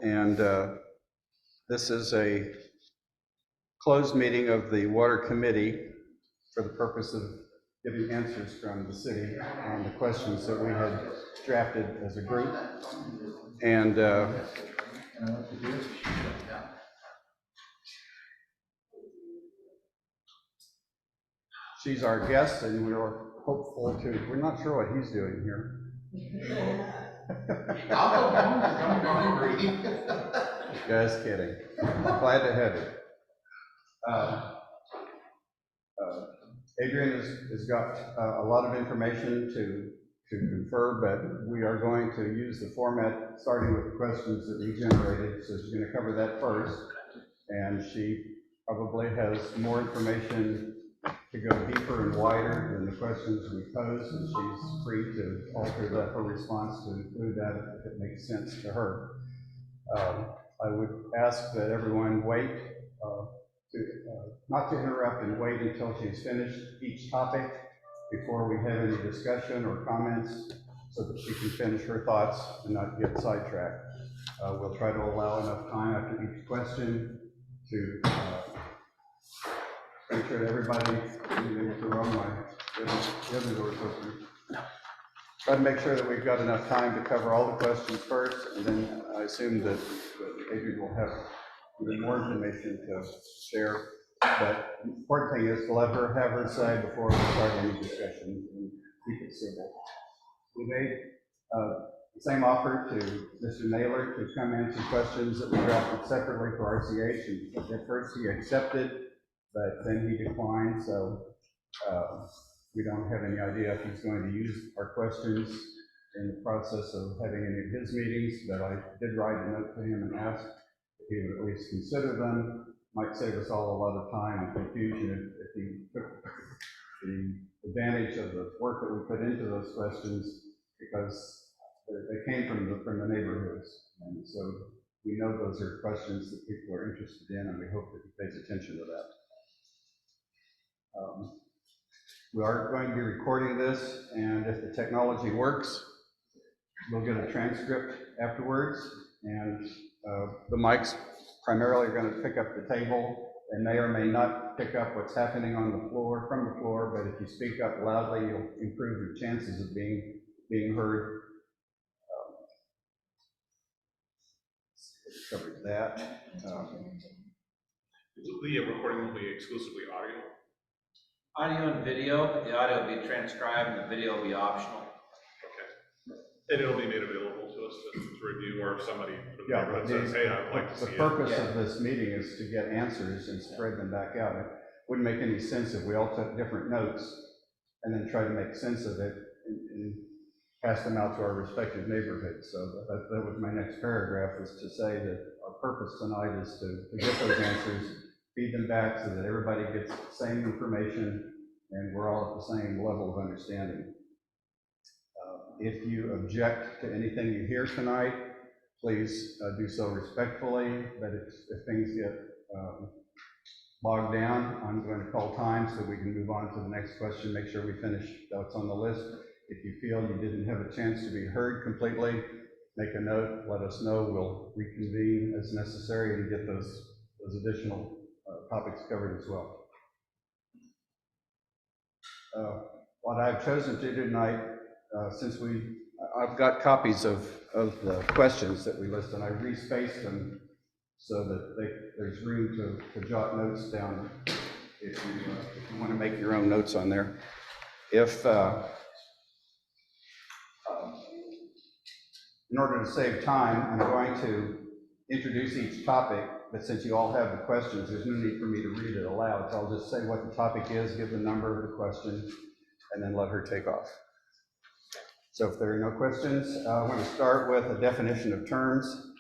And this is a closed meeting of the Water Committee for the purpose of giving answers from the city on the questions that we had drafted as a group. And she's our guest, and we're hopeful to, we're not sure what he's doing here. Just kidding. Glad to have you. Adrian has got a lot of information to confer, but we are going to use the format starting with the questions that we generated. So she's going to cover that first, and she probably has more information to go deeper and wider than the questions we posed, and she's free to alter her response to include that if it makes sense to her. I would ask that everyone wait, not to interrupt, and wait until she's finished each topic before we have any discussion or comments, so that she can finish her thoughts and not get sidetracked. We'll try to allow enough time after each question to make sure that everybody, try to make sure that we've got enough time to cover all the questions first, and then I assume that Adrian will have even more information to share. But the important thing is to let her have her say before we start any discussion and keep it simple. We made the same offer to Mr. Naylor to come answer questions that we drafted separately for RCH, and at first he accepted, but then he declined, so we don't have any idea if he's going to use our questions in the process of having any of his meetings, but I did write a note to him and ask if he would at least consider them. Might save us all a lot of time and confusion if he took the advantage of the work that we put into those questions, because they came from the neighborhoods, and so we know those are questions that people are interested in, and we hope that he pays attention to that. We are going to be recording this, and if the technology works, we'll get a transcript afterwards, and the mics primarily are going to pick up the table and may or may not pick up what's happening on the floor, from the floor, but if you speak up loudly, you'll improve your chances of being heard. Covered that. The recording will be exclusively audio? Audio and video. The audio will be transcribed and the video will be optional. Okay. And it'll be made available to us to review, or if somebody says, hey, I'd like to see it. The purpose of this meeting is to get answers and spread them back out. It wouldn't make any sense if we all took different notes and then tried to make sense of it and pass them out to our respective neighborhoods. So that was my next paragraph, was to say that our purpose tonight is to get those answers, feed them back so that everybody gets the same information and we're all at the same level of understanding. If you object to anything you hear tonight, please do so respectfully, but if things get bogged down, I'm going to call time so we can move on to the next question, make sure we finish what's on the list. If you feel you didn't have a chance to be heard completely, make a note, let us know. We'll reconvene as necessary and get those additional topics covered as well. What I've chosen to do tonight, since I've got copies of the questions that we listed, and I respaced them so that there's room to jot notes down if you want to make your own notes on there. In order to save time, I'm going to introduce each topic, but since you all have the questions, there's no need for me to read it aloud, so I'll just say what the topic is, give the number of the question, and then let her take off. So if there are no questions, I want to start with a definition of terms.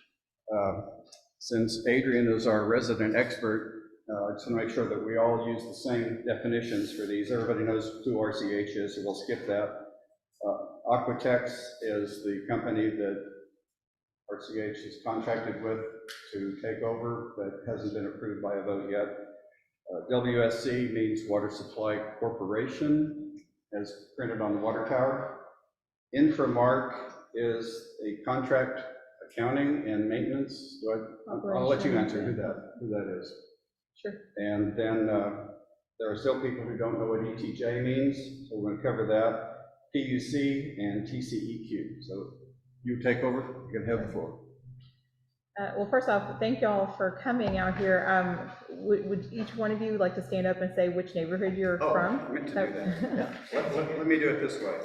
Since Adrian is our resident expert, I just want to make sure that we all use the same definitions for these. Everybody knows who RCH is, so we'll skip that. Aquatex is the company that RCH is contracted with to take over, but hasn't been approved by a vote yet. WSC means Water Supply Corporation, as printed on the water tower. Inframark is a contract accounting and maintenance. I'll let you answer who that is. Sure. And then there are still people who don't know what ETJ means, so we're going to cover that. PUC and TCEQ. So you take over, you can have the floor. Well, first off, thank y'all for coming out here. Would each one of you like to stand up and say which neighborhood you're from? I meant to do that. Let me do it this way.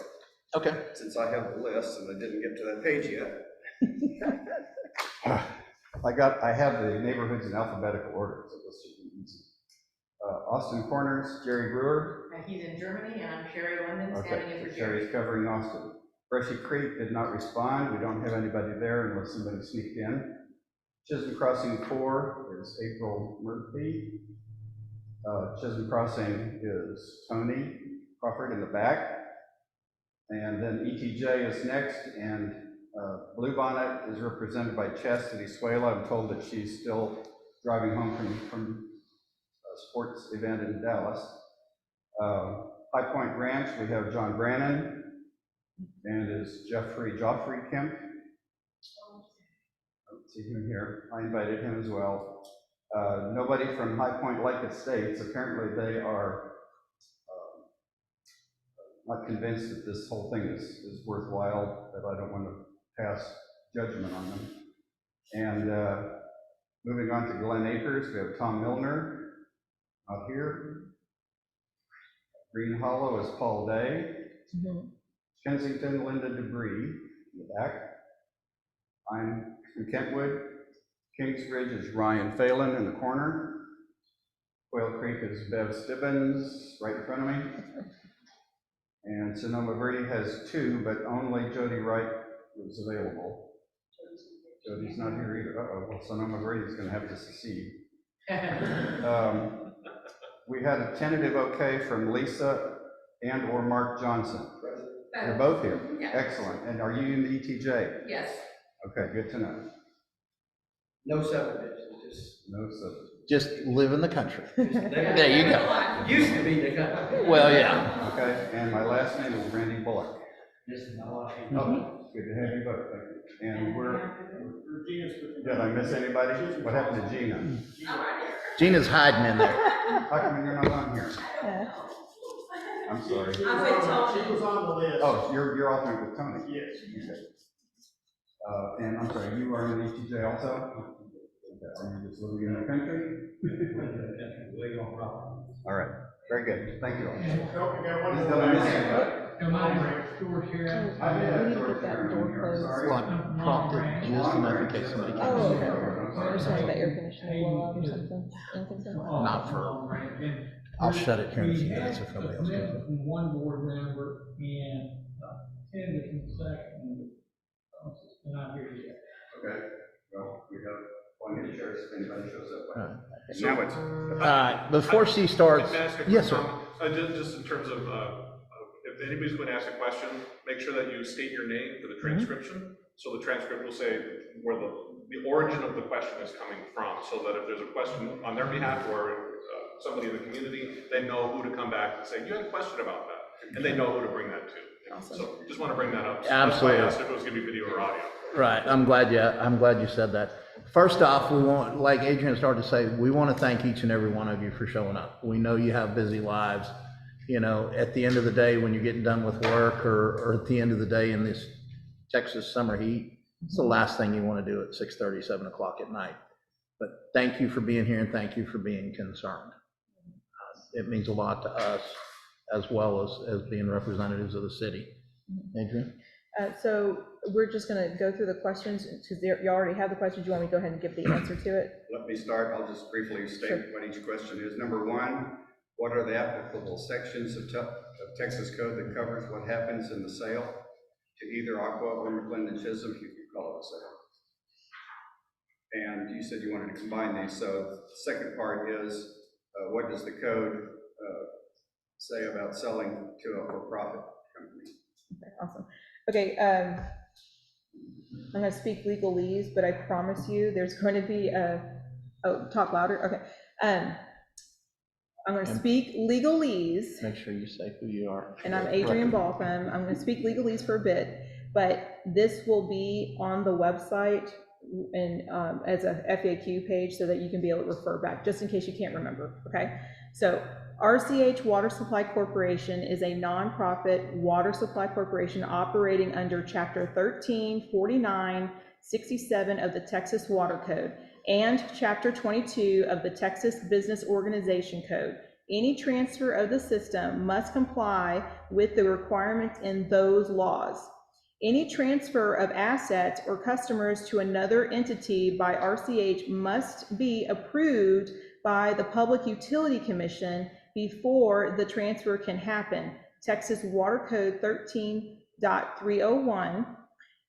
Okay. Since I have the list and I didn't get to that page yet. I have the neighborhoods in alphabetical order, so this should be easy. Austin Corners, Jerry Brewer. He's in Germany, and I'm Sherry London, standing in for Jerry. Sherry's covering Austin. Brushy Creek did not respond. We don't have anybody there unless somebody sneaked in. Chisholm Crossing 4 is April Murphy. Chisholm Crossing is Tony Crawford in the back. And then ETJ is next, and Bluebonnet is represented by Chastity Suela. I'm told that she's still driving home from a sports event in Dallas. High Point Ranch, we have John Brannon, and is Joffrey Kemp. I don't see him here. I invited him as well. Nobody from High Point Lake Estates. Apparently they are not convinced that this whole thing is worthwhile, but I don't want to pass judgment on them. And moving on to Glen Acres, we have Tom Milner out here. Green Hollow is Paul Day. Kensington, Linda Debris in the back. I'm from Kentwood. Kingsbridge is Ryan Phelan in the corner. Quail Creek is Bev Stibbins right in front of me. And Sonoma Verde has 2, but only Jody Wright was available. Jody's not here either. Uh-oh, well, Sonoma Verde is going to have to secede. We had a tentative okay from Lisa and or Mark Johnson. You're both here. Yeah. Excellent. And are you in the ETJ? Yes. Okay, good to know. No subdivision, No subject. just live in the country. There you go. Used to be the country. Well, yeah. Okay, and my last name is Randy Bullock. Oh, good to have you both. Thank you. And did I miss anybody? What happened to Gina? Gina's hiding in there. How come you're not on here? I'm sorry. I'm with Tony. She was on the list. Oh, you're alternate with Tony. Yes. Okay. And I'm sorry, you are in the ETJ also? Okay, are you just living in the country? All right, very good. Thank you all. Oh, we got one Did more. I miss anybody? Come on, Rick. Stuart here. I did have We need to George get that Aaron door here. closed. Sorry. Well, I'm prompted just enough in case somebody Oh, comes okay. in. I just wanted the air conditioner blow out or something. Anything so? Not for, I'll shut it here in a few minutes if nobody else comes in. From one board member and 10 different sections. And I'm here yet. Okay, well, we have one in church if anybody shows up. All right. Now it's. All right, before she starts, Can I ask a quick yes, sir. comment? Just in terms of, if anybody's going to ask a question, make sure that you state your name for the transcription. So the transcript will say where the origin of the question is coming from, so that if there's a question on their behalf or somebody in the community, they know who to come back and say, you had a question about that, and they know who to bring that to. Awesome. So just want to bring that up. Absolutely. That's why I asked if it was going to be video or audio. Right, I'm glad you said that. First off, we want, like Adrian started to say, we want to thank each and every one of you for showing up. We know you have busy lives. You know, at the end of the day, when you're getting done with work or at the end of the day in this Texas summer heat, it's the last thing you want to do at 6:30, 7 o'clock at night. But thank you for being here and thank you for being concerned. It means a lot to us as well as being representatives of the city. Adrian? So we're just going to go through the questions, because you already have the questions. You want me to go ahead and give the answer to it? Let me start. I'll just briefly state Sure. what each question is. Number 1, what are the applicable sections of Texas code that covers what happens in the sale to either Aqua or McLendon Chisholm, if you could call it a sale? And you said you wanted to combine these. So the second part is, what does the code say about selling to a for-profit company? Okay, awesome. Okay, I'm going to speak legalese, but I promise you there's going to be talk louder. Okay. I'm going to speak legalese. Make sure you say who you are. And I'm Adrian Baltham. I'm going to speak legalese for a bit. But this will be on the website and as a FAQ page so that you can be able to refer back, just in case you can't remember, okay? So RCH Water Supply Corporation is a nonprofit water supply corporation operating under Chapter 134967 of the Texas Water Code and Chapter 22 of the Texas Business Organization Code. Any transfer of the system must comply with the requirements in those laws. Any transfer of assets or customers to another entity by RCH must be approved by the Public Utility Commission before the transfer can happen. Texas Water Code 13.301.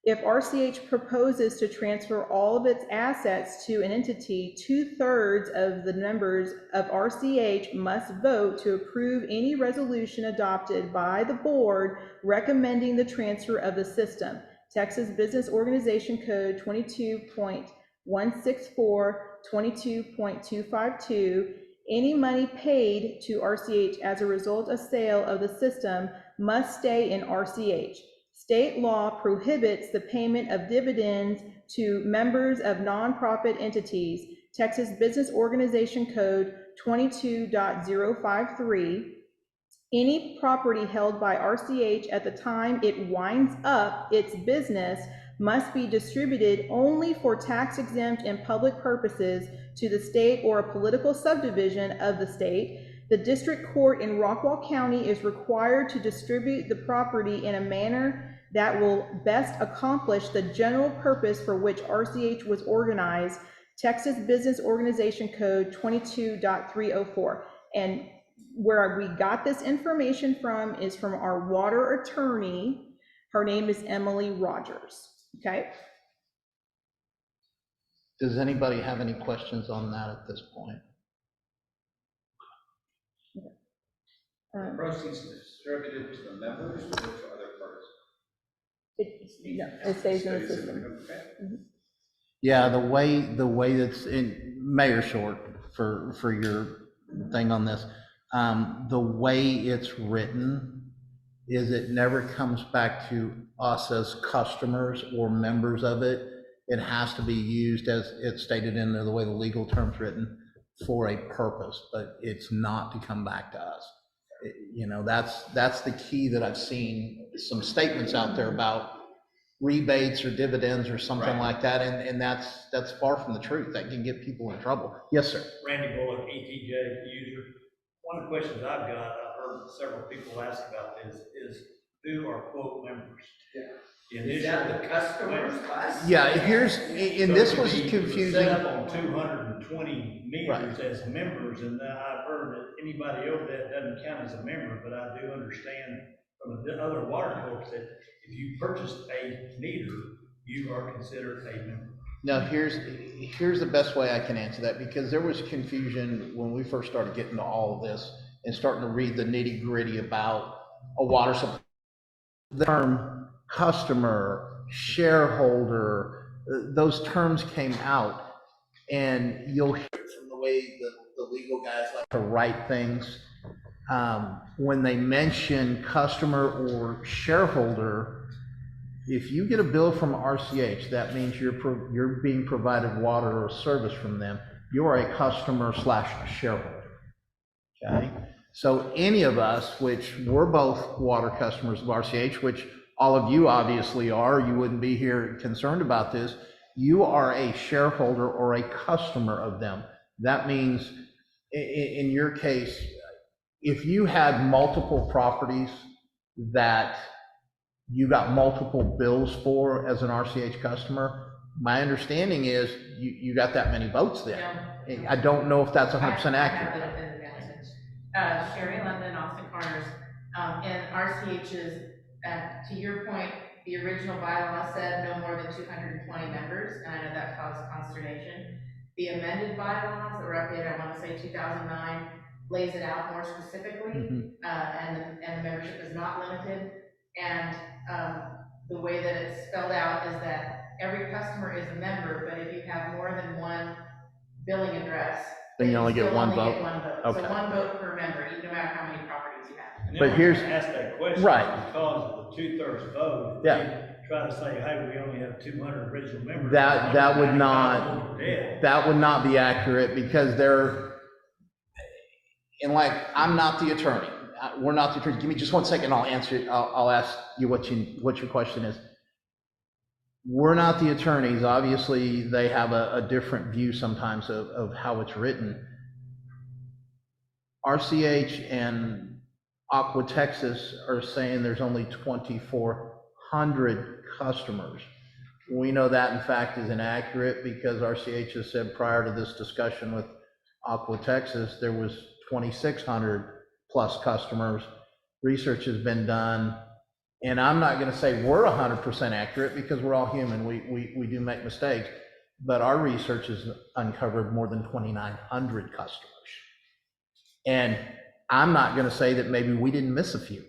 If RCH proposes to transfer all of its assets to an entity, 2/3 of the members of RCH must vote to approve any resolution adopted by the board recommending the transfer of the system. Texas Business Organization Code 22.164, 22.252. Any money paid to RCH as a result of sale of the system must stay in RCH. State law prohibits the payment of dividends to members of nonprofit entities. Texas Business Organization Code 22.053. Any property held by RCH at the time it winds up its business must be distributed only for tax-exempt and public purposes to the state or a political subdivision of the state. The district court in Rockwall County is required to distribute the property in a manner that will best accomplish the general purpose for which RCH was organized. Texas Business Organization Code 22.304. And where we got this information from is from our water attorney. Her name is Emily Rogers, okay? Does anybody have any questions on that at this point? Proceeds distributed to the members or to other parties? It stays in the system. Yeah, the way that's in, Mayor Short, for your thing on this, the way it's written is it never comes back to us as customers or members of it. It has to be used as it's stated in the way the legal term's written for a purpose, but it's not to come back to us. You know, that's the key that I've seen some statements out there about rebates or dividends or something like that, and that's far from the truth. That can get people in trouble. Yes, sir. Randy Bullock, ETJ user. One of the questions I've got, I've heard several people ask about this, is who are quote members? Is that the customers, us? Yeah, and this was confusing. Set up on 220 meters as members, and I've heard that anybody over that doesn't count as a member, but I do understand from the other water corps that if you purchase a meter, you are considered a member. Now, here's the best way I can answer that, because there was confusion when we first started getting to all of this and starting to read the nitty gritty about a water supply. The term customer, shareholder, those terms came out, and you'll hear from the way the legal guys like to write things. When they mention customer or shareholder, if you get a bill from RCH, that means you're being provided water or service from them. You're a customer / shareholder, okay? So any of us, which we're both water customers of RCH, which all of you obviously are, you wouldn't be here concerned about this, you are a shareholder or a customer of them. That means, in your case, if you had multiple properties that you got multiple bills for as an RCH customer, my understanding is you got that many votes then. No. I don't know if that's 100% accurate. Sherry London, Austin Corners, and RCH's, to your point, the original bylaw said no more than 220 members, and I know that caused consternation. The amended bylaws that were updated, I want to say 2009, lays it out more specifically, and the membership is not limited. And the way that it's spelled out is that every customer is a member, but if you have more than one billing address, then you only get one vote. Okay. So one vote per member, no matter how many properties you have. And but here's ask that question right because of the 2/3 vote. Yeah. They try to say, hey, we only have 200 original members. That would 95 not, of them are dead. that would not be accurate, because and like, I'm not the attorney. We're not the attorney. Give me just 1 second, I'll answer, I'll ask you what your question is. We're not the attorneys. Obviously, they have a different view sometimes of how it's written. RCH and Aqua Texas are saying there's only 2,400 customers. We know that, in fact, is inaccurate, because RCH has said prior to this discussion with Aqua Texas, there was 2,600 plus customers. Research has been done, and I'm not going to say we're 100% accurate, because we're all human. We do make mistakes, but our research has uncovered more than 2,900 customers. And I'm not going to say that maybe we didn't miss a few,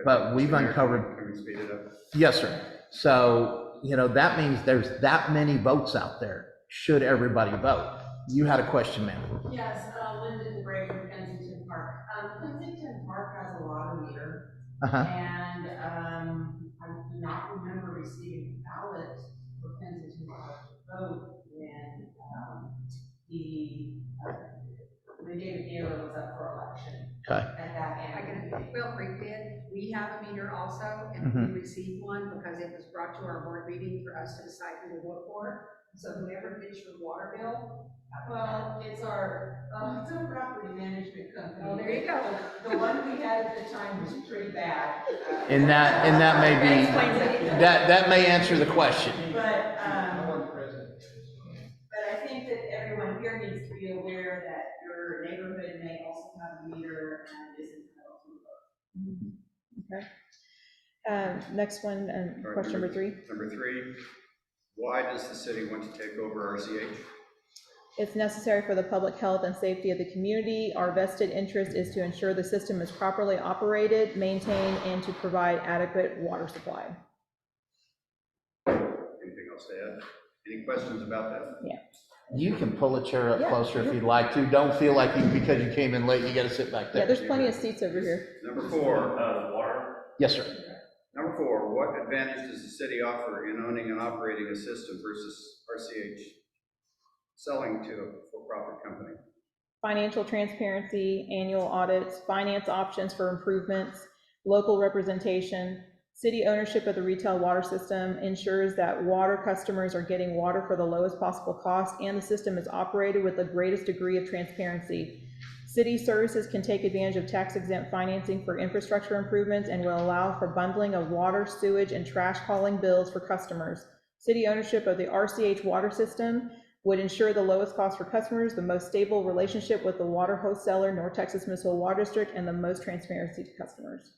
but we've uncovered. Can we speed it up? Yes, sir. So, that means there's that many votes out there, should everybody vote. You had a question, ma'am. Yes, Linda DeBray from Kensington Park. Kensington Park has a water meter, and I do not remember receiving a ballot for Kensington Park to vote when David Gaylor was up for election. Okay. At that end. Well, we have a meter also, and we received one because it was brought to our board meeting for us to decide who to vote for. So whoever gets your water bill. Well, it's a property management company. Oh, there you go. The one we had at the time was pretty bad. And that may be, that may answer the question. But I think that everyone here needs to be aware that your neighborhood may also have a meter and is entitled to vote. Okay. Next one, question number 3. Number 3, why does the city want to take over RCH? It's necessary for the public health and safety of the community. Our vested interest is to ensure the system is properly operated, maintained, and to provide adequate water supply. Anything else to add? Any questions about that? Yeah. You can pull a chair up closer if you'd like to. Don't feel like because you came in late, you got to sit back there. Yeah, there's plenty of seats over here. Number 4. Water. Yes, sir. Number 4, what advantage does the city offer in owning and operating a system versus RCH selling to a for-profit company? Financial transparency, annual audits, finance options for improvements, local representation. City ownership of the retail water system ensures that water customers are getting water for the lowest possible cost, and the system is operated with the greatest degree of transparency. City services can take advantage of tax-exempt financing for infrastructure improvements and will allow for bundling of water, sewage, and trash hauling bills for customers. City ownership of the RCH water system would ensure the lowest cost for customers, the most stable relationship with the water wholesaler, North Texas Municipal Water District, and the most transparency to customers.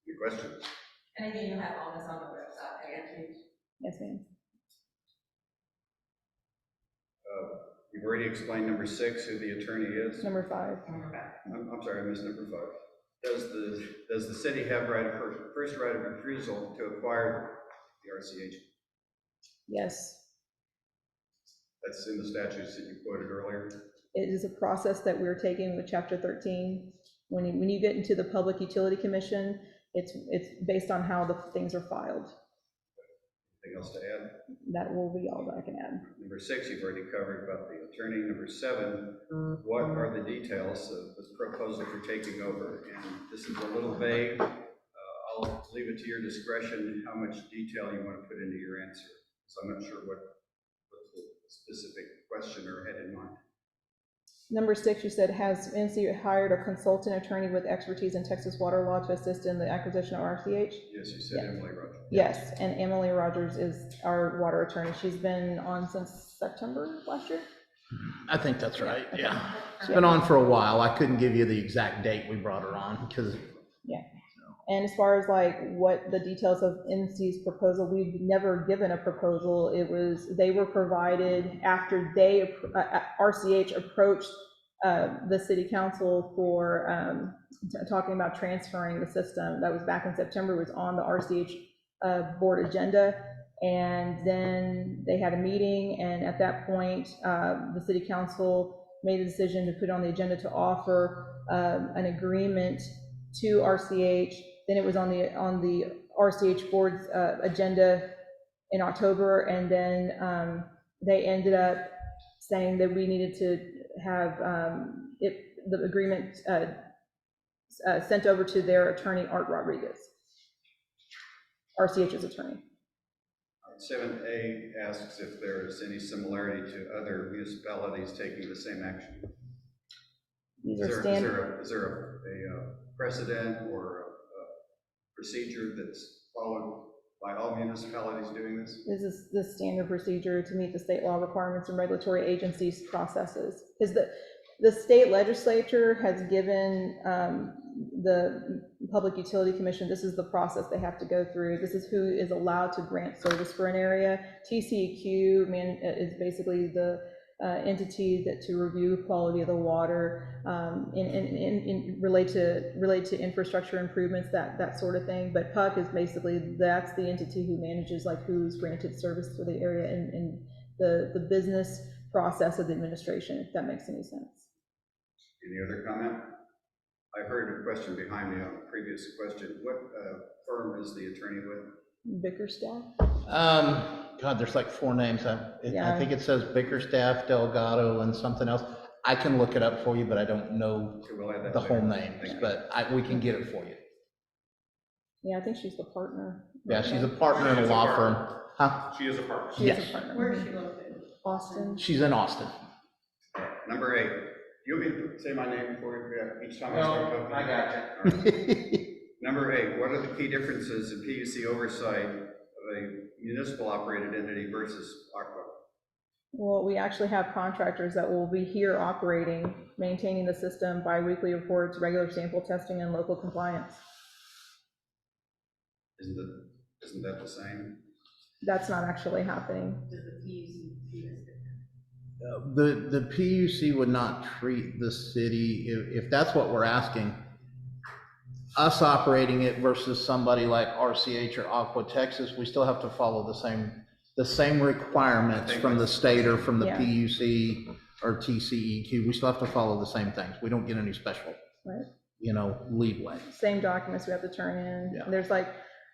Any questions? And again, you have all this on the website, RCH. Yes, ma'am. You've already explained number 6, who the attorney is. Number 5. I'm sorry, I missed number 5. Does the city have first right of refusal to acquire the RCH? Yes. That's in the statutes that you quoted earlier. It is a process that we're taking with Chapter 13. When you get into the Public Utility Commission, it's based on how the things are filed. Anything else to add? That will be all that I can add. Number 6, you've already covered about the attorney. Number 7, what are the details of this proposal for taking over? And this is a little vague. I'll leave it to your discretion how much detail you want to put into your answer, because I'm not sure what the specific question or had in mind. Number 6, you said, has NC hired a consultant attorney with expertise in Texas water law to assist in the acquisition of RCH? Yes, you said Emily Rogers. Yes, and Emily Rogers is our water attorney. She's been on since September last year? I think that's right, Okay. yeah. It's been on for a while. I couldn't give you the exact date we brought her on, because. Yeah. And as far as like what the details of NC's proposal, we've never given a proposal. They were provided after RCH approached the city council for talking about transferring the system. That was back in September. It was on the RCH board agenda. And then they had a meeting, and at that point, the city council made a decision to put on the agenda to offer an agreement to RCH. Then it was on the RCH board's agenda in October, and then they ended up saying that we needed to have the agreement sent over to their attorney, Art Rodriguez, RCH's attorney. 7A asks if there is any similarity to other municipalities taking the same action. These are standard. Is there a precedent or a procedure that's followed by all municipalities doing this? This is the standard procedure to meet the state law requirements and regulatory agencies' processes. Is that the state legislature has given the Public Utility Commission, this is the process they have to go through. This is who is allowed to grant service for an area. TCEQ is basically the entity that to review quality of the water and relate to infrastructure improvements, that sort of thing. But PUC is basically, that's the entity who manages like who's granted service for the area and the business process of the administration, if that makes any sense. Any other comment? I heard a question behind me on a previous question. What firm is the attorney with? Bickerstaff? God, there's like 4 names. Yeah. I think it says Bickerstaff, Delgado, and something else. I can look it up for you, but I don't know the whole names, but we can get it for you. Yeah, I think she's the partner. Yeah, she's a partner in a law firm. Huh? She is a partner. She is a partner. Where is she located? Austin. She's in Austin. Number 8. You want me to say my name before each time I start talking? I got you. All right. Number 8, what are the key differences in PUC oversight of a municipal operated entity versus aqua? Well, we actually have contractors that will be here operating, maintaining the system, biweekly reports, regular sample testing, and local compliance. Isn't that the same? That's not actually happening. Does the PUC do this? The PUC would not treat the city, if that's what we're asking, us operating it versus somebody like RCH or Aqua Texas, we still have to follow the same requirements from the state or from the PUC or TCEQ. We still have to follow the same things. We don't get any special, leeway. Same documents we have to turn in. Yeah. There's like,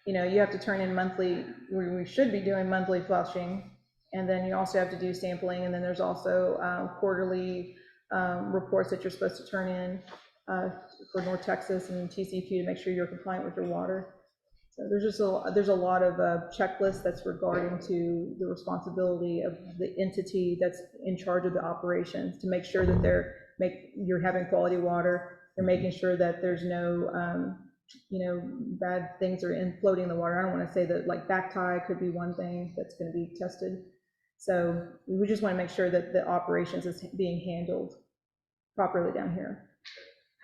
you have to turn in monthly, we should be doing monthly flushing. And then you also have to do sampling, and then there's also quarterly reports that you're supposed to turn in for North Texas and TCQ to make sure you're compliant with your water. So there's a lot of checklists that's regarding to the responsibility of the entity that's in charge of the operations to make sure that you're having quality water. They're making sure that there's no bad things are floating in the water. I don't want to say that like back tie could be one thing that's going to be tested. So we just want to make sure that the operations is being handled properly down here.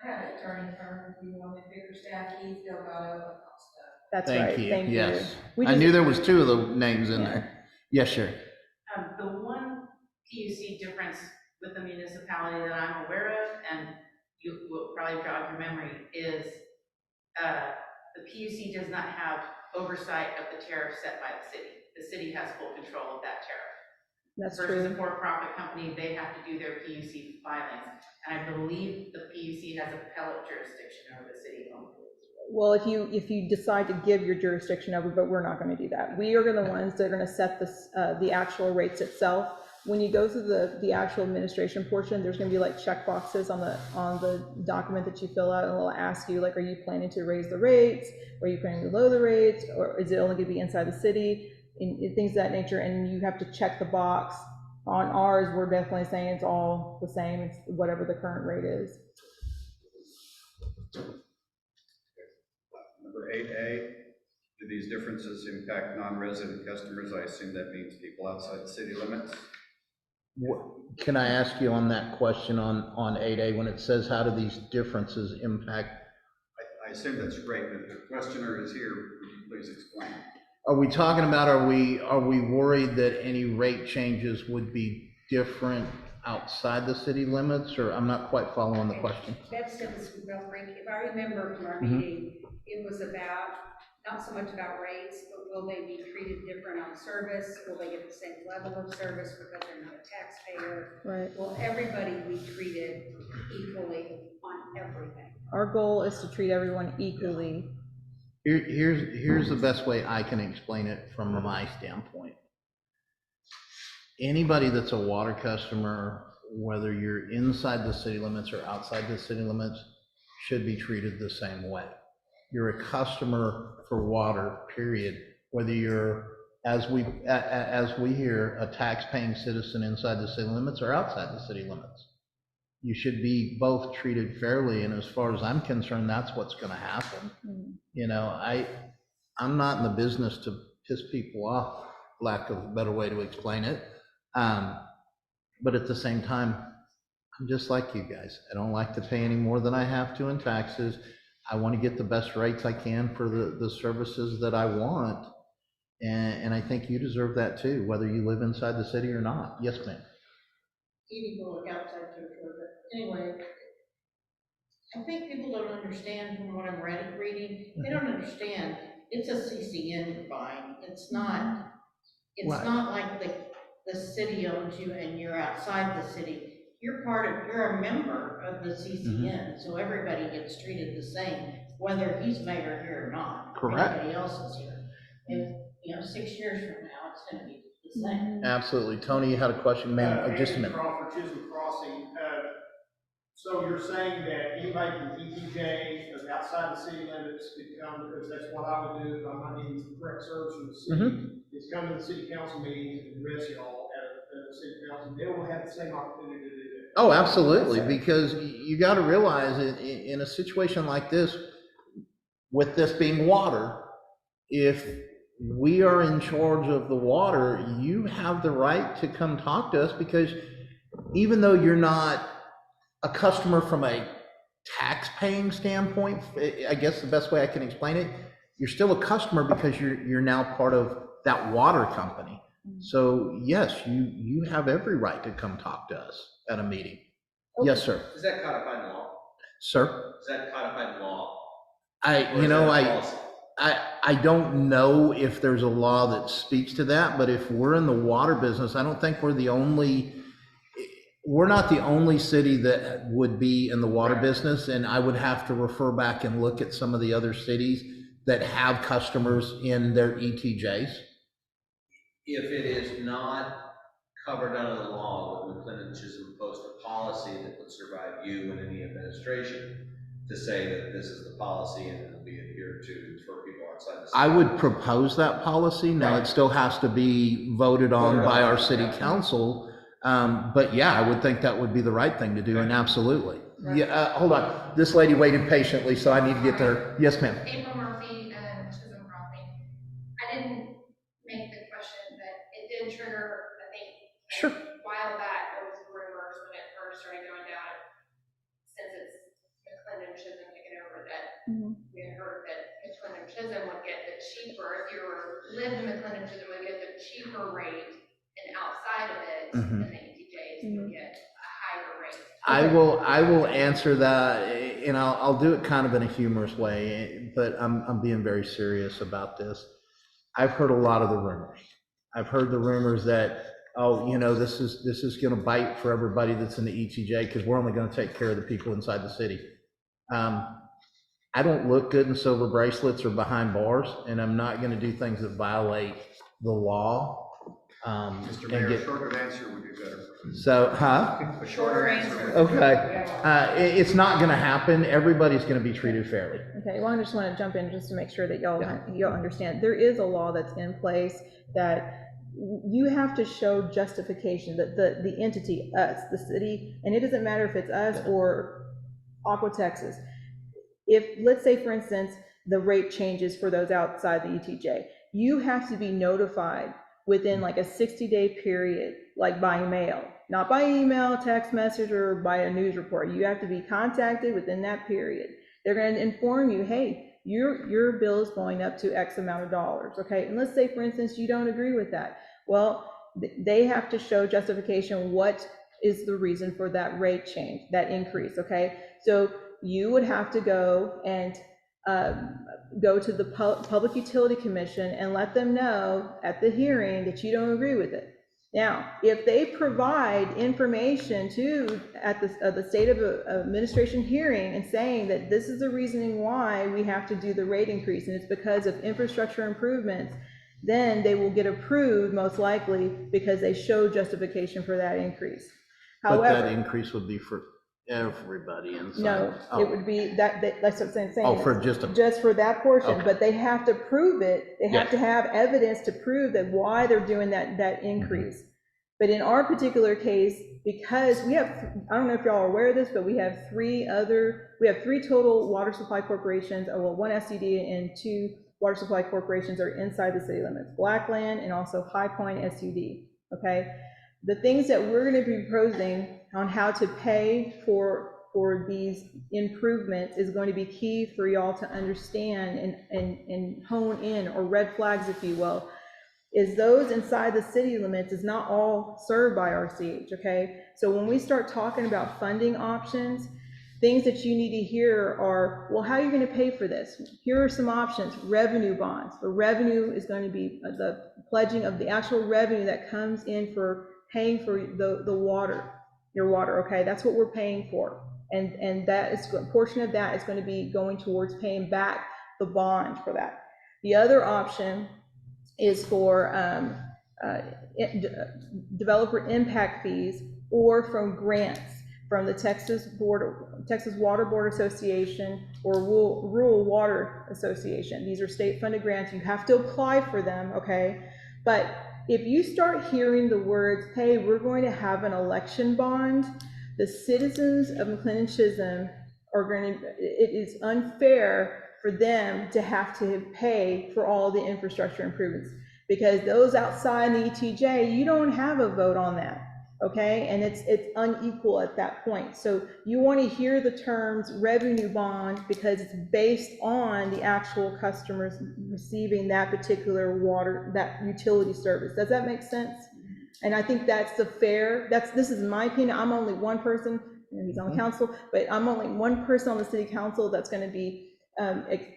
I have an attorney firm, if you want to Bickerstaff, Keith, Delgado, That's Thank right. you. Thank yes. you. I knew there was 2 of the names in there. Yes, sure. The one PUC difference with the municipality that I'm aware of, and you will probably jog your memory, is the PUC does not have oversight of the tariff set by the city. The city has full control of that tariff. That's Versus true. a for-profit company, they have to do their PUC filings. And I believe the PUC has appellate jurisdiction over the city owned. Well, if you decide to give your jurisdiction over, but we're not going to do that. We are the ones that are going to set the actual rates itself. When you go through the actual administration portion, there's going to be like check boxes on the document that you fill out, and it'll ask you like, are you planning to raise the rates? Are you planning to lower the rates? Or is it only going to be inside the city? And things of that nature, and you have to check the box. On ours, we're definitely saying it's all the same. It's whatever the current rate is. Number 8A, do these differences impact non-resident customers? I assume that means people outside the city limits. Can I ask you on that question on 8A, when it says how do these differences impact? I assume that's great, but if the questioner is here, would you please explain? Are we talking about, are we worried that any rate changes would be different outside the city limits, or I'm not quite following the question? That's real quick. If I remember from our meeting, it was about, not so much about rates, but will they be treated different on service? Will they get the same level of service because they're not a taxpayer? Right. Will everybody be treated equally on everything? Our goal is to treat everyone equally. Here's the best way I can explain it from my standpoint. Anybody that's a water customer, whether you're inside the city limits or outside the city limits, should be treated the same way. You're a customer for water, period. Whether you're, as we hear, a tax-paying citizen inside the city limits or outside the city limits. You should be both treated fairly, and as far as I'm concerned, that's what's gonna happen. You know, I'm not in the business to piss people off, lack of a better way to explain it. But at the same time, I'm just like you guys. I don't like to pay any more than I have to in taxes. I want to get the best rates I can for the services that I want. And I think you deserve that too, whether you live inside the city or not. Yes, ma'am. Maybe go look outside territory, but anyway, I think people don't understand from what I'm reading, they don't understand, it's a CCN you're buying, it's not Right. like the city owns you and you're outside the city. You're a member of the CCN, so everybody gets treated the same, whether he's mayor here or not. Correct. Everybody else is here. If, 6 years from now, it's gonna be the same. Absolutely. Tony, you had a question, ma'am? Just a minute. Crawford, Chisholm Crossing. So you're saying that anybody from ETJ that's outside the city limits could come, because that's what I would do if I'm not getting the correct service from the city, is come to the city council meeting and address y'all at the city council. They will have the same opportunity to do that. Oh, absolutely, because you got to realize in a situation like this, with this being water, if we are in charge of the water, you have the right to come talk to us, because even though you're not a customer from a tax-paying standpoint, I guess the best way I can explain it, you're still a customer because you're now part of that water company. So yes, you have every right to come talk to us at a meeting. Okay. Yes, sir. Is that codified in law? Sir? Is that codified in law? I don't know if there's a law that speaks to that, but if we're in the water business, I don't think we're not the only city that would be in the water business, and I would have to refer back and look at some of the other cities that have customers in their ETJs. If it is not covered under the law, would McLendon Chisholm post a policy that would survive you and any administration to say that this is the policy and it will be adhered to for people outside the city? I would propose that policy. Now, it still has to be voted on by our city council. But yeah, I would think that would be the right thing to do, and absolutely. Yeah, hold on. This lady waited patiently, so I need to get to her. Yes, ma'am. April Murphy and Chisholm Crossing. I didn't make the question, but it did trigger, I think, Sure. a while back, there was rumors when it first started going down, since it's McLendon Chisholm taking over, that we had heard that McLendon Chisholm would get the cheaper, if you lived in McLendon Chisholm, would get the cheaper rate, and outside of it, and the ETJs would get a higher rate. I will answer that, and I'll do it kind of in a humorous way, but I'm being very serious about this. I've heard a lot of the rumors. I've heard the rumors that, this is going to bite for everybody that's in the ETJ because we're only going to take care of the people inside the city. I don't look good in silver bracelets or behind bars, and I'm not going to do things that violate the law. Mr. Mayor, shorter answer would be better. So, A shorter answer. Okay. It's not going to happen. Everybody's going to be treated fairly. Okay, well, I just want to jump in just to make sure that y'all understand. There is a law that's in place that you have to show justification, that the entity, us, the city, and it doesn't matter if it's us or Aqua Texas. If, let's say, for instance, the rate changes for those outside the ETJ, you have to be notified within like a 60-day period, like by mail, not by email, text message, or by a news report. You have to be contacted within that period. They're going to inform you, hey, your bill is going up to X amount of dollars, okay? And let's say, for instance, you don't agree with that. Well, they have to show justification. What is the reason for that rate change, that increase, okay? So you would have to go and go to the Public Utility Commission and let them know at the hearing that you don't agree with it. Now, if they provide information to, at the state of administration hearing and saying that this is the reasoning why we have to do the rate increase, and it's because of infrastructure improvements, then they will get approved most likely because they show justification for that increase. But that However, increase would be for everybody inside? no, Oh. it would be, that's what I'm saying. Oh, for just a. Just for that portion, Okay. but they have to prove it, they have Yes. to have evidence to prove that why they're doing that increase. But in our particular case, because we have, I don't know if y'all are aware of this, but we have three total water supply corporations, well, one SCD and two water supply corporations are inside the city limits, Blackland and also High Point SUD, okay? The things that we're gonna be proposing on how to pay for these improvements is going to be key for y'all to understand and hone in, or red flags, if you will, is those inside the city limits is not all served by RCH, okay? So when we start talking about funding options, things that you need to hear are, well, how are you gonna pay for this? Here are some options: revenue bonds. The revenue is going to be the pledging of the actual revenue that comes in for paying for the water, your water, okay? That's what we're paying for. And that is, a portion of that is going to be going towards paying back the bond for that. The other option is for developer impact fees, or from grants from the Texas Water Board Association or Rural Water Association. These are state-funded grants. You have to apply for them, okay? But if you start hearing the words, hey, we're going to have an election bond, the citizens of McLendon Chisholm are going to, it is unfair for them to have to pay for all the infrastructure improvements, because those outside the ETJ, you don't have a vote on that, okay? And it's unequal at that point. So you want to hear the terms revenue bond because it's based on the actual customers receiving that particular water, that utility service. Does that make sense? And I think that's the fair, this is my opinion. I'm only one person, and he's on the council, but I'm only one person on the city council that's going to be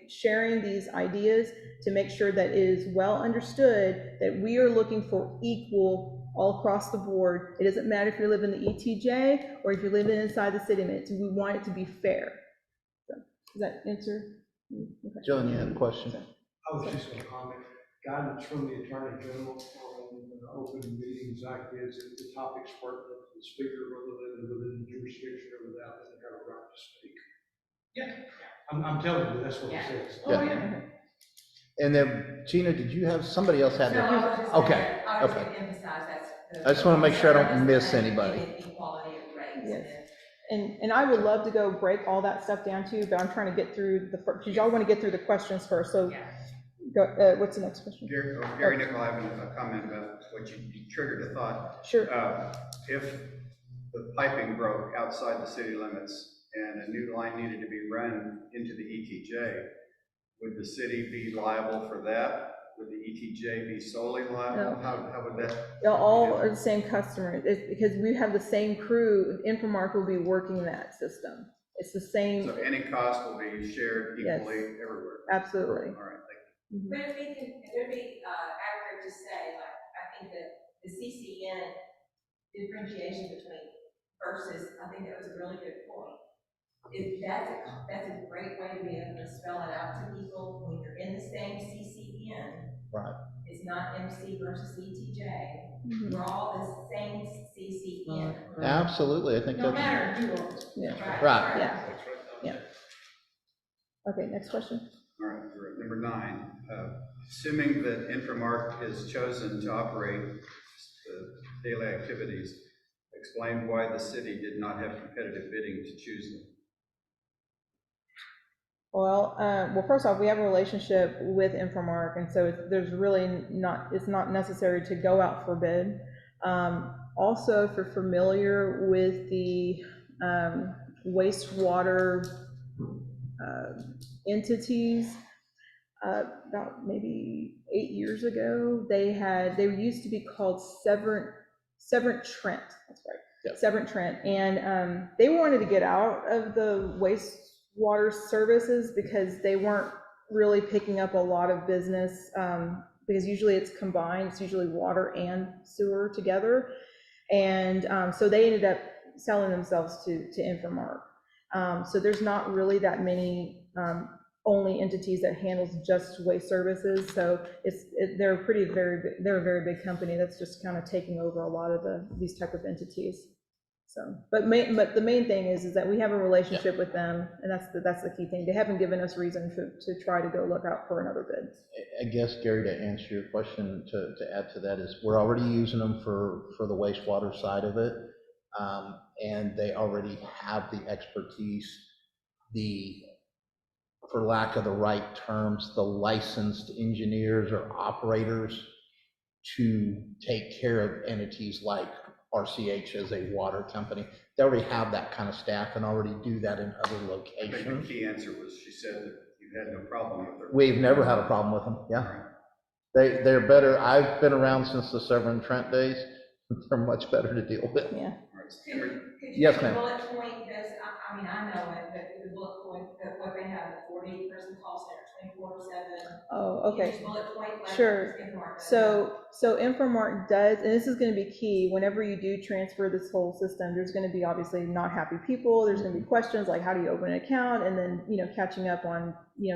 sharing these ideas to make sure that it is well understood that we are looking for equal all across the board. It doesn't matter if you live in the ETJ or if you're living inside the city limits. We want it to be fair. So, does that answer? Okay. John, you had a question? I was just going to comment, guidance from the Attorney General on open meetings like this, if the topic's pertinent to the speaker rather than within the jurisdiction or without, then they have a right to speak. Yeah, I'm telling you, that's what it says. Yeah. Oh, yeah. And then, Gina, did you have, somebody else had that? Okay, I was okay. going to emphasize that. I just want to make sure I don't miss anybody. Equality of rates. Yes. And I would love to go break all that stuff down too, but I'm trying to get through because y'all want to get through the questions first. So go, what's the next question? Gary Nickel, I have a comment about what you triggered a thought. Sure. If the piping broke outside the city limits and a new line needed to be run into the ETJ, would the city be liable for that? Would the ETJ be solely liable? No. How would that? All are the same customer. It's because we have the same crew. Infomark will be working that system. It's the same. So any cost will be shared equally everywhere? Absolutely. All right, thank you. But it would be accurate to say, like, I think that the CCN differentiation between versus, I think that was a really good point. That's a great way to be able to spell it out to people when you're in the same CCN. Right. It's not MC versus ETJ. We're all the same CCN. Absolutely, I think No that's. matter who. Yeah. Right. Yeah. Yeah. Okay, next question. All right, we're at number 9. Assuming that Infomark is chosen to operate the daily activities, explain why the city did not have competitive bidding to choose them. Well, first off, we have a relationship with Infomark, and so there's really not, it's not necessary to go out for bid. Also, if you're familiar with the wastewater entities, about maybe 8 years ago, they used to be called Severant Trent. That's right. Yep. Severant Trent, and they wanted to get out of the wastewater services because they weren't really picking up a lot of business because usually it's combined, it's usually water and sewer together. And so they ended up selling themselves to Infomark. So there's not really that many only entities that handles just waste services. So they're a very big company that's just kind of taking over a lot of these type of entities. So, but the main thing is that we have a relationship with them, and that's the key thing. They haven't given us reason to try to go look out for another bid. I guess, Gary, to answer your question, to add to that, is we're already using them for the wastewater side of it. And they already have the expertise, for lack of the right terms, the licensed engineers or operators to take care of entities like RCH as a water company. They already have that kind of staff and already do that in other I think locations. the key answer was, she said that you had no problem with her. We've never had a problem with them, yeah. They're better. I've been around since the Severn Trent days. They're much better to deal with. Yeah. Yes, ma'am. Bullet point, does, I mean, I know it, but the bullet point, that what they have, the 40-person call center, 24/7. Oh, okay. Just bullet point, like, Sure. Infomark does. So Infomark does, and this is going to be key, whenever you do transfer this whole system, there's going to be obviously not happy people, there's going to be questions like how do you open an account, and then, catching up on,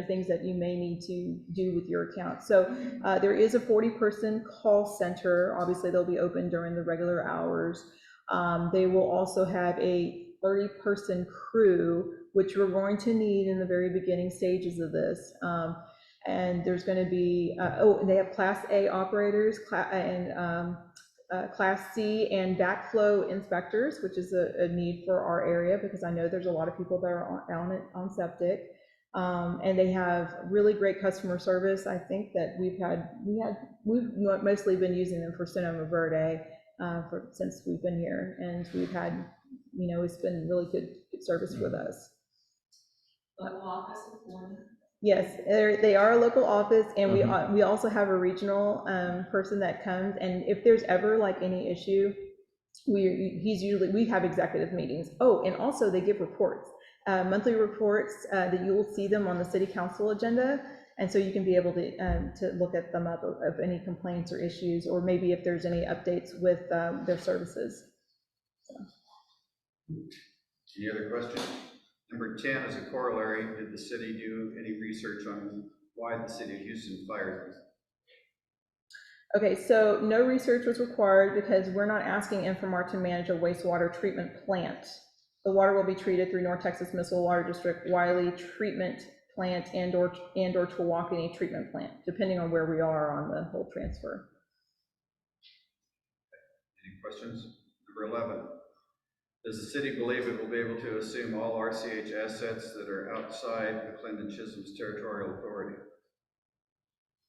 things that you may need to do with your account. So there is a 40-person call center, obviously they'll be open during the regular hours. They will also have a 30-person crew, which we're going to need in the very beginning stages of this. And there's going to be, they have Class A operators and Class C and backflow inspectors, which is a need for our area because I know there's a lot of people that are on septic. And they have really great customer service. I think that we've mostly been using them for Sonoma Verde since we've been here, and we've had, it's been really good service with us. Local office in Yes, they are a local office, and we also have a regional person that comes, and if there's ever like any issue, we have executive meetings. Oh, and also they give reports, monthly reports that you will see them on the city council agenda, and so you can be able to look at them up of any complaints or issues, or maybe if there's any updates with their services. So. Any other questions? Number 10, as a corollary, did the city do any research on why the city of Houston fired them? Okay, so no research was required because we're not asking Infomark to manage a wastewater treatment plant. The water will be treated through North Texas Municipal Water District, Wiley Treatment Plant, and/or Chilwaukee Treatment Plant, depending on where we are on the whole transfer. Any questions? Number 11. Does the city believe it will be able to assume all RCH assets that are outside McLendon Chisholm's territorial authority?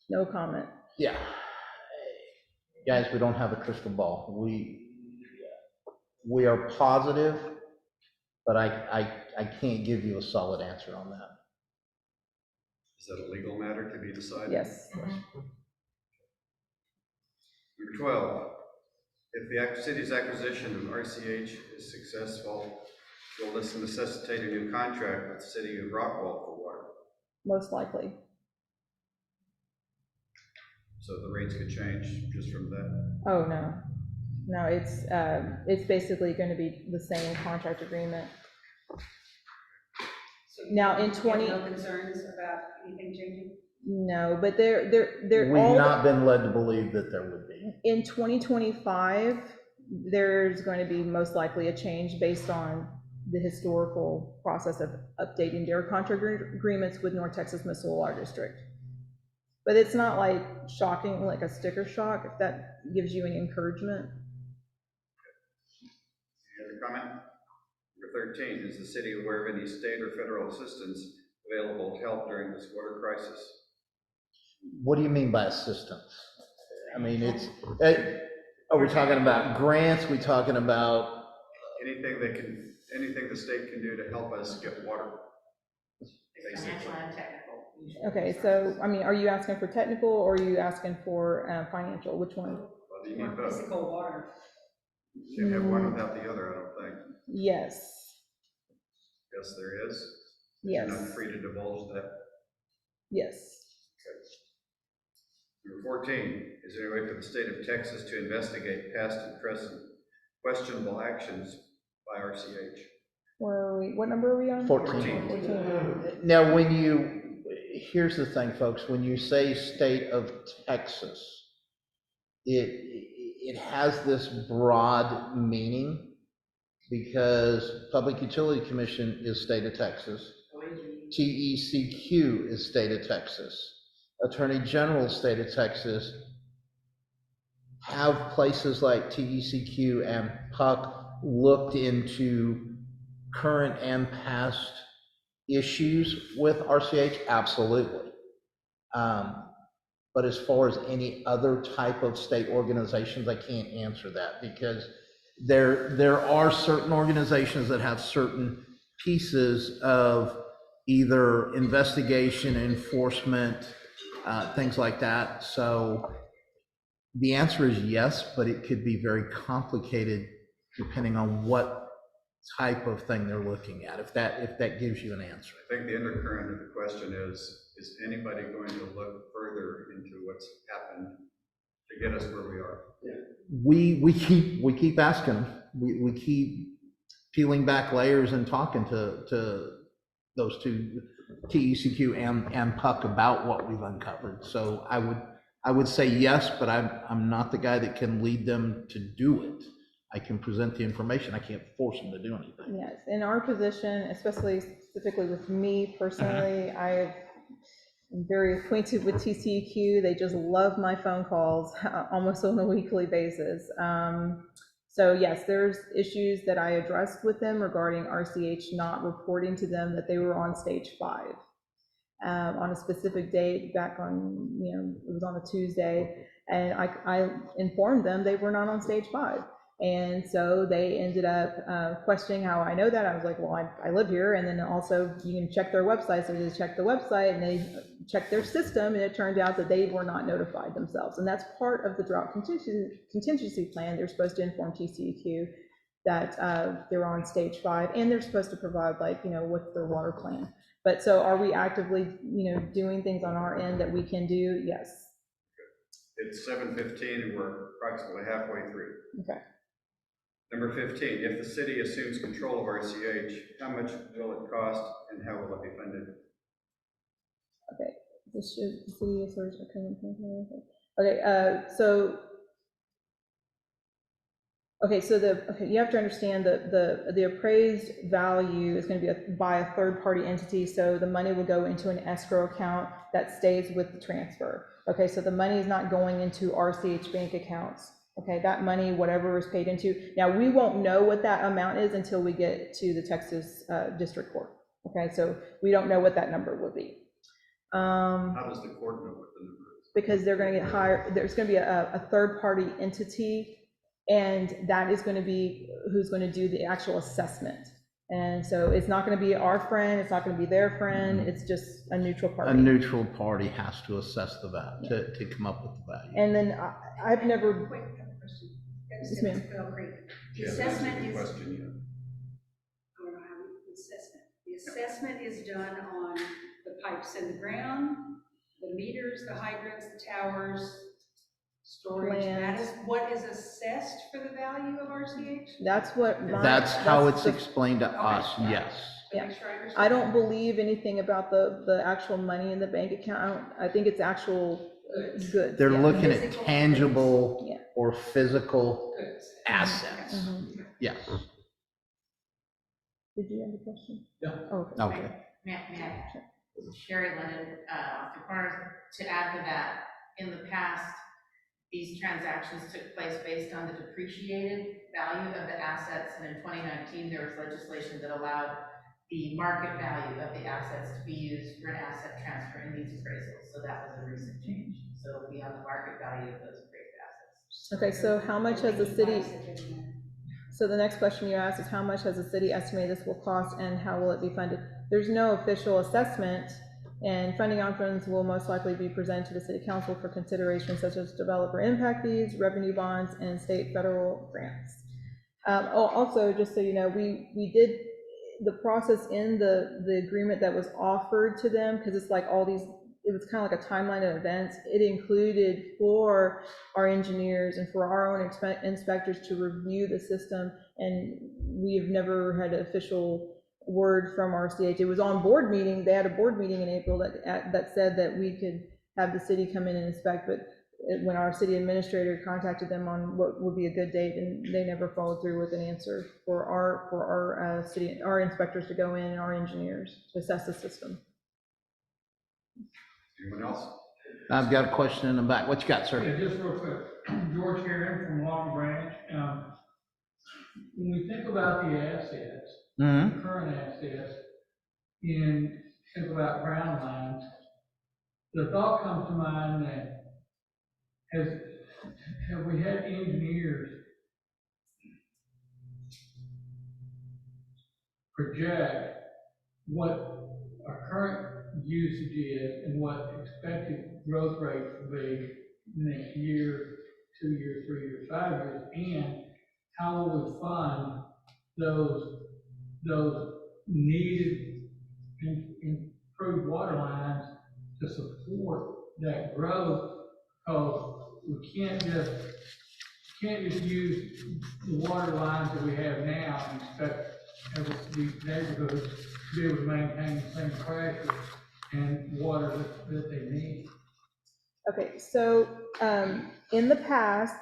No comment. Yeah. Guys, we don't have a crystal ball. We are positive, but I can't give you a solid answer on that. Is that a legal matter to be decided? Yes. Number 12. If the city's acquisition of RCH is successful, will this necessitate a new contract with the city of Rockwall for water? Most likely. So the rates could change just from that? Oh, no. No, it's basically going to be the same contract agreement. So Now in 20. No concerns about anything changing? No, but they're We've not been led to believe that there would be. In 2025, there's going to be most likely a change based on the historical process of updating their contract agreements with North Texas Municipal Water District. But it's not like shocking, like a sticker shock, if that gives you any encouragement. Any other comment? Number 13, is the city aware of any state or federal assistance available to help during this water crisis? What do you mean by assistance? I mean, are we talking about grants? We talking about anything the state can do to help us get water? Financial and technical. Okay, so, I mean, are you asking for technical or are you asking for financial? Which one? Well, you need both. Physical water. You can't have one without the other, I don't think. Yes. Yes, there is. Yes. You're not free to divulge that. Yes. Number 14, is there any way for the state of Texas to investigate past and present questionable actions by RCH? Where are we, what number are we on? 14. 14. Now, here's the thing, folks, when you say state of Texas, it has this broad meaning because Public Utility Commission is state of Texas. TECQ is state of Texas. Attorney General state of Texas. Have places like TECQ and PUC looked into current and past issues with RCH? Absolutely. But as far as any other type of state organizations, I can't answer that because there are certain organizations that have certain pieces of either investigation, enforcement, things like that. So the answer is yes, but it could be very complicated depending on what type of thing they're looking at, if that gives you an answer. I think the undercurrent of the question is anybody going to look further into what's happened to get us where we are? We keep asking them. We keep peeling back layers and talking to those two, TECQ and PUC, about what we've uncovered. So I would say yes, but I'm not the guy that can lead them to do it. I can present the information. I can't force them to do anything. Yes, in our position, especially specifically with me personally, I'm very acquainted with TCEQ. They just love my phone calls almost on a weekly basis. So yes, there's issues that I addressed with them regarding RCH not reporting to them that they were on stage 5 on a specific date back on, it was on a Tuesday, and I informed them they were not on stage 5. And so they ended up questioning how I know that. I was like, well, I live here, and then also you can check their website. So they checked the website and they checked their system, and it turned out that they were not notified themselves. And that's part of the drought contingency plan. They're supposed to inform TCEQ that they're on stage 5, and they're supposed to provide, what's their water plan. But so are we actively, doing things on our end that we can do? Yes. It's 7:15 and we're approximately halfway through. Okay. Number 15, if the city assumes control of RCH, how much will it cost and how will it be funded? Okay, this should, the city is sort of coming. Okay, so you have to understand that the appraised value is going to be by a third party entity, so the money will go into an escrow account that stays with the transfer. Okay, so the money is not going into RCH bank accounts. Okay, that money, whatever is paid into. Now, we won't know what that amount is until we get to the Texas District Court. Okay, so we don't know what that number will be. How does the court know what the number is? Because they're going to get hired, there's going to be a third-party entity, and that is going to be who's going to do the actual assessment. And so it's not going to be our friend, it's not going to be their friend, it's just a neutral party. A neutral party has to assess the value, to come up with the value. And then I've never... Quick question. Yes, ma'am. The assessment is... I don't know how the assessment. The assessment is done on the pipes in the ground, the meters, the hydrants, the towers, storage. That is what is assessed for the value of RCH? That's how it's explained to us, yes. Yeah, I don't believe anything about the actual money in the bank account. I think it's actual goods. They're looking at tangible or physical assets. Yes. Did you have a question? Yeah. Okay. May I? Sherry Lennon, Austin Corners, to add to that, in the past, these transactions took place based on the depreciated value of the assets, and in 2019, there was legislation that allowed the market value of the assets to be used for an asset transfer in these appraisals, so that was a recent change. So it'll be on the market value of those appraised assets. Okay, so how much has the city, so the next question you asked is how much has the city estimated this will cost and how will it be funded? There's no official assessment, and funding options will most likely be presented to the city council for consideration, such as developer impact fees, revenue bonds, and state federal grants. Also, just so you know, we did the process in the agreement that was offered to them, because it's like all these it was kind of like a timeline of events. It included for our engineers and for our own inspectors to review the system, and we have never had an official word from RCH. It was on board meeting, they had a board meeting in April that said that we could have the city come in and inspect, but when our city administrator contacted them on what would be a good date, and they never followed through with an answer for our inspectors to go in and our engineers to assess the system. Anyone else? I've got a question in the back. What you got, sir? Yeah, just real quick, George Herron from Long Branch. When we think about the assets, Mm-hmm. the current assets, and think about ground lines, the thought comes to mind that have we had engineers project what our current usage is and what expected growth rate will be next year, 2 years, 3 years, 5 years, and how will we fund those needed improved water lines to support that growth? Because we can't just use the water lines that we have now and expect these neighborhoods to be able to maintain the same pressure and water that they need. Okay, so in the past,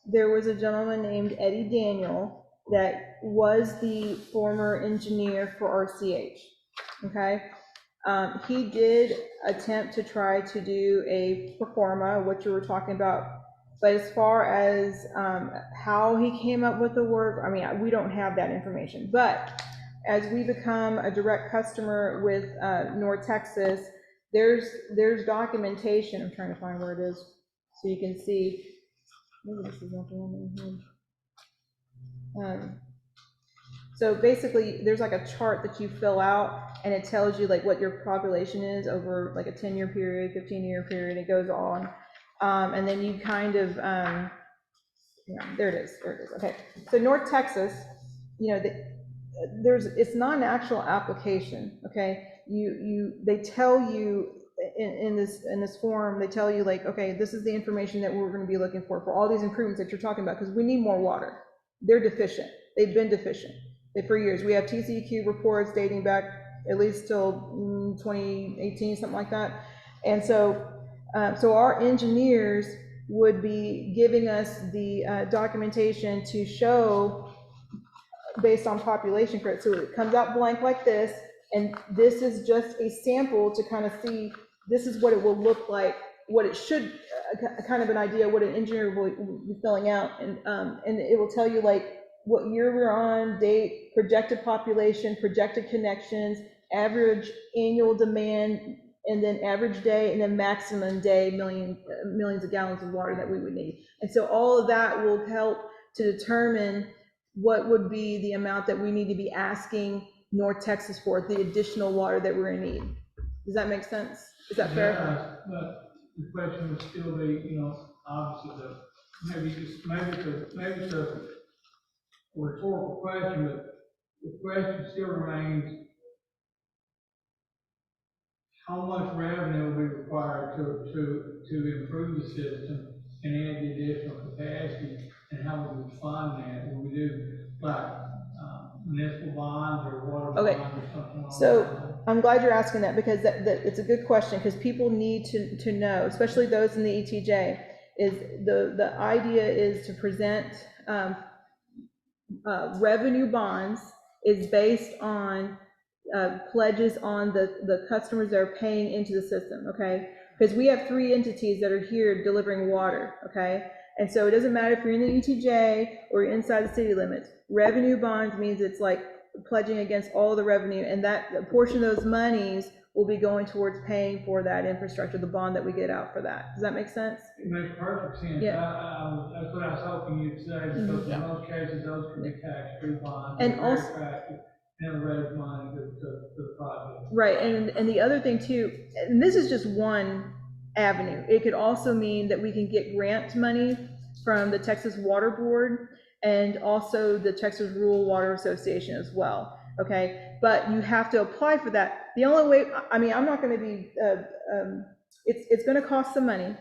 there was a gentleman named Eddie Daniel that was the former engineer for RCH, okay? He did attempt to try to do a pro forma, what you were talking about, but as far as how he came up with the work, I mean, we don't have that information. But as we become a direct customer with North Texas, there's documentation. I'm trying to find where it is so you can see. Maybe this is not the one I had. So basically, there's like a chart that you fill out, and it tells you like what your population is over like a 10-year period, 15-year period. It goes on, and then you kind of, there it is. Okay, so North Texas, it's not an actual application. Okay, they tell you in this form, they tell you like, okay, this is the information that we're going to be looking for all these improvements that you're talking about, because we need more water. They're deficient. They've been deficient for years. We have TCEQ reports dating back at least till 2018, something like that. And so our engineers would be giving us the documentation to show based on population growth. So it comes out blank like this, and this is just a sample to kind of see this is what it will look like, what it should, kind of an idea what an engineer will be filling out, and it will tell you like what year we're on, date, projected population, projected connections, average annual demand, and then average day, and then maximum day, millions of gallons of water that we would need. And so all of that will help to determine what would be the amount that we need to be asking North Texas for, the additional water that we're gonna need. Does that make sense? Is that fair? Yeah, but the question would still be, obviously maybe it's a rhetorical question, but the question still remains, how much revenue will be required to improve the system and add the additional capacity, and how would we fund that? Would we do like municipal bonds or water bonds or something like that? So I'm glad you're asking that, because it's a good question, because people need to know, especially those in the ETJ, is the idea is to present revenue bonds is based on pledges on the customers that are paying into the system, okay? Because we have 3 entities that are here delivering water, okay? And so it doesn't matter if you're in the ETJ or you're inside the city limits. Revenue bonds means it's like pledging against all the revenue, and that a portion of those monies will be going towards paying for that infrastructure, the bond that we get out for that. Does that make sense? It makes perfect sense. Yeah. That's what I was hoping you'd say, because in most cases, those can be tax-free bonds. And They're also, very attractive, and raise money to the project. right, and the other thing too, and this is just one avenue, it could also mean that we can get grant money from the Texas Water Board and also the Texas Rural Water Association as well, okay? But you have to apply for that. The only way, I mean, I'm not going to be it's gonna cost some money,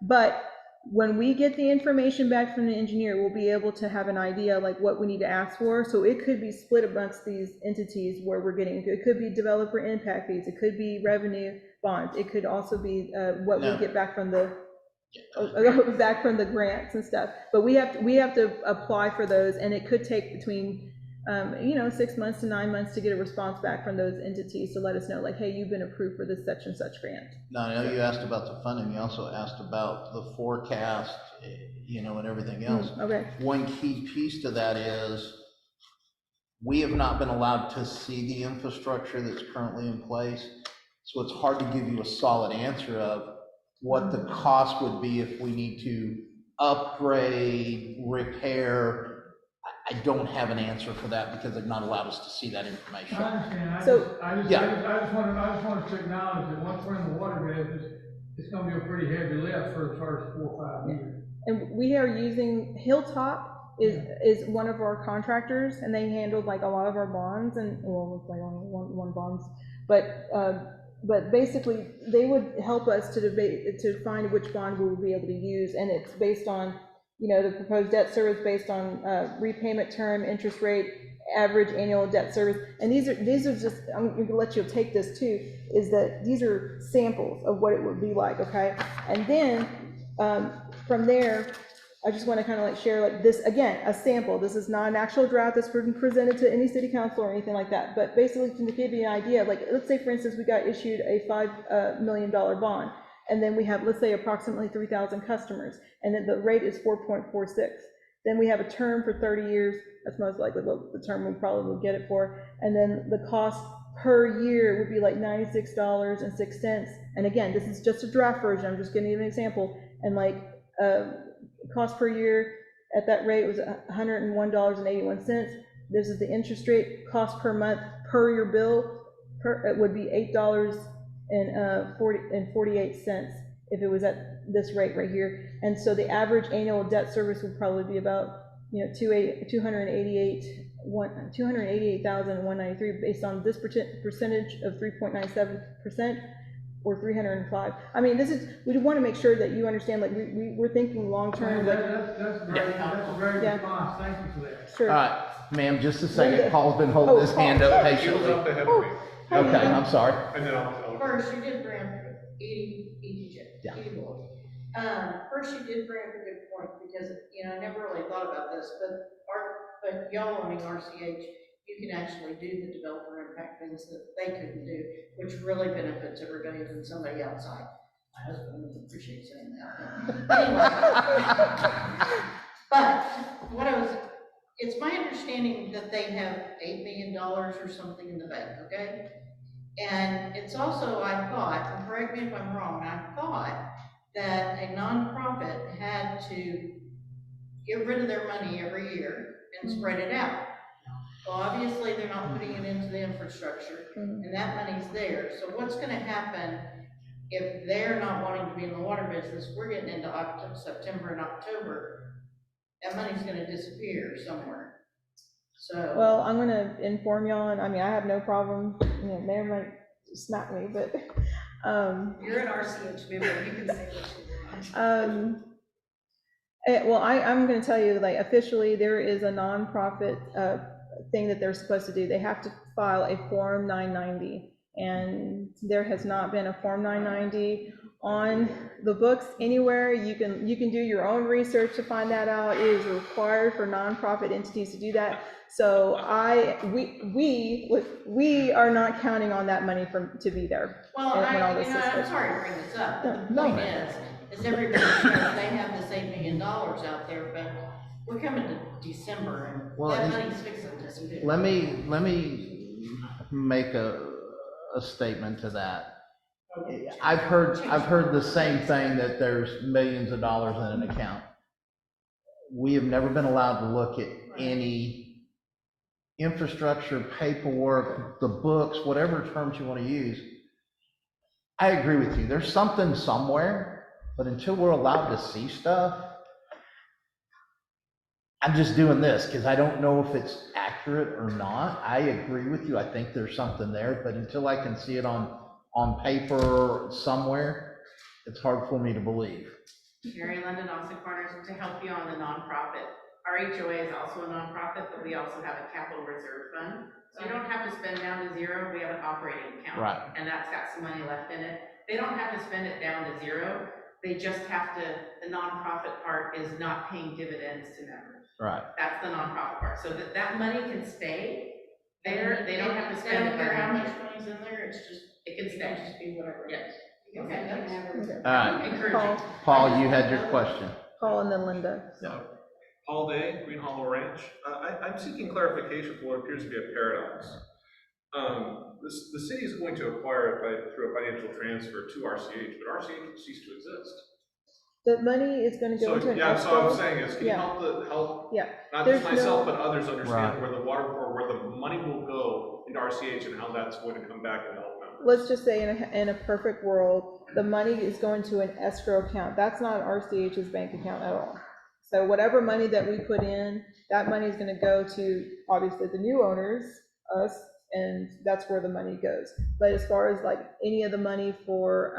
but when we get the information back from the engineer, we'll be able to have an idea like what we need to ask for. So it could be split amongst these entities where we're getting, it could be developer impact fees, it could be revenue bonds, it could also be what we get back from the grants and stuff. But we have to apply for those, and it could take between 6 months to 9 months to get a response back from those entities to let us know, like, hey, you've been approved for this such and such grant. Now, I know you asked about the funding, you also asked about the forecast, and everything else. Okay. One key piece to that is, we have not been allowed to see the infrastructure that's currently in place, so it's hard to give you a solid answer of what the cost would be if we need to upgrade, repair. I don't have an answer for that because they've not allowed us to see that information. I understand, I just want us to acknowledge that once we're in the water business, it's gonna be a pretty heavy lift for the first 4 or 5 years. And we are using Hilltop is one of our contractors, and they handled like a lot of our bonds, and well, it's like only one bonds, but basically they would help us to find which bond we will be able to use, and it's based on the proposed debt service based on repayment term, interest rate, average annual debt service, and these are just, I'm going to let you take this too, is that these are samples of what it would be like, okay? And then from there, I just want to kind of like share like this, again, a sample. This is not an actual draft that's been presented to any city council or anything like that, but basically to give you an idea, like let's say for instance we got issued a $5 million bond, and then we have, let's say, approximately 3,000 customers, and then the rate is 4.46. Then we have a term for 30 years, that's most likely what the term we probably will get it for, and then the cost per year would be like $96.06. And again, this is just a draft version, I'm just giving you an example, and like cost per year at that rate was $101.81. This is the interest rate, cost per month per your bill, it would be $8.48 if it was at this rate right here. And so the average annual debt service would probably be about $288,193 based on this percentage of 3.97%. Or 305. I mean, we want to make sure that you understand, like, we're thinking long-term. That's great, that's a great response, thank you for that. Sure. All right, ma'am, just a second, Paul's been holding his hand up patiently. He was up ahead of me. Okay, I'm sorry. And then I'll. First, you did bring up 80 board. First, you did bring up a good point, because, I never really thought about this, but y'all owning RCH, you can actually do the developer impact things that they couldn't do, which really benefits everybody than somebody outside. My husband doesn't appreciate saying that. Anyway. But it's my understanding that they have $8 million or something in the bank, okay? And it's also, I thought, and correct me if I'm wrong, I thought that a nonprofit had to get rid of their money every year and spread it out. Well, obviously, they're not putting it into the infrastructure, and that money's there. So what's gonna happen if they're not wanting to be in the water business? We're getting into September and October. That money's gonna disappear somewhere. So. Well, I'm gonna inform y'all, and I mean, I have no problem, Mayor might smack me, but. You're an RCH member, you can say what you want. Well, I'm gonna tell you, like, officially, there is a nonprofit thing that they're supposed to do. They have to file a Form 990, and there has not been a Form 990 on the books anywhere. You can do your own research to find that out. It is required for nonprofit entities to do that. So we are not counting on that money to be there. Well, I'm sorry to bring this up, but the point is everybody knows they have this $8 million out there, but we're coming to December, and that money's fixing to disappear. Let me make a statement to that. I've heard the same thing, that there's millions of dollars in an account. We have never been allowed to look at any infrastructure, paperwork, the books, whatever terms you want to use. I agree with you. There's something somewhere, but until we're allowed to see stuff, I'm just doing this because I don't know if it's accurate or not. I agree with you. I think there's something there, but until I can see it on paper somewhere, It's hard for me to believe. Mary London, Austin Corners, to help you on the nonprofit. Our HOA is also a nonprofit, but we also have a capital reserve fund. So you don't have to spend down to zero, we have an operating account. Right. And that's got some money left in it. They don't have to spend it down to zero, they just have to, the nonprofit part is not paying dividends to members. Right. That's the nonprofit part, so that money can stay there, they don't have to They spend don't it. care how much money's in there, it's just, It can it can stay. just be whatever. Yes. Okay, that's. All right. Encouraging. Paul, you had your question. Paul and then Linda. Paul Day, Green Hollow Ranch. I'm seeking clarification for what appears to be a paradox. The city is going to acquire it through a financial transfer to RCH, but RCH will cease to exist. The money is gonna go into So, an yeah, so escrow. I'm saying is, can you Yeah. help, Yeah. not There's just myself, no- but others Right. understand where the water, or where the money will go into RCH and how that's going to come back and help members? Let's just say in a perfect world, the money is going to an escrow account. That's not RCH's bank account at all. So whatever money that we put in, that money is gonna go to, obviously, the new owners, us, and that's where the money goes. But as far as like any of the money for,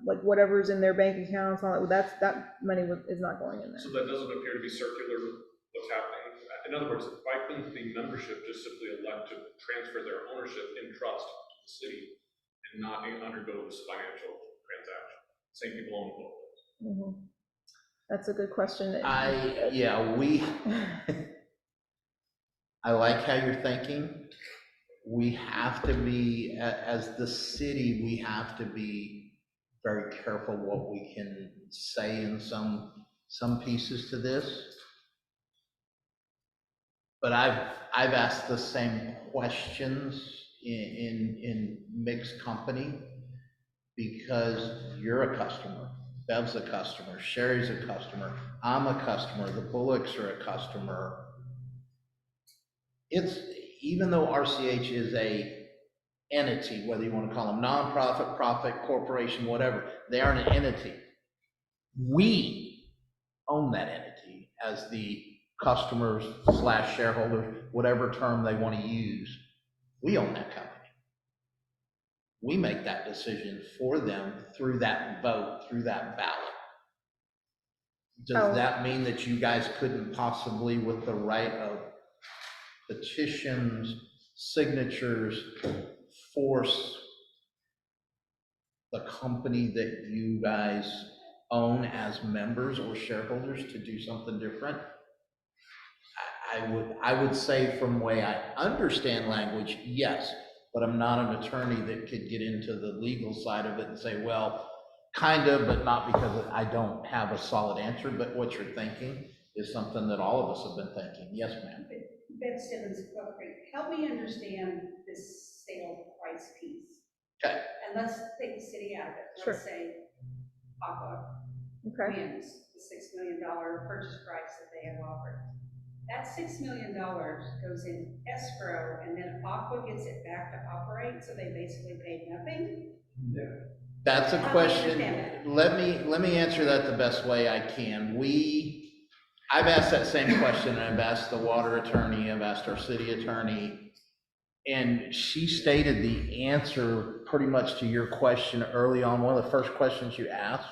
like whatever's in their bank accounts, all that money is not going in there. So that doesn't appear to be circular, what's happening. In other words, why couldn't the membership just simply elect to transfer their ownership in trust to the city and not undergo this financial transaction? Same people own both. Mhm. That's a good question. I like how you're thinking. We have to be, as the city, we have to be very careful what we can say in some pieces to this. But I've asked the same questions in mixed company, because you're a customer, Bev's a customer, Sherry's a customer, I'm a customer, the Bullocks are a customer. It's, even though RCH is a entity, whether you want to call them nonprofit, profit, corporation, whatever, they are an entity. We own that entity as the customers / shareholders, whatever term they want to use. We own that company. We make that decision for them through that vote, through that ballot. Does that mean that you guys couldn't possibly, with the right of petitions, signatures, force the company that you guys own as members or shareholders to do something different? I would say, from the way I understand language, yes, but I'm not an attorney that could get into the legal side of it and say, well, kind of, but not, because I don't have a solid answer. But what you're thinking is something that all of us have been thinking. Yes, ma'am. Bev Stevens, help me understand this sale price piece. Okay. And let's take the city out of it. Sure. Let's say Aqua wins the $6 million purchase price that they have offered. That $6 million goes in escrow, and then Aqua gets it back to operate, so they basically paid nothing? Yeah. That's a How do you question. understand Let me answer that the best way I can. I've asked that same question, and I've asked the water attorney, I've asked our city attorney, and she stated the answer pretty much to your question early on, one of the first questions you asked,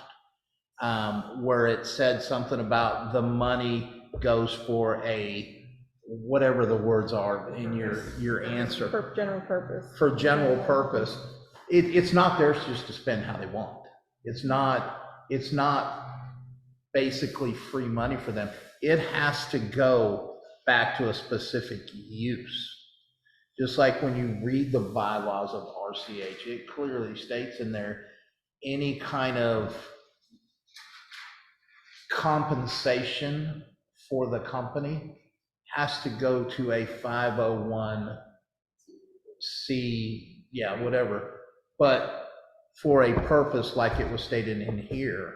where it said something about the money goes for a, whatever the words are in your answer. For general purpose. For general purpose. It's not theirs just to spend how they want. It's not basically free money for them. It has to go back to a specific use. Just like when you read the bylaws of RCH, it clearly states in there, any kind of compensation for the company has to go to a 501c, whatever. But for a purpose like it was stated in here,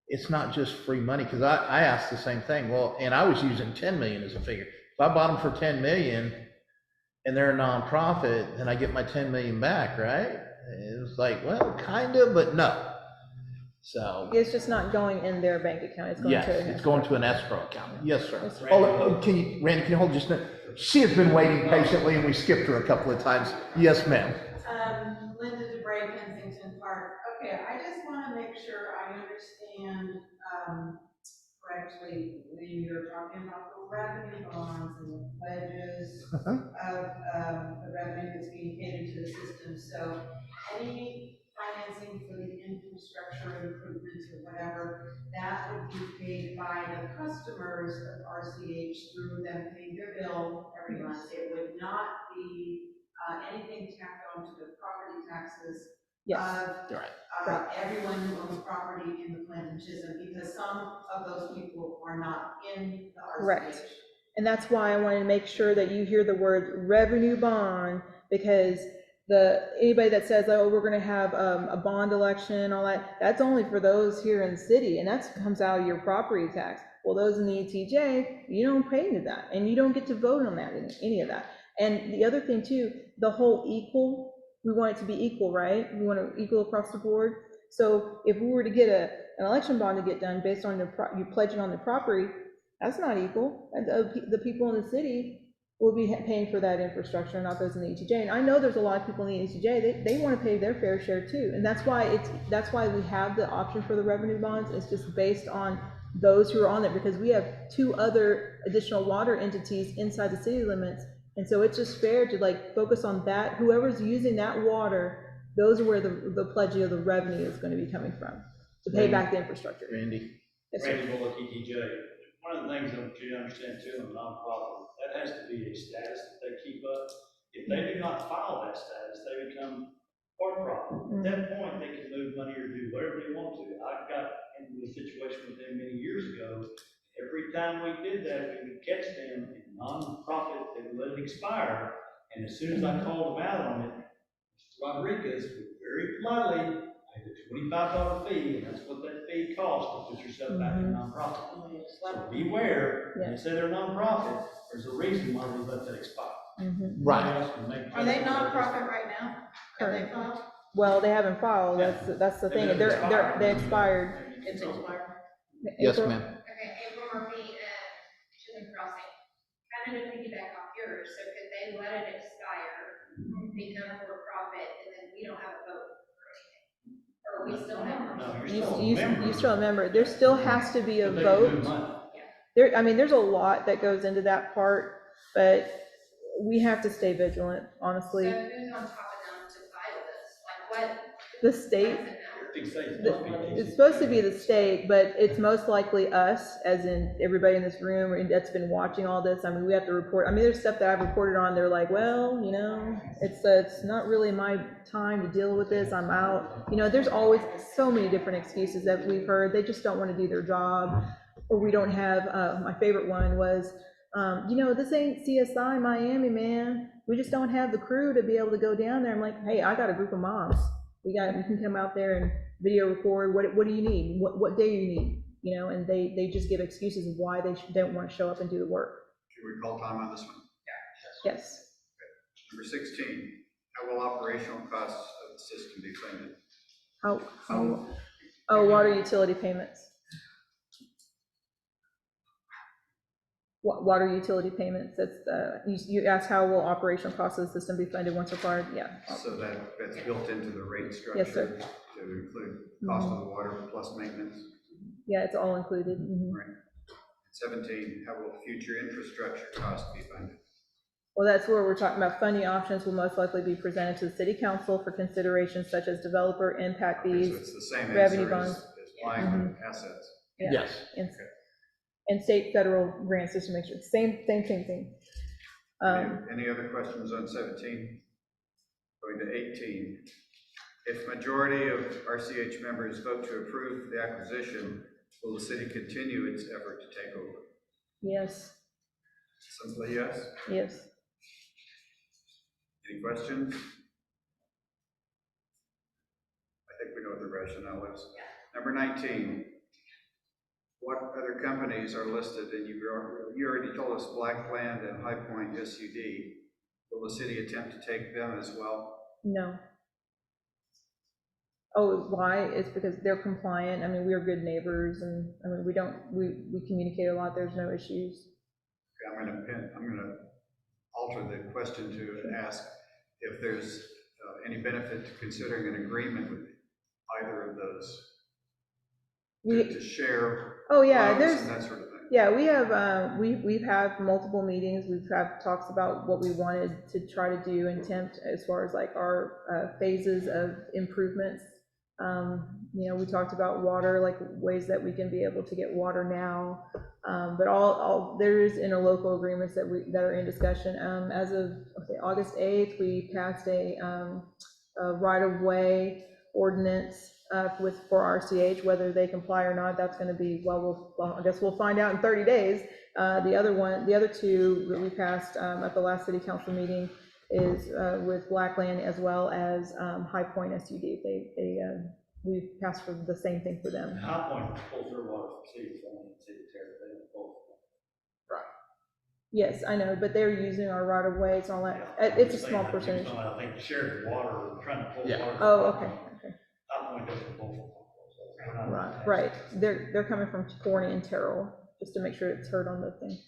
it's not just free money. Because I asked the same thing. Well, and I was using 10 million as a figure. If I bought them for 10 million and they're a nonprofit, then I get my 10 million back, right? It was like, well, kind of, but no. So It's just not going in their bank account, it's going to. yes, it's going to an escrow account. Yes, sir. Yes, sir. Randy, can you hold just a minute? She has been waiting patiently, and we skipped her a couple of times. Yes, ma'am. Linda DeBray, Kensington Park. Okay, I just want to make sure I understand, correctly, when you're talking about the revenue bonds and the pledges of, the revenue that's being paid into the system. So any financing for the infrastructure improvements or whatever, that would be paid by the customers of RCH through them paying their bill every month. It would not be, anything tacked onto the property taxes Yes, of right. everyone who owns property in McLendon Chisholm, because some of those people are not in the RCH. Correct. And that's why I wanted to make sure that you hear the word revenue bond, because anybody that says, oh, we're gonna have a bond election, all that, that's only for those here in the city, and that comes out of your property tax. Well, those in the ETJ, you don't pay into that, and you don't get to vote on that, any of that. And the other thing too, the whole equal, we want it to be equal, right? We want it equal across the board. So if we were to get an election bond to get done based on you pledging on the property, that's not equal. And the people in the city will be paying for that infrastructure, not those in the ETJ. And I know there's a lot of people in the ETJ, they want to pay their fair share too. And that's why we have the option for the revenue bonds. It's just based on those who are on it, because we have 2 other additional water entities inside the city limits. And so it's just fair to like focus on that. Whoever's using that water, those are where the pledging of the revenue is going to be coming from, to pay back the infrastructure. Randy? Yes, sir. Randy Bullock, ETJ. One of the things I want you to understand too, in a nonprofit, that has to be a status that they keep up. If they do not file that status, they become for-profit. At that point, they can move money or do whatever they want to. I got into a situation with them many years ago. Every time we did that, we would catch them in nonprofit, they would let it expire. And as soon as I called them out on it, Mr. Rodriguez would very politely paid a $25 fee, and that's what that fee costs to put yourself back in nonprofit. So beware, when they say they're nonprofit, there's a reason why we let that expire. Right. Are they nonprofit right now? Have they filed? Well, they haven't filed, that's the thing, they expired. It's expired. Yes, April? ma'am. Okay, April Murphy and Chisholm Crossing, kind of to piggyback off yours, so could they let it expire, become for profit, and then we don't have a vote or anything? Or are we still members? No, you're still a member. You still a member. There still has to be a But they can move vote. money. I mean, there's a lot that goes into that part, but we have to stay vigilant, So honestly. who's on top of them to file this? Like what? The state, What does it matter? it's supposed to be the state, but it's most likely us, as in everybody in this room that's been watching all this. I mean, we have to report. I mean, there's stuff that I've reported on. They're like, well, you know, it's not really my time to deal with this. I'm out. You know, there's always so many different excuses that we've heard. They just don't want to do their job, or we don't have. My favorite one was, you know, this ain't CSI Miami, man. We just don't have the crew to be able to go down there. I'm like, hey, I got a group of moms. We can come out there and video record. What do you need? What day do you need? You know, and they just give excuses of why they don't want to show up and do the work. Should we call time on this one? Yes. Number 16, how will operational costs of the system be funded? Water utility payments. Water utility payments, that's you asked how will operational costs of the system be funded once acquired? Yeah. So that's built into the rate structure? Yes, sir. To include cost of the water plus maintenance? Yeah, it's all included. Right. 17, how will future infrastructure costs be funded? Well, that's where we're talking about funding options will most likely be presented to the city council for considerations such as developer impact fees, So it's the same revenue answer bonds. as buying with assets. Yeah. Yes. And state, federal grants, just to make sure, same thing. Any other questions on 17? Going to 18. If majority of RCH members vote to approve the acquisition, will the city continue its effort to take over? Yes. Simply yes? Yes. Any questions? I think we know what the rationale is. Number 19. What other companies are listed? And you already told us Blackland and High Point SUD. Will the city attempt to take them as well? No. Oh, why? It's because they're compliant. I mean, we're good neighbors, and I mean, we communicate a lot. There's no issues. Okay, I'm gonna alter the question to ask if there's any benefit to considering an agreement with either of those to share Oh, yeah, loads there's, and that sort of thing. yeah, we have, we've had multiple meetings, we've had talks about what we wanted to try to do and attempt as far as like our phases of improvements. You know, we talked about water, like ways that we can be able to get water now. But there is interlocal agreements that are in discussion. As of, okay, August 8th, we passed a right-of-way ordinance for RCH. Whether they comply or not, that's going to be, well, I guess we'll find out in 30 days. The other two that we passed at the last city council meeting is with Blackland as well as High Point SUD. We passed for the same thing for them. High Point pulls their water from city, from city territory, they don't pull. Right. Yes, I know, but they're using our right-of-ways and all that. It's a small percentage. I think shared water, trying to pull water. Oh, okay. High Point doesn't pull. Right. They're coming from Corny and Terrell, just to make sure it's heard on the thing.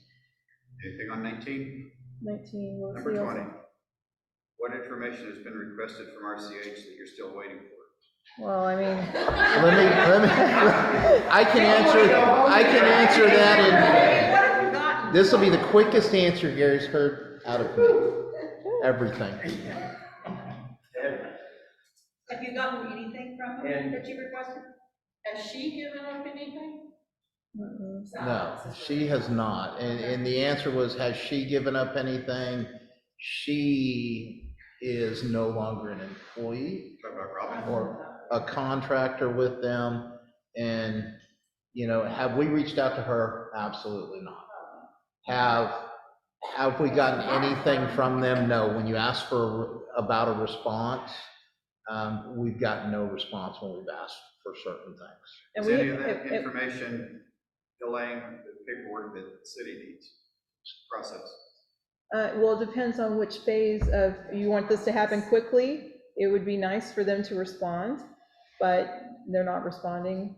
Anything on 19? 19, what's Number the 20. other? What information has been requested from RCH that you're still waiting for? Well, I mean. let me, I can answer that in, this will be the quickest answer Gary's heard out of me. Everything. Have you gotten anything from them that you requested? Has she given up anything? No, she has not. And the answer was, has she given up anything? She is no longer an employee or a contractor with them. And, you know, have we reached out to her? Absolutely not. Have we gotten anything from them? No. When you ask about a response, we've gotten no response when we've asked for certain things. Is any of that information delaying the paperwork that the city needs process? Well, it depends on which phase of, you want this to happen quickly. It would be nice for them to respond, but they're not responding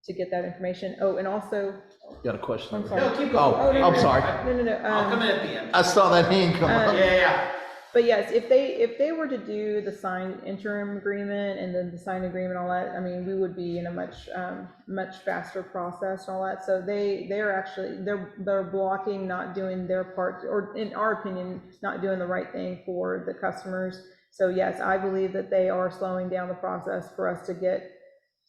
to get that information. Oh, and also. Got a question? I'm sorry. No, keep going. Oh, I'm sorry. No. I'll come in at the end. I saw that hand come up. Yeah. But yes, if they were to do the signed interim agreement and then the signed agreement, all that, I mean, we would be in a much faster process and all that. So they're blocking, not doing their part, or in our opinion, not doing the right thing for the customers. So yes, I believe that they are slowing down the process for us to get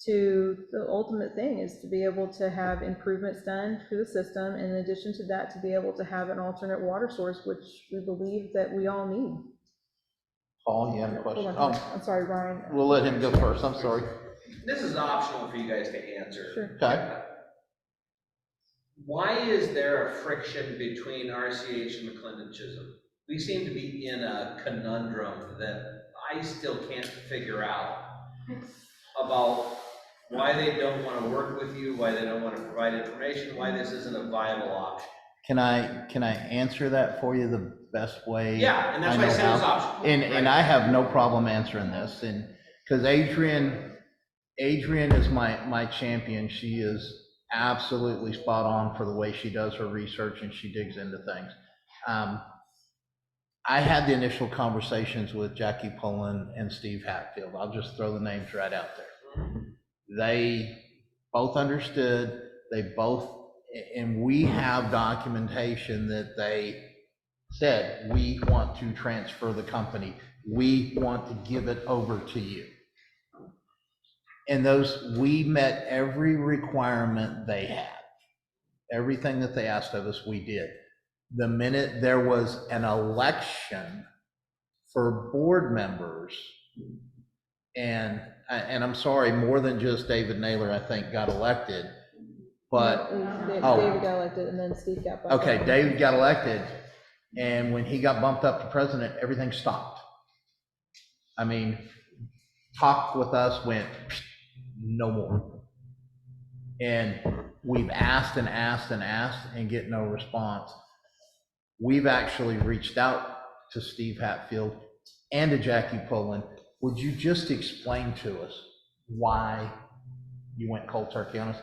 to the ultimate thing, is to be able to have improvements done to the system. In addition to that, to be able to have an alternate water source, which we believe that we all need. Paul, you had a question? Hold on, I'm sorry, Ryan. We'll let him go first. I'm sorry. This is optional for you guys to answer. Sure. Okay. Why is there a friction between RCH and McLendon Chisholm? We seem to be in a conundrum that I still can't figure out about why they don't want to work with you, why they don't want to provide information, why this isn't a viable option. Can I answer that for you the best way? Yeah, and that's why I said it's optional. And I have no problem answering this, and because Adrian is my champion. She is absolutely spot on for the way she does her research and she digs into things. I had the initial conversations with Jackie Pullen and Steve Hatfield. I'll just throw the names right out there. They both understood, and we have documentation that they said, we want to transfer the company. We want to give it over to you. And we met every requirement they had. Everything that they asked of us, we did. The minute there was an election for board members, and I'm sorry, more than just David Naylor, I think, got elected, but. David got elected and then Steve got bumped. Okay, David got elected, and when he got bumped up to president, everything stopped. I mean, talk with us went, no more. And we've asked and asked and asked and get no response. We've actually reached out to Steve Hatfield and to Jackie Pullen. Would you just explain to us why you went cold turkey on us?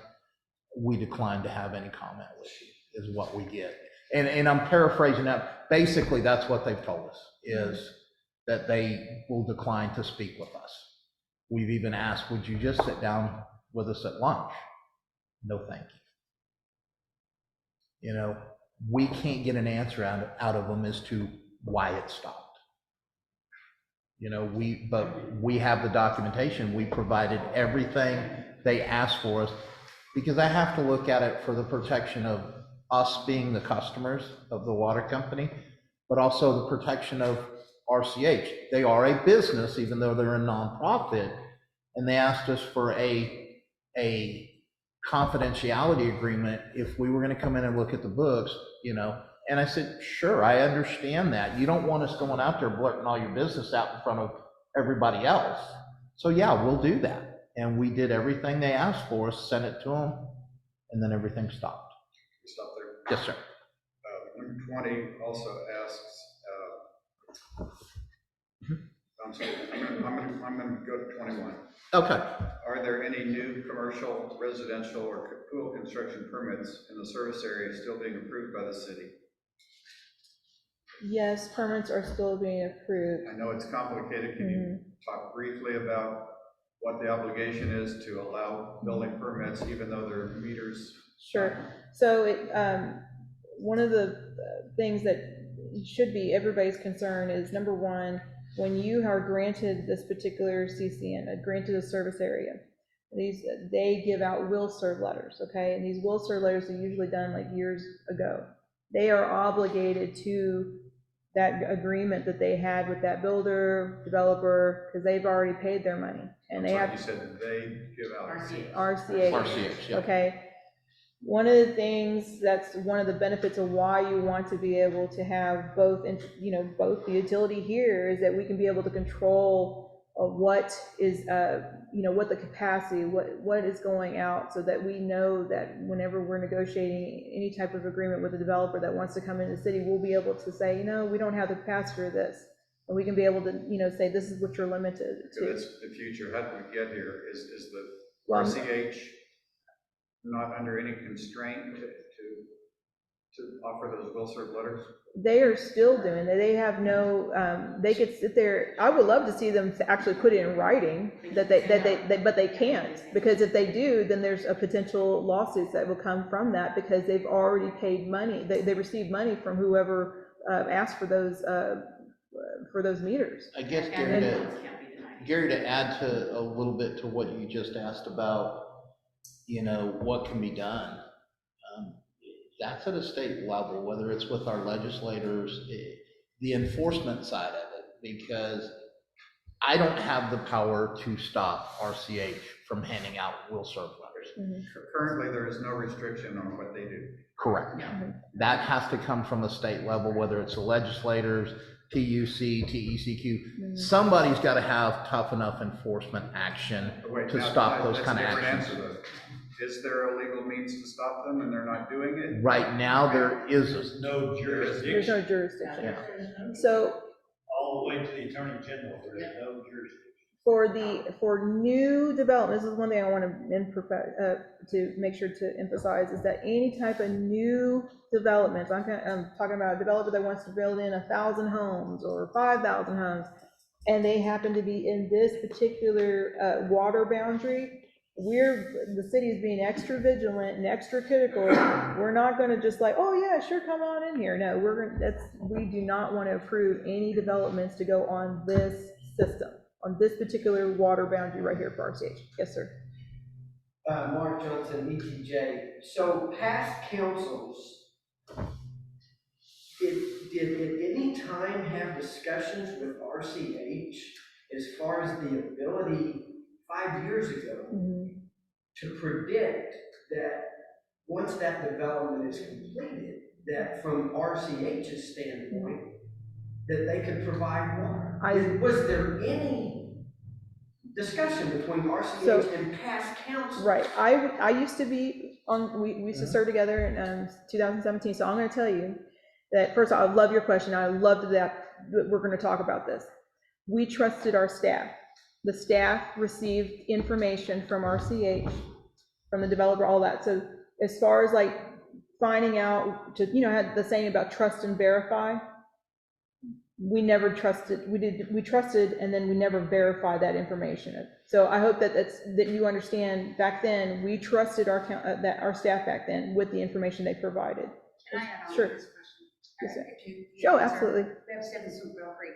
We declined to have any comment with you, is what we get. And I'm paraphrasing that. Basically, that's what they've told us, is that they will decline to speak with us. We've even asked, would you just sit down with us at lunch? No, thank you. You know, we can't get an answer out of them as to why it stopped. You know, but we have the documentation. We provided everything they asked for us, because I have to look at it for the protection of us being the customers of the water company, but also the protection of RCH. They are a business, even though they're a nonprofit, and they asked us for a confidentiality agreement if we were going to come in and look at the books, you know. And I said, sure, I understand that. You don't want us going out there blurting all your business out in front of everybody else. So yeah, we'll do that. And we did everything they asked for us, sent it to them, and then everything stopped. Stop there. Yes, sir. Number 20 also asks, I'm sorry, I'm gonna go to 21. Okay. Are there any new commercial, residential, or pool construction permits in the service area still being approved by the city? Yes, permits are still being approved. I know it's complicated. Can you talk briefly about what the obligation is to allow building permits, even though there are meters? Sure. So one of the things that should be everybody's concern is, number one, when you are granted this particular CCN, granted a service area, they give out will serve letters, okay? And these will serve letters are usually done like years ago. They are obligated to that agreement that they had with that builder, developer, because they've already paid their money. And they have. You said they give out. RCH, yeah. okay? One of the things, that's one of the benefits of why you want to be able to have both, both the utility here, is that we can be able to control what is, what the capacity, what is going out, so that we know that whenever we're negotiating any type of agreement with a developer that wants to come into the city, we'll be able to say, we don't have the capacity for this. And we can be able to, say, this is what you're limited to. That's the future. How do we get here? Is the RCH not under any constraint to offer those will serve letters? They are still doing that. They have no, they could sit there. I would love to see them to actually put it in writing but they can't, because if they do, then there's a potential lawsuits that will come from that, because they've already paid money. They received money from whoever asked for those meters. I guess, Gary, to add to a little bit to what you just asked about, what can be done. That's at a state level, whether it's with our legislators, the enforcement side of it, because I don't have the power to stop RCH from handing out will serve letters. Mm-hmm. Currently, there is no restriction on what they do. Correct. Mm-hmm. That has to come from a state level, whether it's the legislators, TUC, TECQ. Mm-hmm. Somebody's got to have tough enough enforcement action to stop those kind of actions. Is there a legal means to stop them and they're not doing it? Right now, there isn't. There's no jurisdiction. There's no jurisdiction. Yeah. So all the way to the Attorney General, there is no jurisdiction. For new development, this is one thing I want to make sure to emphasize, is that any type of new developments, I'm talking about a developer that wants to build in 1,000 homes or 5,000 homes, and they happen to be in this particular water boundary, the city is being extra vigilant and extra critical. We're not going to just like, oh yeah, sure, come on in here. No, we do not want to approve any developments to go on this system, on this particular water boundary right here for RCH. Yes, sir. Mark Johnson, ETJ. So past councils, did at any time have discussions with RCH as far as the ability 5 years ago to predict that once that development is completed, that from RCH's standpoint, that they could provide water? Was there any discussion between RCH and past councils? Right. I used to be on, we used to serve together in 2017, so I'm going to tell you that, first of all, I love your question. I loved that we're going to talk about this. We trusted our staff. The staff received information from RCH, from the developer, all that. So as far as like finding out, had the saying about trust and verify, we never trusted, we trusted, and then we never verified that information. So I hope that that you understand, back then, we trusted our staff back then with the information they provided. Can I add on Sure. to this question? Yes, sir. If you- Oh, absolutely. We have citizens feel free.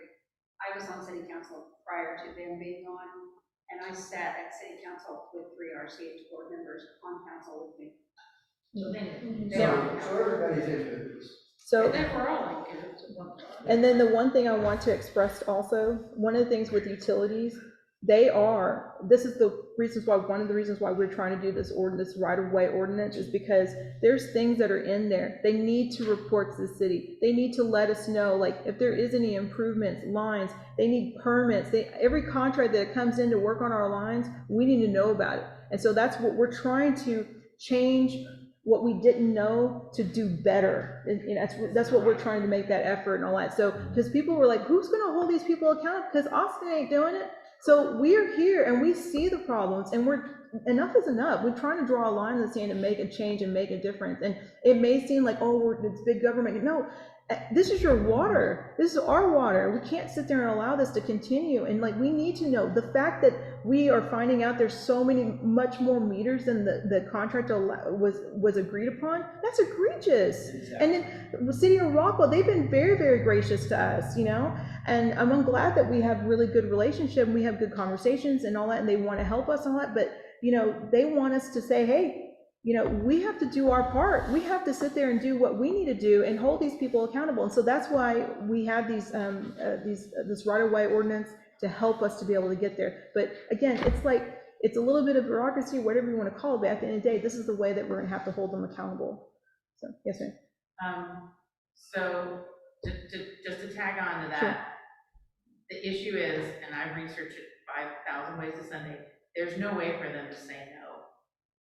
I was on city council prior to them being on, and I sat at city council with 3 RCH board members on council with me. So So everybody's into this. So, and then we're all like, and then the one thing I want to express also, one of the things with utilities, this is the reasons why, one of the reasons why we're trying to do this right-of-way ordinance is because there's things that are in there. They need to report to the city. They need to let us know, like, if there is any improvements, lines, they need permits. Every contract that comes in to work on our lines, we need to know about it. And so that's what we're trying to change, what we didn't know to do better. And that's what we're trying to make that effort and all that. So, because people were like, who's gonna hold these people accountable? Because Austin ain't doing it. So we're here and we see the problems, and enough is enough. We're trying to draw a line in the sand and make a change and make a difference. And it may seem like, oh, it's big government. No, this is your water. This is our water. We can't sit there and allow this to continue. And like, we need to know the fact that we are finding out there's so much more meters than the contract was agreed upon. That's egregious. Exactly. And then the city of Rockwell, they've been very, very gracious to us, and I'm glad that we have really good relationship and we have good conversations and all that, and they want to help us and all that, but they want us to say, hey, we have to do our part. We have to sit there and do what we need to do and hold these people accountable. And so that's why we have this right-of-way ordinance to help us to be able to get there. But again, it's a little bit of bureaucracy, whatever you want to call it, but at the end of the day, this is the way that we're going to have to hold them accountable. So, yes, ma'am. So just to tag on to that, Sure. The issue is, and I've researched it 5,000 ways to Sunday, there's no way for them to say no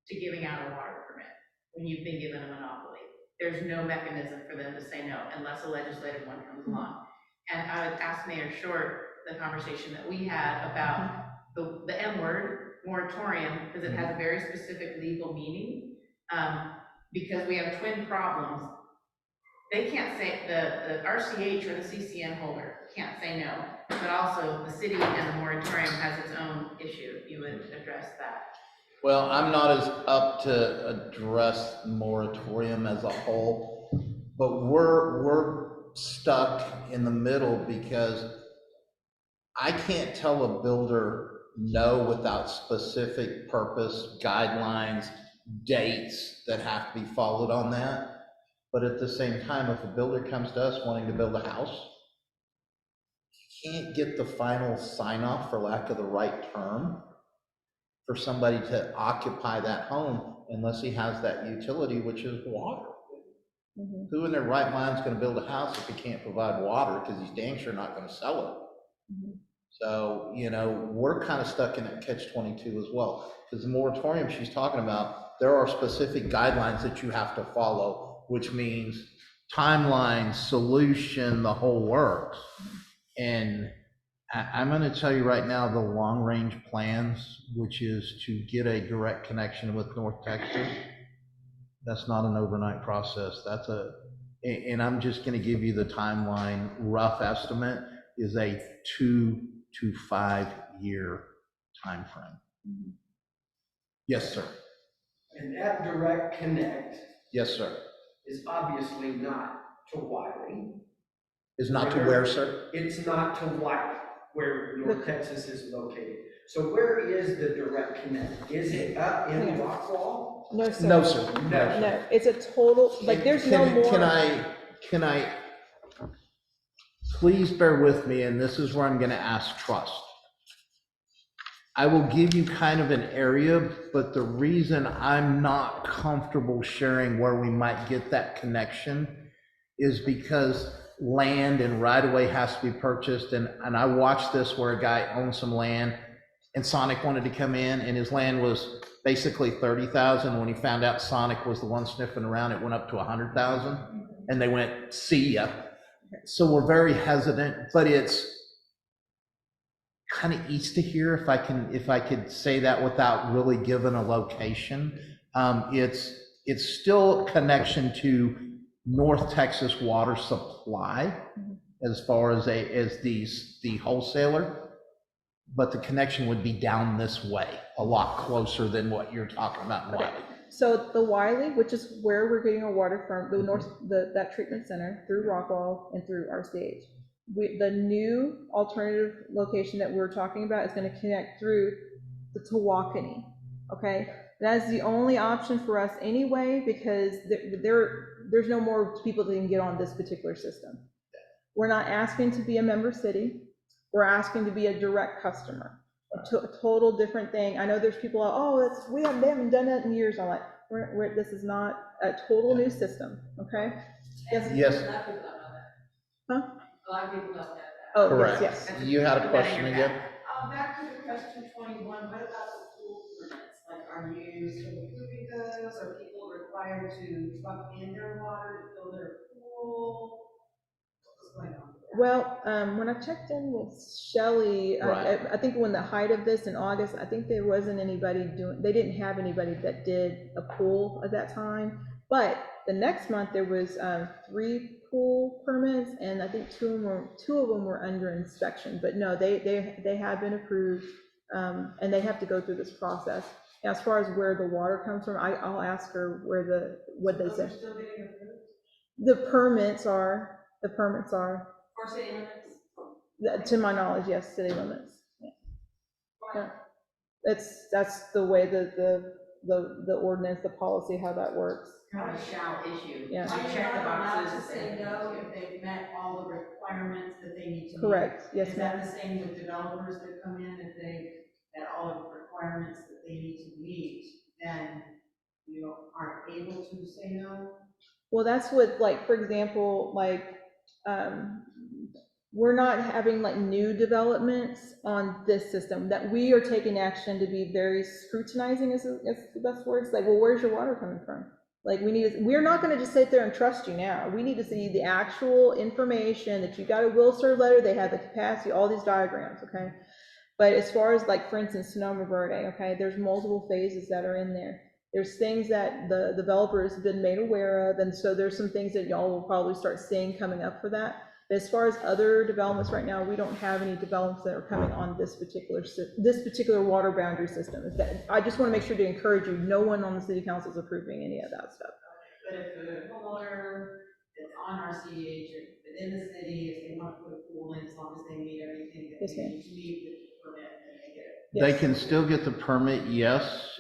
to giving out a water permit when you've been given a monopoly. There's no mechanism for them to say no unless a legislative one comes along. And I would ask Mayor Short the conversation that we had about the M word, moratorium, because it has a very specific legal meaning. Because we have twin problems. They can't say, the RCH or the CCN holder can't say no, but also the city and the moratorium has its own issue. If you would address that. Well, I'm not as up to address moratorium as a whole, but we're stuck in the middle because I can't tell a builder no without specific purpose, guidelines, dates that have to be followed on that. But at the same time, if a builder comes to us wanting to build a house, you can't get the final sign off, for lack of the right term, for somebody to occupy that home unless he has that utility, which is water. Mm-hmm. Who in their right mind is going to build a house if he can't provide water, because he's dang sure not going to sell it? Mm-hmm. So, we're kind of stuck in that catch-22 as well, because the moratorium she's talking about, there are specific guidelines that you have to follow, which means timeline, solution, the whole works. And I'm going to tell you right now, the long-range plans, which is to get a direct connection with North Texas, that's not an overnight process. And I'm just going to give you the timeline. Rough estimate is a 2 to 5 year time frame. Mm-hmm. Yes, sir. And that direct connect. Yes, sir. Is obviously not to Wiley. Is not to where, sir? It's not to Wiley, where North Texas is located. So where is the direct connect? Is it up in Rockwall? No, sir. No, sir. No, it's a total, like, there's no more. Can I please bear with me, and this is where I'm going to ask trust. I will give you kind of an area, but the reason I'm not comfortable sharing where we might get that connection is because land and right-of-way has to be purchased. And I watched this where a guy owned some land and Sonic wanted to come in, and his land was basically 30,000. When he found out Sonic was the one sniffing around, it went up to 100,000, and they went, see ya. So we're very hesitant, but it's kind of east of here, if I could say that without really giving a location. It's still a connection to North Texas water supply. as far as the wholesaler, but the connection would be down this way, a lot closer than what you're talking about in Wiley. So the Wiley, which is where we're getting our water from, the north, that treatment center through Rockwall and through RCH. The new alternative location that we're talking about is gonna connect through the Tawakoni, okay? That's the only option for us anyway, because there's no more people that can get on this particular system. We're not asking to be a member city, we're asking to be a direct customer. A total different thing. I know there's people, they haven't done that in years. I'm like, this is not a total new system, okay? Yes. Yes. A lot of people don't know that. Huh? A lot of people don't know that. Oh, Correct. yes. You had a question again? Back to the question 21, what about the pool permits? Like, are you still approving those? Are people required to truck in their water to fill their pool? What's going on? Well, when I checked in with Shelley, Right. I think when the height of this in August, I think there wasn't anybody they didn't have anybody that did a pool at that time. But the next month there was 3 pool permits, and I think 2 of them were under inspection. But no, they have been approved, and they have to go through this process. Now, as far as where the water comes from, I'll ask her what they said. Still getting approved? The permits are. For city limits? To my knowledge, yes, city limits. Yeah. That's the way the ordinance, the policy, how that works. Kind of a shall issue. Yeah. Are you Check the not allowed boxes. to say no if they've met all the requirements that they need to meet? Correct, yes, Is ma'am. that the same with developers that come in, if they met all the requirements that they need to meet, then you aren't able to say no? Well, that's what, like, for example, like, we're not having like new developments on this system, that we are taking action to be very scrutinizing is the best word. It's like, well, where's your water coming from? Like, we're not gonna just sit there and trust you now. We need to see the actual information that you got a will serve letter, they have the capacity, all these diagrams, okay? But as far as, like, for instance, Sonoma Verde, okay, there's multiple phases that are in there. There's things that the developers have been made aware of, and so there's some things that y'all will probably start seeing coming up for that. But as far as other developments right now, we don't have any developments that are coming on this particular water boundary system. I just want to make sure to encourage you, no one on the city council is approving any of that stuff. But if the homeowner is on RCH or within the city, if they want to put a pool in, as long as they meet everything that Yes, they ma'am. need to meet with the permit, then they get it. They Yes. can still get the permit, yes.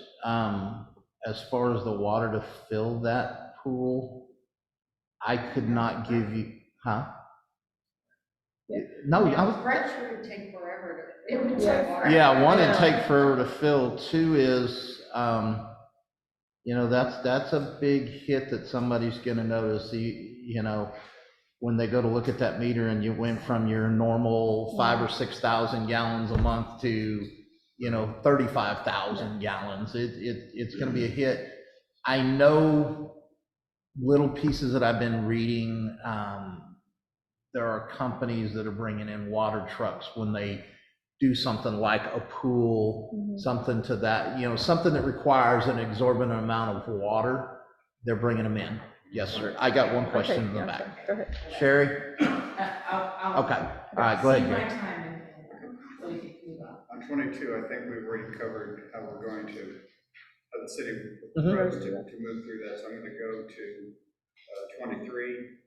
As far as the water to fill that pool, I could not give you, huh? Yeah. No, I was, Pressure would take forever to, it would Yeah. take forever. yeah, one, it'd Yeah. take forever to fill. 2 is, that's a big hit that somebody's gonna notice, when they go to look at that meter and you went from your normal 5,000 or 6,000 gallons a month to, 35,000 gallons, it's gonna be a hit. I know little pieces that I've been reading, there are companies that are bringing in water trucks when they do something like a pool, something to that, something that requires an exorbitant amount of water, they're bringing them in. Yes, sir. I got one question Okay, in the yeah, back. go ahead. Sherry? I'll Okay, all right, go ahead, see my Gary. time and so we can move on. On 22, I think we've already covered how we're going to, the city Mhm. proposed to move through that, so I'm gonna go to 23.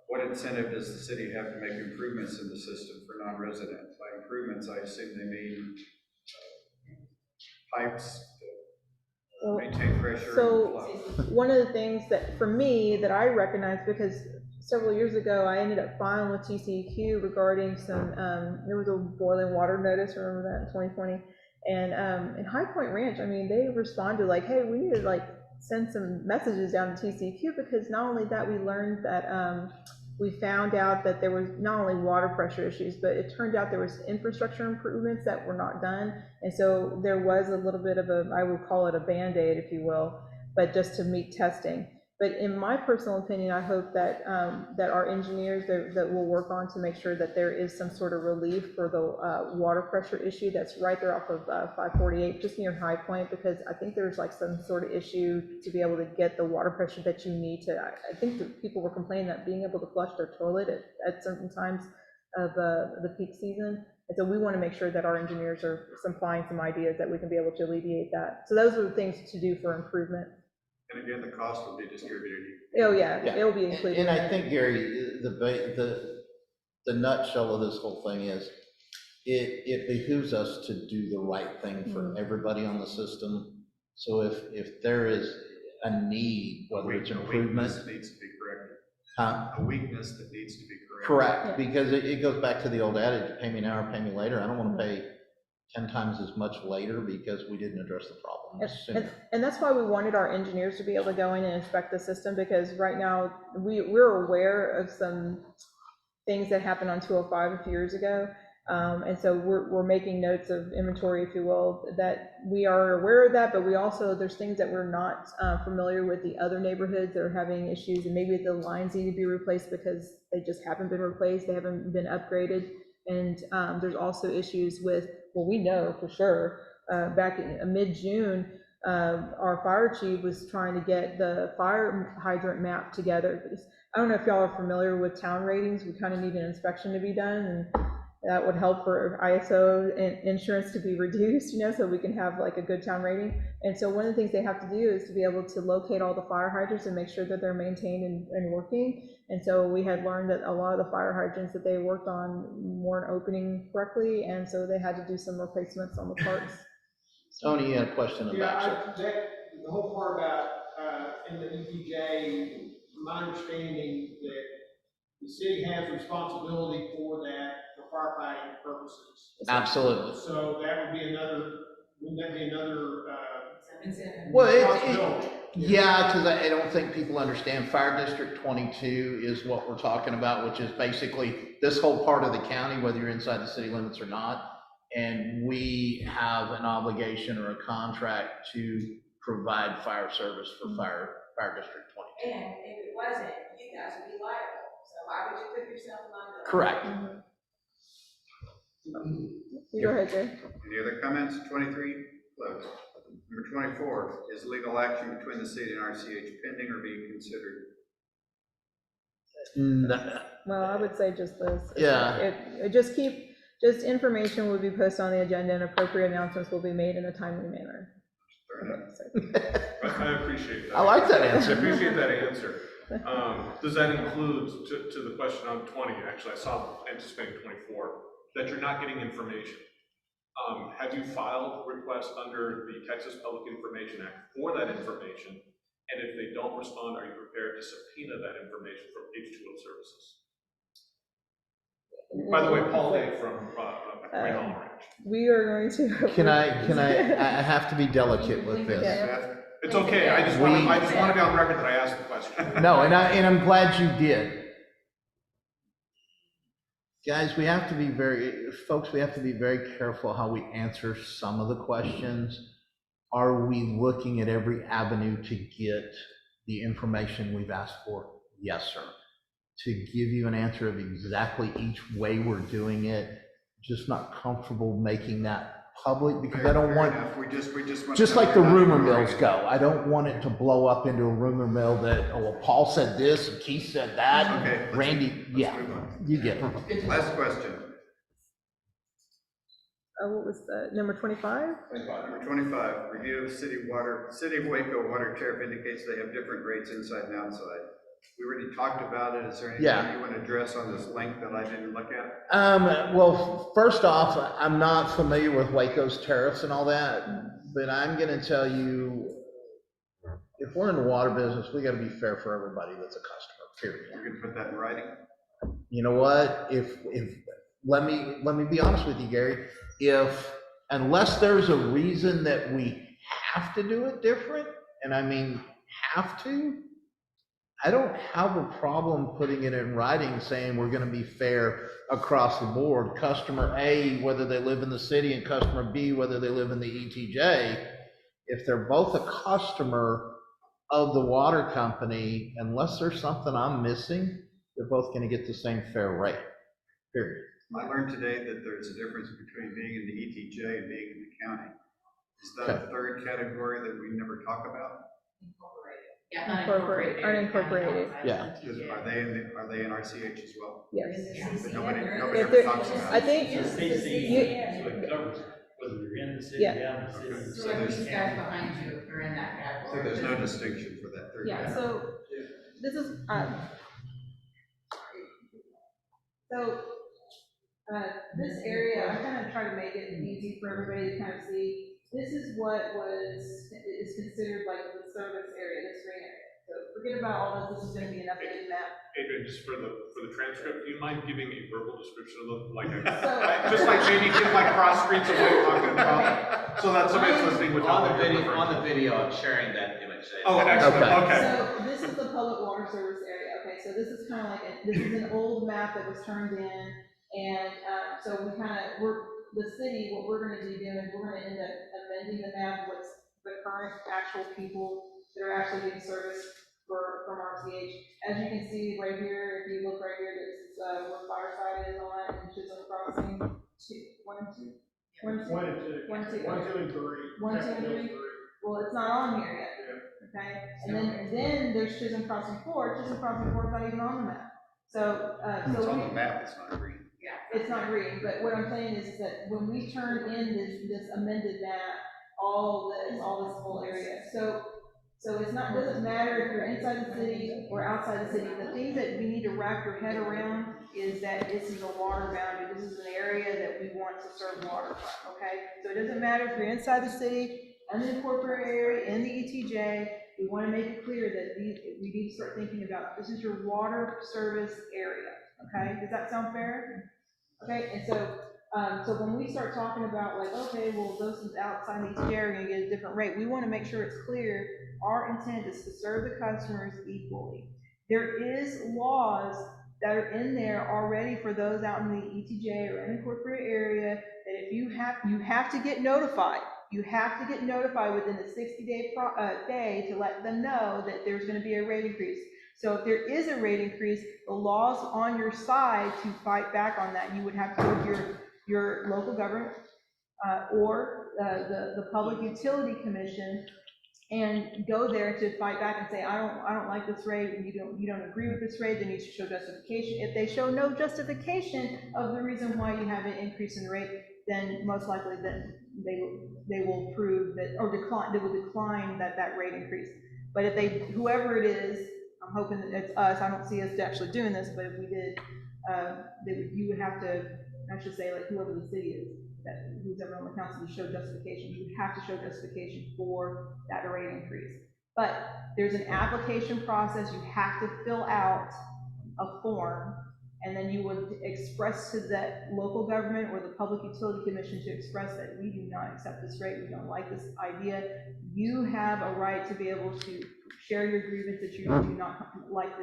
What incentive does the city have to make improvements in the system for non-residents? By improvements, I assume they mean pipes to maintain pressure and So flow. one of the things that, for me, that I recognize, because several years ago, I ended up filing with TCEQ regarding some, there was a boiling water notice, remember that, in 2020? And in High Point Ranch, I mean, they responded like, hey, we need to like send some messages down to TCEQ, because not only that, we learned that we found out that there was not only water pressure issues, but it turned out there was infrastructure improvements that were not done. And so there was a little bit of I would call it a Band-Aid, if you will, but just to meet testing. But in my personal opinion, I hope that, that our engineers that will work on to make sure that there is some sort of relief for the water pressure issue that's right there off of 548, just near High Point, because I think there's like some sort of issue to be able to get the water pressure that you need to, I think that people were complaining that being able to flush their toilet at certain times of the peak season. And so we want to make sure that our engineers are supplying some ideas that we can be able to alleviate that. So those are the things to do for improvement. And again, the cost will be distributed. Oh, yeah, it'll be included. And I think, Gary, the nutshell of this whole thing is, it behooves us to do the right thing for everybody on the system. So if there is a need, whether it's improvement. A weakness that needs to be corrected. Huh? A weakness that needs to be corrected. Correct, because it goes back to the old adage, pay me now or pay me later. I don't want to pay 10 times as much later because we didn't address the problem sooner. And that's why we wanted our engineers to be able to go in and inspect the system, because right now we're aware of some things that happened on 205 a few years ago. And so we're making notes of inventory, if you will, that we are aware of that, but we also, there's things that we're not familiar with the other neighborhoods that are having issues, and maybe the lines need to be replaced because they just haven't been replaced, they haven't been upgraded. And there's also issues with, well, we know for sure, back in mid-June, our fire chief was trying to get the fire hydrant map together. I don't know if y'all are familiar with town ratings. We kind of need an inspection to be done, and that would help for ISO and insurance to be reduced, you know, so we can have like a good town rating. And so one of the things they have to do is to be able to locate all the fire hydrants and make sure that they're maintained and working. And so we had learned that a lot of the fire hydrants that they worked on weren't opening correctly, and so they had to do some replacements on the parts. Tony, you had a question about the whole part about, in the EPJ, my understanding that the city has responsibility for that for firefighting purposes. Absolutely. So that would be another, wouldn't that be another, Well, responsibility? yeah, because I don't think people understand. Fire District 22 is what we're talking about, which is basically this whole part of the county, whether you're inside the city limits or not. And we have an obligation or a contract to provide fire service for Fire District 22. And if it wasn't, you guys would be liable. So why would you put yourself in liability? Correct. Go ahead, Jay. Any other comments? 23, closed. Number 24, is legal action between the city and RCH pending or being considered? Well, I would say just this. Yeah. Just information will be posted on the agenda, and appropriate announcements will be made in a timely manner. I appreciate that. I like that answer. I appreciate that answer. Does that include, to the question on 20, actually, I saw anticipating 24, that you're not getting information? Have you filed requests under the Texas Public Information Act for that information? And if they don't respond, are you prepared to subpoena that information from H2O Services? By the way, Paul Day from Great Hall Ranch. We are going to. Can I have to be delicate with this. It's okay, I just want to be on record that I asked the question. No, and I'm glad you did. Guys, we have to be very careful how we answer some of the questions. Are we looking at every avenue to get the information we've asked for? Yes, sir. To give you an answer of exactly each way we're doing it, just not comfortable making that public, because I don't want, just like the rumor mills go, I don't want it to blow up into a rumor mill that, oh, well, Paul said this and Keith said that. Okay, Randy, yeah, you get it. Last question. What was number 25? Number 25, review of city of Waco water tariff indicates they have different rates inside and outside. We already talked about it. Is there anything you want to address on this link that I didn't look at? Well, first off, I'm not familiar with Waco's tariffs and all that, but I'm going to tell you, if we're in the water business, we got to be fair for everybody that's a customer, period. You're going to put that in writing? You know what? Let me be honest with you, Gary. Unless there's a reason that we have to do it different, and I mean have to, I don't have a problem putting it in writing saying we're going to be fair across the board. Customer A, whether they live in the city, and customer B, whether they live in the ETJ, if they're both a customer, of the water company, unless there's something I'm missing, they're both gonna get the same fair rate, period. I learned today that there's a difference between being in the ETJ and being in the county. Is that a third category that we never talk about? Yeah, Incorporated, unincorporated. Yeah. Are they in RCH as well? Yes. But nobody If ever there- talks about I it. think, So it covers whether you're in the city, Yeah. out of the city. So like these guys behind you are in that So category. there's no distinction for that third yeah, category? so this is, this area, I kind of try to make it easy for everybody to kind of see. This is what is considered like the service area, this green area. So forget about all this, this is gonna be an updated map. Adrian, just for the transcript, do you mind giving a verbal description of the, like, So- just like maybe get like cross streets of what you're talking about, so that somebody's listening would know On what the you're video, referring on to. the video, I'm sharing that image. Oh, excellent, okay. So this is the public water service area, okay, so this is kind of like, this is an old map that was turned in, and, so the city, what we're gonna be doing is we're gonna end up amending the map, what's the current actual people that are actually getting service from RCH. As you can see right here, if you look right here, this is, where Fireside is on, and Chisholm Crossing, one and two. One and two. One, two. One, two, and three. One, two, and three. Well, it's not on here yet, okay? And then there's Chisholm Crossing 4. Chisholm Crossing 4 is not even on the map. So, It's on the map, it's not green. it's not green, but what I'm saying is that when we turn in this amended map, all this whole area. So it's not, doesn't matter if you're inside the city or outside the city. The thing that we need to wrap your head around is that this is a water boundary. This is an area that we want to serve water from, okay? So it doesn't matter if you're inside the city, unincorporated area, in the ETJ, we want to make it clear that we need to start thinking about, this is your water service area, okay? Does that sound fair? Okay, and so when we start talking about like, okay, well, those outside the ETJ are gonna get a different rate, we want to make sure it's clear, our intent is to serve the customers equally. There is laws that are in there already for those out in the ETJ or unincorporated area, that if you have to get notified. You have to get notified within the 60-day day to let them know that there's gonna be a rate increase. So if there is a rate increase, the law's on your side to fight back on that. You would have to go to your local government, or the Public Utility Commission, and go there to fight back and say, I don't like this rate, and you don't agree with this rate, then you should show justification. If they show no justification of the reason why you have an increase in rate, then most likely then they will prove that, or decline, they will decline that rate increase. But if whoever it is, I'm hoping that it's us, I don't see us actually doing this, but if we did, you would have to, I should say, like, whoever the city is, who's ever on the council, to show justification. You have to show justification for that rate increase. But there's an application process. You have to fill out a form, and then you would express to that local government or the Public Utility Commission to express that we do not accept this rate, we don't like this idea. You have a right to be able to share your grievance that you do not like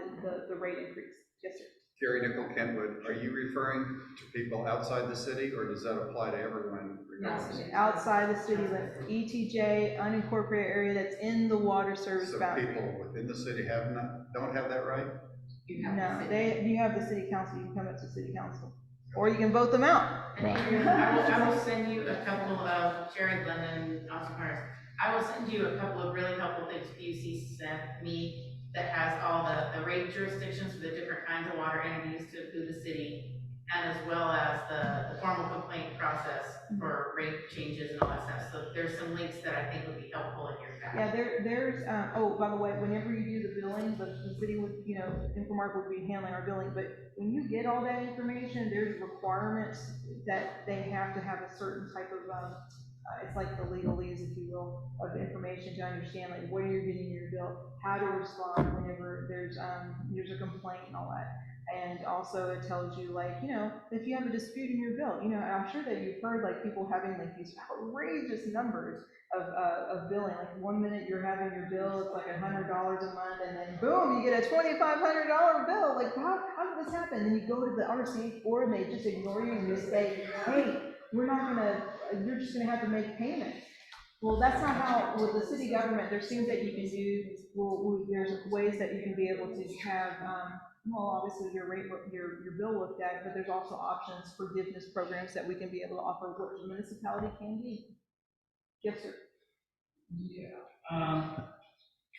the rate increase. Yes, sir. Jerry Nickel Kentwood, are you referring to people outside the city, or does that apply to everyone regardless? Outside the city limits, ETJ, unincorporated area that's in the water service boundary. So people within the city don't have that right? No, you have the city council, you can come up to city council, or you can vote them out. And Adrian, I will send you a couple of, Sherry, Glendon, Austin Cars, I will send you a couple of really helpful things PUC sent me that has all the rate jurisdictions for the different kinds of water entities to include the city, and as well as the formal complaint process for rate changes and all that stuff. So there's some links that I think would be helpful in your package. Yeah, there's, oh, by the way, whenever you do the billing, the city would, Infomark would be handling our billing, but when you get all that information, there's requirements that they have to have a certain type of, it's like the legalese, if you will, of information to understand, like, what you're getting in your bill, how to respond whenever there's a complaint and all that. And also it tells you, like, if you have a dispute in your bill, I'm sure that you've heard, like, people having, like, these outrageous numbers of billing. Like, 1 minute you're having your bill, it's like $100 a month, and then boom, you get a $2,500 bill. Like, how did this happen? And you go to the RCH board and they just ignore you and just say, hey, you're just gonna have to make payments. Well, that's not how, with the city government, there's things that you can do, there's ways that you can be able to have, well, obviously your rate, your bill looked at, but there's also options, forgiveness programs that we can be able to offer, what the municipality can do. Yes, sir. Yeah,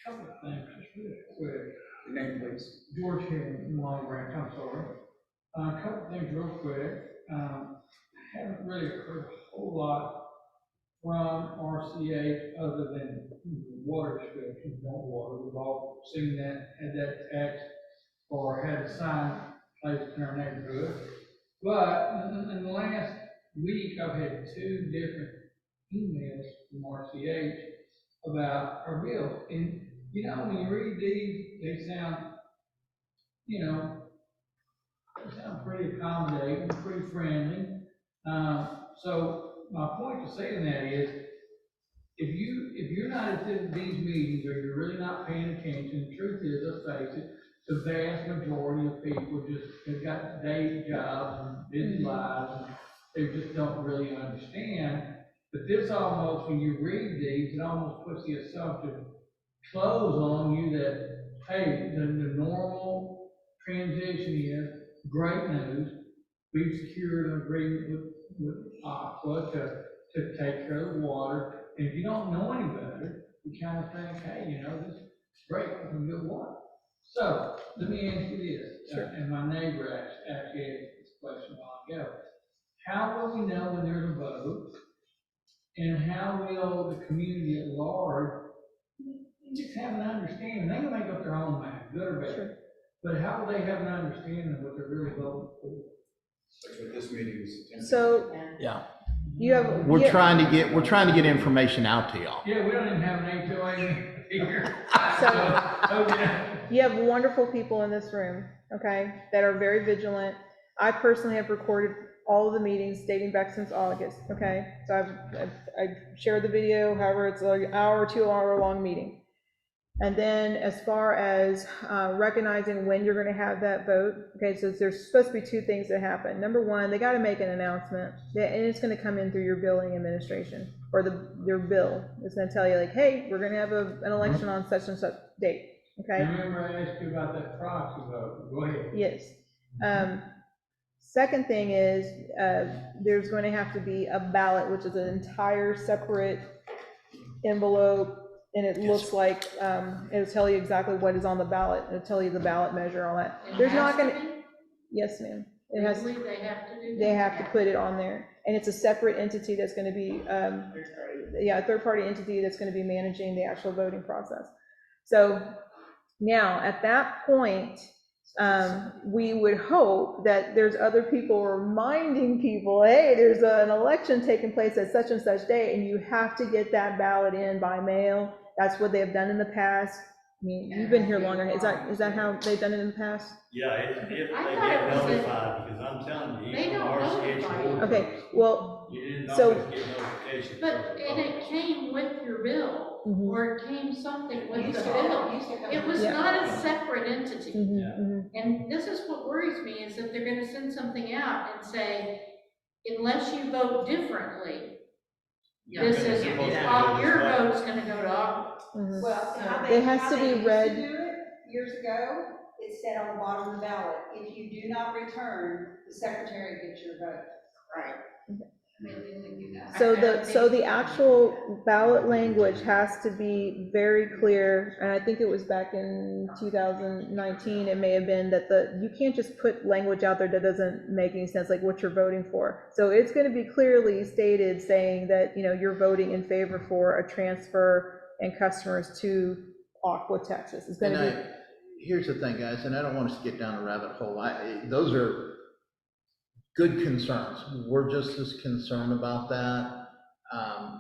couple of things, just real quick. Your name, please. George here in Long Branch, I'm sorry. A couple of things real quick. Haven't really heard a whole lot from RCH other than water restrictions, don't water. We've all seen that, had that tax or had a sign placed in our neighborhood. But in the last week, I've had 2 different emails from RCH about our bill. And, you know, when you read these, they sound, you know, they sound pretty accommodating, pretty friendly. So my point to saying that is, if you're not at these meetings, or you're really not paying attention, the truth is, let's face it, the vast majority of people just have got day jobs and busy lives, and they just don't really understand. But this almost, when you read these, it almost puts the assumption close on you that, hey, the normal transition is great news. We've secured an agreement with Aqua to take care of the water. And if you don't know any better, you kind of think, hey, you know, this is great, we can get water. So let me ask you this, Sure. and my neighbor actually asked this question a while ago. How will we know when there's a vote? And how will the community at large just have an understanding? They can make up their own mind, good or bad. Sure. But how will they have an understanding of what they're really voting for? That's what this meeting is. So, Yeah. you have. We're trying to get information out to y'all. Yeah, we don't even have an HOA here. So, you have wonderful people in this room, okay, that are very vigilant. I personally have recorded all of the meetings dating back since August, okay? So I've shared the video, however, it's an hour or 2 hour long meeting. And then as far as recognizing when you're gonna have that vote, okay, so there's supposed to be 2 things that happen. Number one, they gotta make an announcement, and it's gonna come in through your billing administration, or your bill. It's gonna tell you like, hey, we're gonna have an election on such and such date, okay? Remember I asked you about that proxy vote, go ahead. Yes. Second thing is, there's going to have to be a ballot, which is an entire separate envelope, and it looks like, it'll tell you exactly what is on the ballot, it'll tell you the ballot measure, all that. There's not gonna, yes, ma'am. It has, Really, they have to do that? they have to put it on there, and it's a separate entity that's gonna be, yeah, a third-party entity that's gonna be managing the actual voting process. So now, at that point, we would hope that there's other people reminding people, hey, there's an election taking place at such and such day, and you have to get that ballot in by mail. That's what they've done in the past. I mean, you've been here longer. Is that how they've done it in the past? Yeah, if they I get thought it was notified, because I'm telling you, They even don't RCH notify board. you. Okay, well, You didn't so- always get notifications. But, from the and it vote. came with your bill, Mhm. or it came something with Used the to bill. come- used to come It was Yeah. not a separate entity. mhm. And this is what worries me, is that they're gonna send something out and say, unless you vote differently, this They're is, supposed to do your this way. vote's gonna go to Aqua. Mhm. Well, how It they, has how to they be used to read. do it years ago, it said on the bottom of the ballot, if you do not return, the secretary gets your vote. Right. Maybe we do that. So the actual ballot language has to be very clear, and I think it was back in 2019, it may have been, that you can't just put language out there that doesn't make any sense, like what you're voting for. So it's gonna be clearly stated saying that, you know, you're voting in favor for a transfer and customers to Aqua, Texas. It's gonna be. Here's the thing, guys, and I don't want us to get down a rabbit hole. Those are good concerns. We're just as concerned about that.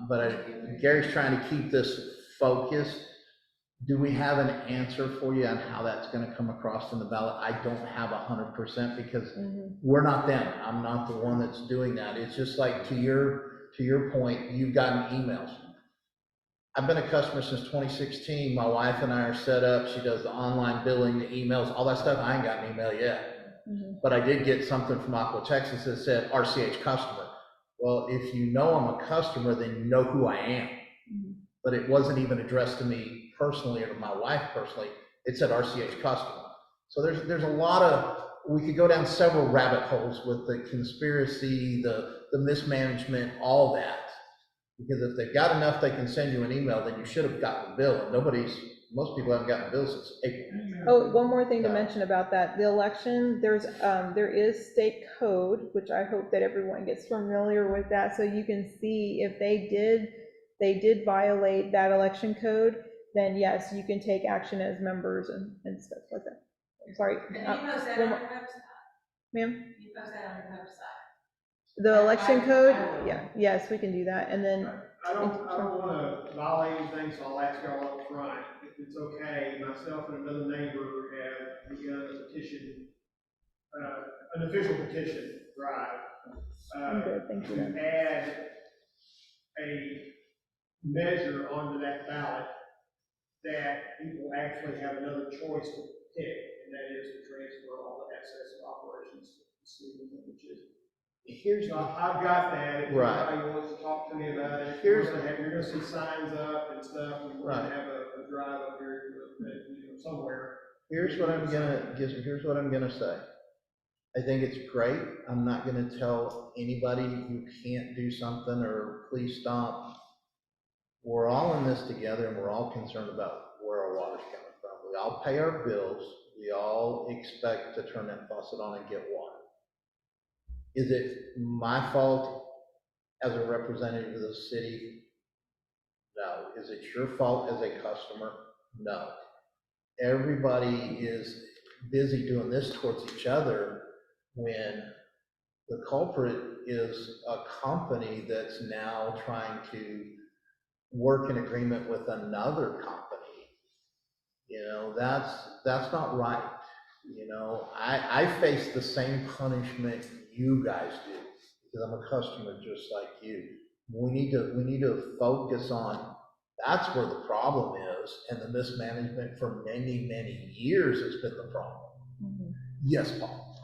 But Gary's trying to keep this focused. Do we have an answer for you on how that's going to come across in the ballot? I don't have 100% because we're not them. I'm not the one that's doing that. It's just like to your point, you've gotten emails. I've been a customer since 2016. My wife and I are set up. She does the online billing, the emails, all that stuff. I ain't got an email yet. But I did get something from Aqua Texas that said RCH customer. Well, if you know I'm a customer, then you know who I am. but it wasn't even addressed to me personally or to my wife personally. It said RCH customer. So there's a lot of, we could go down several rabbit holes with the conspiracy, the mismanagement, all that. Because if they've got enough, they can send you an email, then you should have gotten a bill, and most people haven't gotten a bill since April. Oh, one more thing to mention about that, the election, there is state code, which I hope that everyone gets familiar with that, so you can see if they did violate that election code, then yes, you can take action as members and stuff like that. I'm sorry. And you post that on your website? Ma'am? You post that on your website? The election code, yeah, yes, we can do that, and then. I don't wanna violate anything, so I'll ask y'all up front, if it's okay, myself and another neighbor have begun a petition, an official petition drive. I'm good, thank you. To add a measure onto that ballot that people actually have another choice to pick, and that is to transfer all the excess of operations to the city, which is. So I've got that, if anybody wants to talk to me about it, you're gonna see signs up and stuff, and we're gonna have a drive up here, somewhere. Here's what I'm gonna say. I think it's great. I'm not gonna tell anybody you can't do something or please stop. We're all in this together, and we're all concerned about where our water's coming from. We all pay our bills. We all expect to turn that faucet on and get water. Is it my fault as a representative of the city? No. Is it your fault as a customer? No. Everybody is busy doing this towards each other when the culprit is a company that's now trying to work in agreement with another company. That's not right. I face the same punishment you guys do because I'm a customer just like you. We need to focus on that's where the problem is, and the mismanagement for many, many years has been the problem. Mm-hmm. Yes, Paul.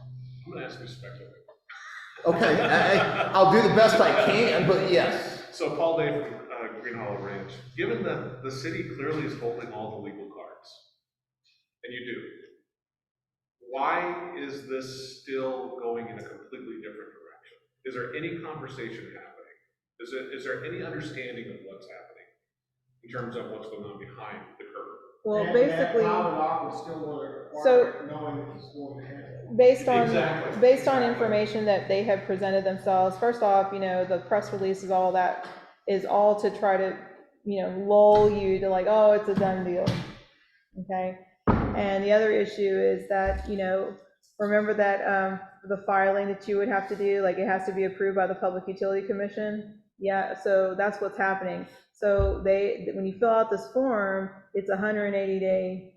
I'm gonna ask you to speculate. Okay, I'll do the best I can, but yes. So Paul Day from Green Hollow Ranch, given that the city clearly is holding all the legal cards, and you do, why is this still going in a completely different direction? Is there any conversation happening? Is there any understanding of what's happening in terms of what's going on behind the curtain? Well, basically, based on information that they have presented themselves, first off, the press releases, all that is all to try to, lull you to like, oh, it's a done deal, okay? And the other issue is that, remember that the filing that you would have to do, like it has to be approved by the Public Utility Commission. Yeah, so that's what's happening. So when you fill out this form, it's a 180-day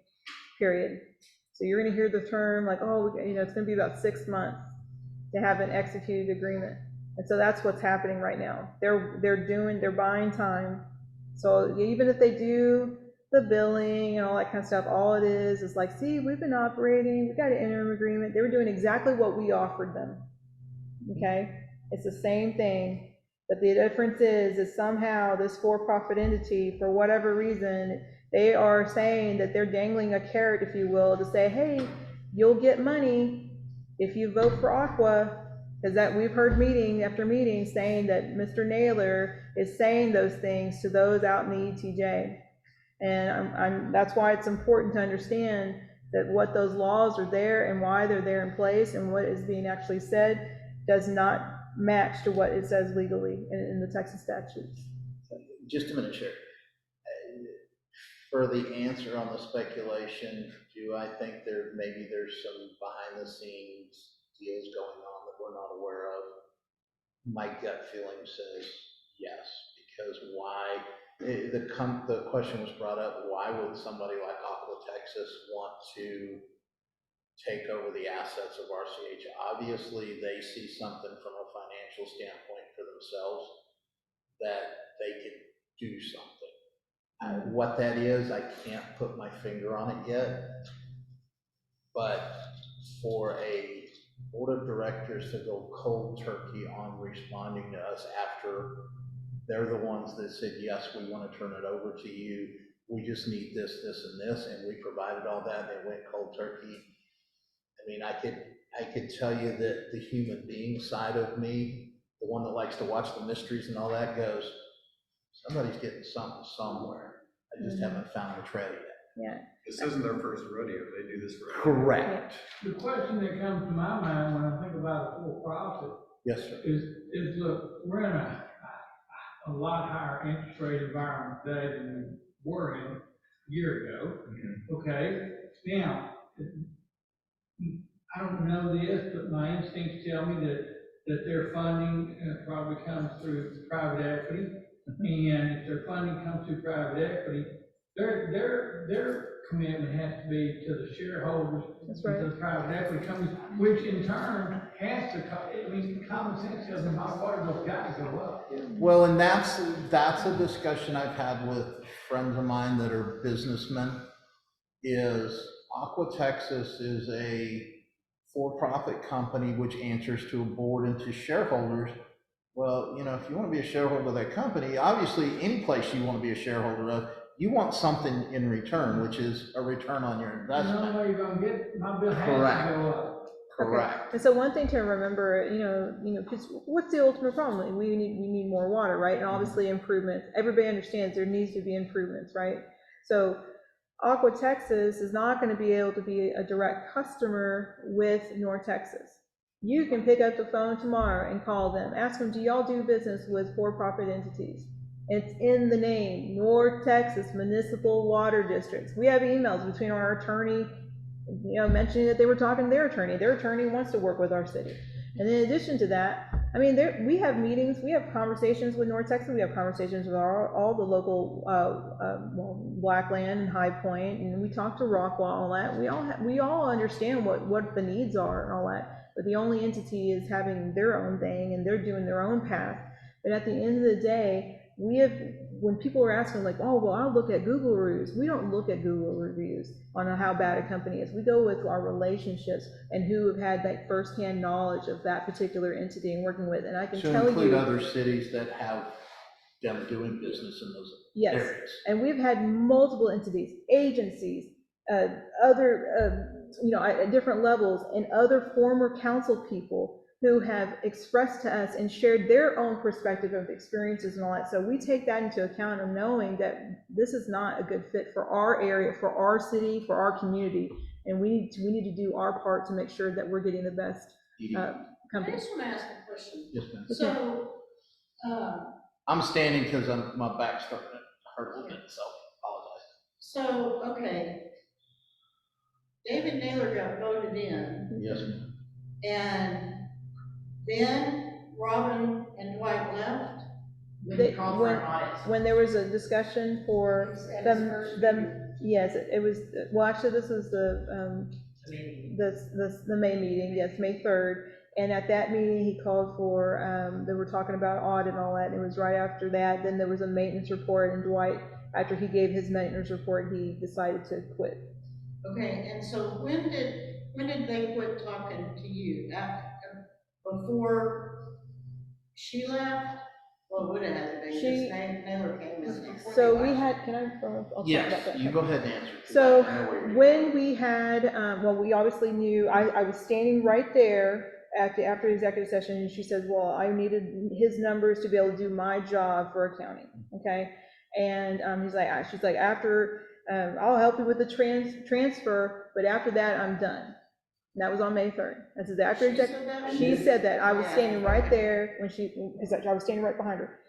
period. So you're gonna hear the term like, oh, it's gonna be about 6 months to have an executed agreement. And so that's what's happening right now. They're buying time. So even if they do the billing and all that kind of stuff, all it is like, see, we've been operating, we got an interim agreement. They were doing exactly what we offered them, okay? It's the same thing, but the difference is somehow this for-profit entity, for whatever reason, they are saying that they're dangling a carrot, if you will, to say, hey, you'll get money if you vote for Aqua, because that we've heard meeting after meeting saying that Mr. Naylor is saying those things to those out in the ETJ. And that's why it's important to understand that what those laws are there and why they're there in place and what is being actually said does not match to what it says legally in the Texas statutes. Just a minute, Chair. For the answer on the speculation, do I think maybe there's some behind the scenes deals going on that we're not aware of? My gut feeling says yes, because why? The question was brought up, why would somebody like Aqua Texas want to take over the assets of RCH? Obviously, they see something from a financial standpoint for themselves that they could do something. What that is, I can't put my finger on it yet, but for a board of directors to go cold turkey on responding to us after they're the ones that said, yes, we want to turn it over to you. We just need this, this, and this, and we provided all that. They went cold turkey. I mean, I could tell you that the human being side of me, the one that likes to watch the mysteries and all that, goes, somebody's getting something somewhere. I just haven't found the tread yet. Yeah. This isn't their first rodeo, they do this for. Correct. The question that comes to my mind when I think about a for-profit Yes, sir. is look, we're in a lot higher interest rate environment today than we were in a year ago. Okay, now, I don't know this, but my instincts tell me that their funding probably comes through private equity. And if their funding comes through private equity, their commitment has to be to the shareholders, to the private equity companies, which in turn has to, I mean, common sense tells them how far those got to go up. Well, and that's a discussion I've had with friends of mine that are businessmen, is Aqua Texas is a for-profit company which answers to a board and to shareholders. Well, you know, if you want to be a shareholder of that company, obviously any place you want to be a shareholder of, you want something in return, which is a return on your investment. You know where you're gonna get, my bill has to go up. Correct. Okay. And so one thing to remember, because what's the ultimate problem? We need more water, right? And obviously improvements. Everybody understands there needs to be improvements, right? So Aqua Texas is not going to be able to be a direct customer with North Texas. You can pick up the phone tomorrow and call them, ask them, do y'all do business with for-profit entities? It's in the name, North Texas Municipal Water Districts. We have emails between our attorney, mentioning that they were talking to their attorney. Their attorney wants to work with our city. And in addition to that, I mean, we have meetings, we have conversations with North Texas, we have conversations with all the local, Blackland and High Point, and we talk to Rockwall, all that. We all understand what the needs are and all that, but the only entity is having their own thing and they're doing their own path. But at the end of the day, when people are asking like, oh, well, I'll look at Google reviews. We don't look at Google reviews on how bad a company is. We go with our relationships and who have had that firsthand knowledge of that particular entity and working with. And I can tell you. To include other cities that have them doing business in those areas. And we've had multiple entities, agencies, other, at different levels, and other former council people who have expressed to us and shared their own perspective of experiences and all that. So we take that into account of knowing that this is not a good fit for our area, for our city, for our community. And we need to do our part to make sure that we're getting the best company. I just want to ask a question. Yes, ma'am. So, I'm standing because my back's starting to hurt a little bit, so I apologize. So, okay. David Naylor got voted in. Yes, ma'am. And then Robin and Dwight left. When there was a discussion for them, yes, it was, well, actually, this was the May meeting, yes, May 3rd. And at that meeting, he called for, they were talking about audit and all that, and it was right after that. Then there was a maintenance report, and Dwight, after he gave his maintenance report, he decided to quit. Okay, and so when did they quit talking to you? Before she left? Well, it would have had to be, because Naylor came in. So we had, can I, I'll talk yes, about that. You go ahead and answer. So when we had, we obviously knew, I was standing right there after the executive session, and she said, well, I needed his numbers to be able to do my job for accounting, okay? And she's like, after, I'll help you with the transfer, but after that, I'm done. And that was on May 3rd. This is after executive. She said that. I was standing right there because I was standing right behind her.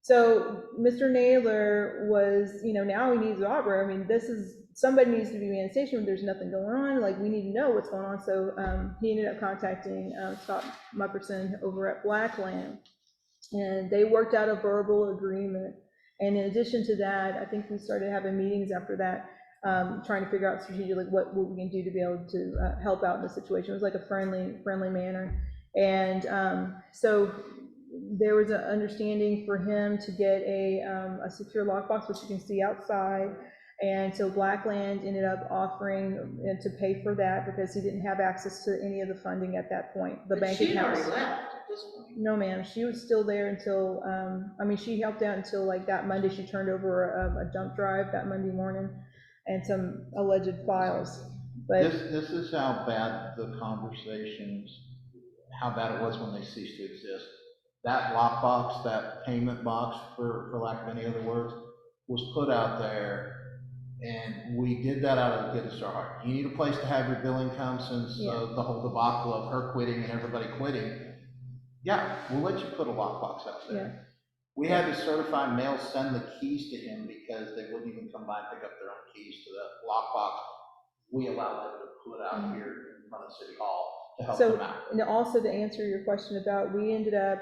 So Mr. Naylor was, now he needs an operator. I mean, somebody needs to be in the station when there's nothing going on. Like, we need to know what's going on. So he ended up contacting Scott Mupperson over at Blackland, and they worked out a verbal agreement. And in addition to that, I think we started having meetings after that, trying to figure out strategically what we can do to be able to help out in the situation. It was like a friendly manner. And so there was an understanding for him to get a secure lockbox, which you can see outside. And so Blackland ended up offering to pay for that because he didn't have access to any of the funding at that point. The bank accounts. She already left. this point? No, ma'am, she was still there until, I mean, she helped out until like that Monday. She turned over a dump drive that Monday morning and some alleged files. But This is how bad the conversations, how bad it was when they ceased to exist. That lockbox, that payment box, for lack of any other words, was put out there, and we did that out of the goodness of our heart. You need a place to have your billing come since the whole debacle of her quitting and everybody quitting. Yeah, we'll let you put a lockbox out there. Yeah. We had to certify mail send the keys to him because they wouldn't even come by and pick up their own keys to the lockbox. We allowed them to put out here in front of City Hall to help them out. and also to answer your question about, we ended up,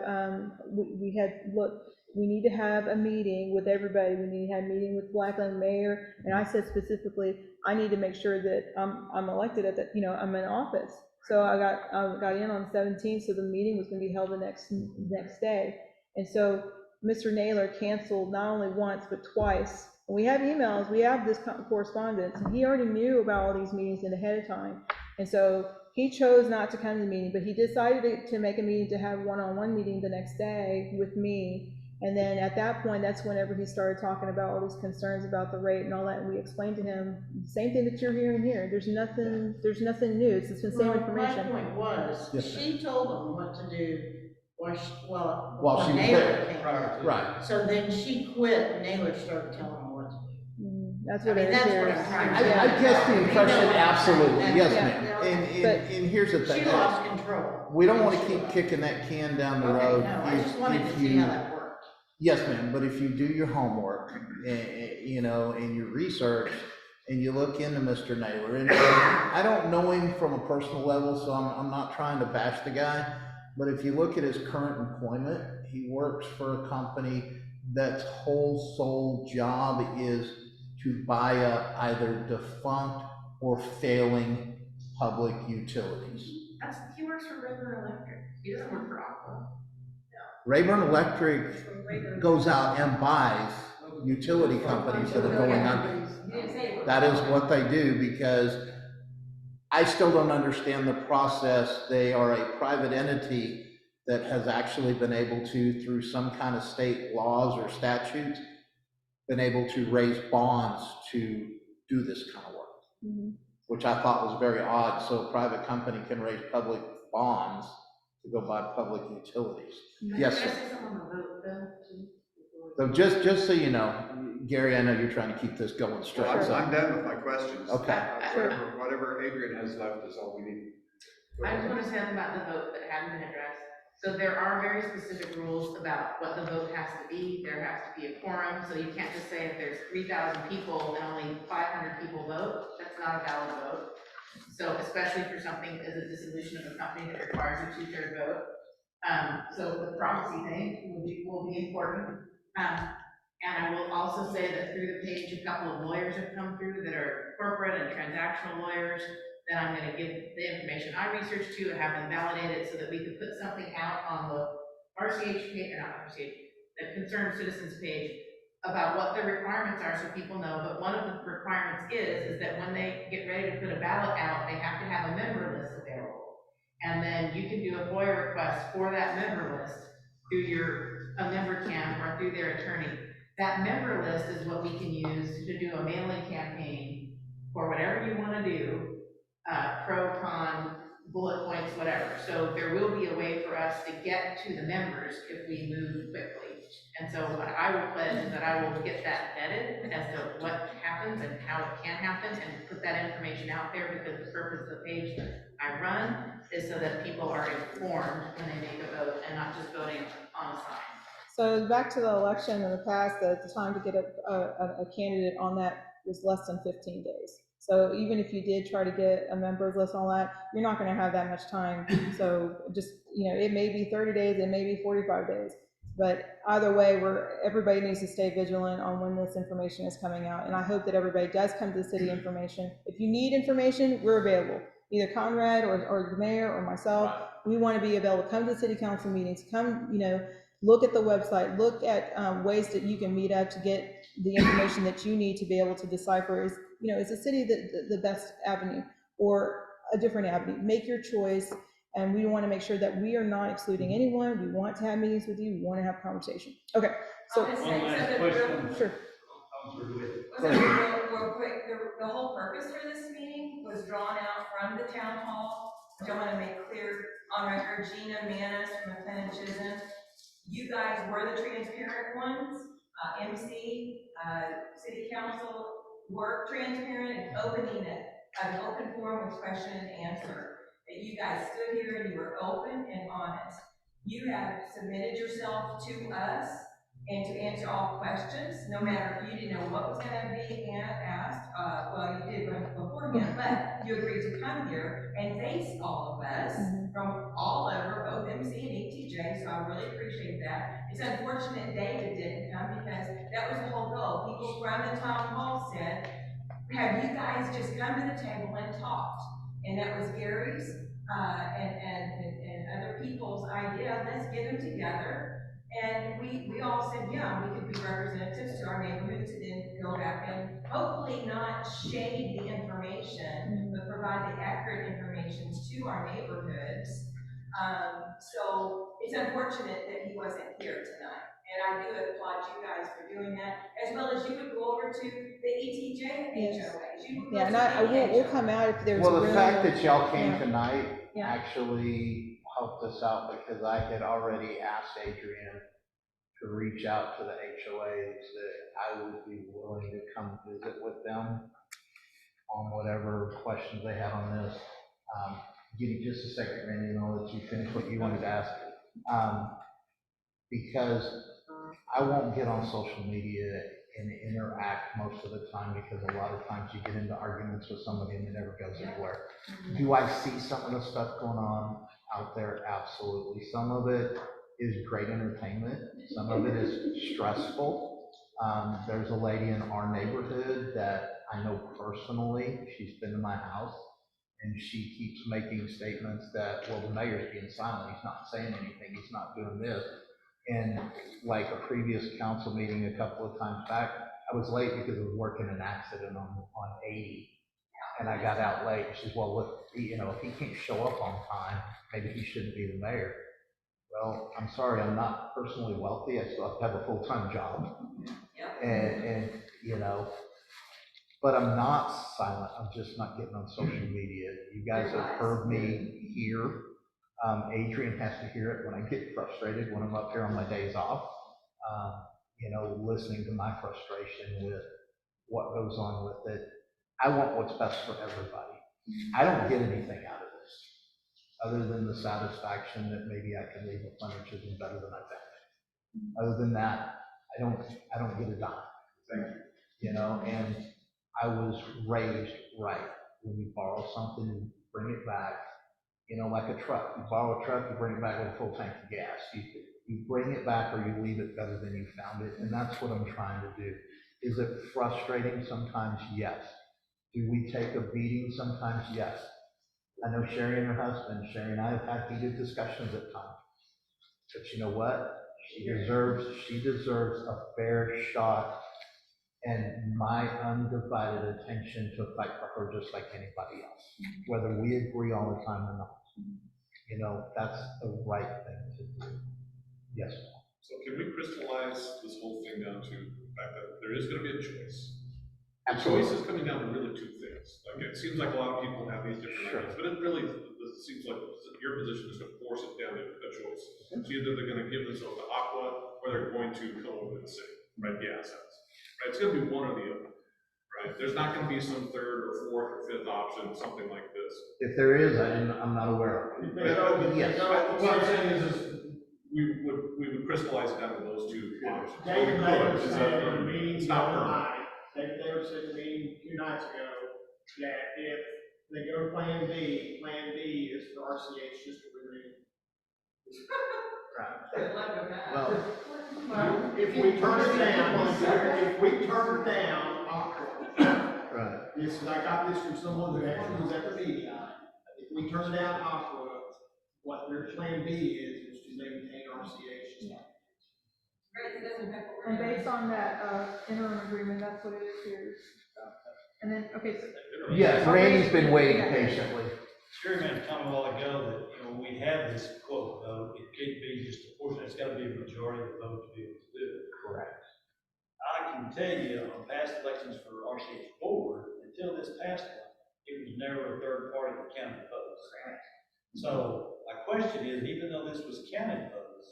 we had, look, we need to have a meeting with everybody. We need to have a meeting with Blackland mayor. And I said specifically, I need to make sure that I'm elected at that, I'm in office. So I got in on the 17th, so the meeting was gonna be held the next day. And so Mr. Naylor canceled not only once, but twice. And we have emails, we have this correspondence, and he already knew about all these meetings ahead of time. And so he chose not to come to the meeting, but he decided to make a meeting, to have one-on-one meeting the next day with me. And then at that point, that's whenever he started talking about all these concerns about the rate and all that, and we explained to him, same thing that you're hearing here, there's nothing new, it's the same information. My point was, Yes, she told them what to do while she was Naylor there. came. Right. So then she quit, and Naylor started telling them what to do. That's I what mean, it that's what appears. I'm trying to. I guess the impression, absolutely, yes, Yeah. ma'am. And here's the thing. She lost control. We don't want to keep kicking that can down the road. No, I just wanted to If see you- how that worked. Yes, ma'am, but if you do your homework, and your research, and you look into Mr. Naylor, and I don't know him from a personal level, so I'm not trying to bash the guy, but if you look at his current employment, he works for a company that's whole sole job is to buy up either defunct or failing public utilities. He works for Rayburn Electric, he doesn't work for Aqua. Rayburn Electric goes out and buys utility companies that are going under. That is what they do, because I still don't understand the process. They are a private entity that has actually been able to, through some kind of state laws or statutes, been able to raise bonds to do this kind of work, which I thought was very odd. So a private company can raise public bonds to go buy public utilities. Yes, Can I sir. say something on the vote, Bill, too? So just so you know, Gary, I know you're trying to keep this going straight. Well, I'm done with my questions. Okay. Whatever Adrian has left is all we need. I just want to say something about the vote that hadn't been addressed. So there are very specific rules about what the vote has to be. There has to be a quorum, so you can't just say if there's 3,000 people and only 500 people vote, that's not a valid vote. So especially for something as a dissolution of a company that requires a 2/3 vote. So the proxy thing will be important. And I will also say that through the page, a couple of lawyers have come through that are corporate and transactional lawyers that I'm gonna give the information I researched to and have them validate it so that we could put something out on the RCH page, or not RCH, the Concerned Citizens page about what the requirements are so people know. But one of the requirements is that when they get ready to put a ballot out, they have to have a member list available. And then you can do a FOIA request for that member list through a member cam or through their attorney. That member list is what we can use to do a mailing campaign for whatever you want to do, pro, con, bullet points, whatever. So there will be a way for us to get to the members if we move quickly. And so what I will pledge is that I will get that vetted as to what happens and how it can happen and put that information out there, because the purpose of the page that I run is so that people are informed when they make a vote and not just voting on a sign. So back to the election in the past, the time to get a candidate on that was less than 15 days. So even if you did try to get a members list on that, you're not gonna have that much time. So just, it may be 30 days, it may be 45 days. But either way, everybody needs to stay vigilant on when this information is coming out. And I hope that everybody does come to the city information. If you need information, we're available. Either Conrad or the mayor or myself, we want to be available. Come to the city council meetings, come, look at the website, look at ways that you can meet up to get the information that you need to be able to decipher is the city the best avenue or a different avenue. Make your choice And we want to make sure that we are not excluding anyone. We want to have meetings with you. We want to have conversation. Okay, so. One last question. Sure. Real quick, the whole purpose for this meeting was drawn out from the town hall, which I want to make clear on record. Gina Manis from McLendon Chisholm, you guys were the transparent ones. MC, city council were transparent and opening it, an open forum with question and answer. That you guys stood here and you were open and honest. You have submitted yourself to us and to answer all questions, no matter if you didn't know what was gonna be asked, well, you did beforehand, but you agreed to come here and face all of us from all over, both MC and ETJ, so I really appreciate that. It's unfortunate David didn't come because that was the whole goal. People from the town hall said, have you guys just come to the table and talked? And that was Gary's, and other people's idea, let's get them together. And we all said, yeah, we could be representatives to our neighborhoods and then go back and hopefully not shade the information, but provide the accurate information to our neighborhoods. So it's unfortunate that he wasn't here tonight. And I do applaud you guys for doing that, as well as you would go over to the ETJ HOAs. Yeah, and we'll come out if there's. Well, the really fact that y'all came yeah. tonight Yeah. actually helped us out because I had already asked Adrian to reach out to the HOAs that I would be willing to come visit with them on whatever questions they had on this. Give me just a second, Randy, and I'll let you finish what you wanted to ask. Because I won't get on social media and interact most of the time because a lot of times you get into arguments with somebody and it never goes anywhere. Do I see some of the stuff going on out there? Absolutely. Some of it is great entertainment. Some of it is stressful. There's a lady in our neighborhood that I know personally. She's been to my house and she keeps making statements that, well, the mayor's being silent. He's not saying anything. He's not doing this. And like a previous council meeting a couple of times back, I was late because I was working an accident on 80. And I got out late. She says, well, look, you know, if he can't show up on time, maybe he shouldn't be the mayor. Well, I'm sorry, I'm not personally wealthy. I still have to have a full-time job. And you know, but I'm not silent. I'm just not getting on social media. You guys have heard me here. Adrian has to hear it when I get frustrated when I'm up here on my days off. You know, listening to my frustration with what goes on with it. I want what's best for everybody. I don't get anything out of this other than the satisfaction that maybe I can leave McLendon Chisholm better than I found it. Other than that, I don't get a dime. Thank you. You know, and I was raised right. When you borrow something, you bring it back. You know, like a truck. You borrow a truck, you bring it back with a full tank of gas. You bring it back or you leave it better than you found it. And that's what I'm trying to do. Is it frustrating sometimes? Yes. Do we take a beating sometimes? Yes. I know Sherry and her husband, Sherry and I have had heated discussions at times. But you know what? She deserves a fair shot and my undivided attention to fight for her just like anybody else, whether we agree all the time or not. You know, that's the right thing to do. Yes. So can we crystallize this whole thing down to the fact that there is going to be a choice? The Absolutely. choice is coming down to really two things. Like, it seems like a lot of people have these different ideas, but it really seems like your position is to force it down to a choice. So either they're going to give themselves to Aqua or they're going to come over to the city, right? The assets. Right? It's going to be one or the other. Right? There's not going to be some third or fourth or fifth option, something like this. If there is, I'm not aware of it. Yes. What I'm saying is we would crystallize it down to those two options. David Davis said in a meeting It's the not other permanent. night, David Davis said in a meeting 2 nights ago, that if they go to Plan B is for RCH just to remain. Well, if we turn it down, right. this, I got this from someone who actually was at the meeting. If we turn down Aqua, what their Plan B is to maintain RCH. And based on that interim agreement, that's what it is here. And then, okay. Yes, Randy's been waiting patiently. Sherry made a comment a while ago that, when we have this quote vote, it can't be just a portion, it's gotta be a majority of the vote to be able to do it. Correct. I can tell you, on past elections for RCH board, until this past one, it was never a third party that counted votes. So my question is, even though this was counted votes,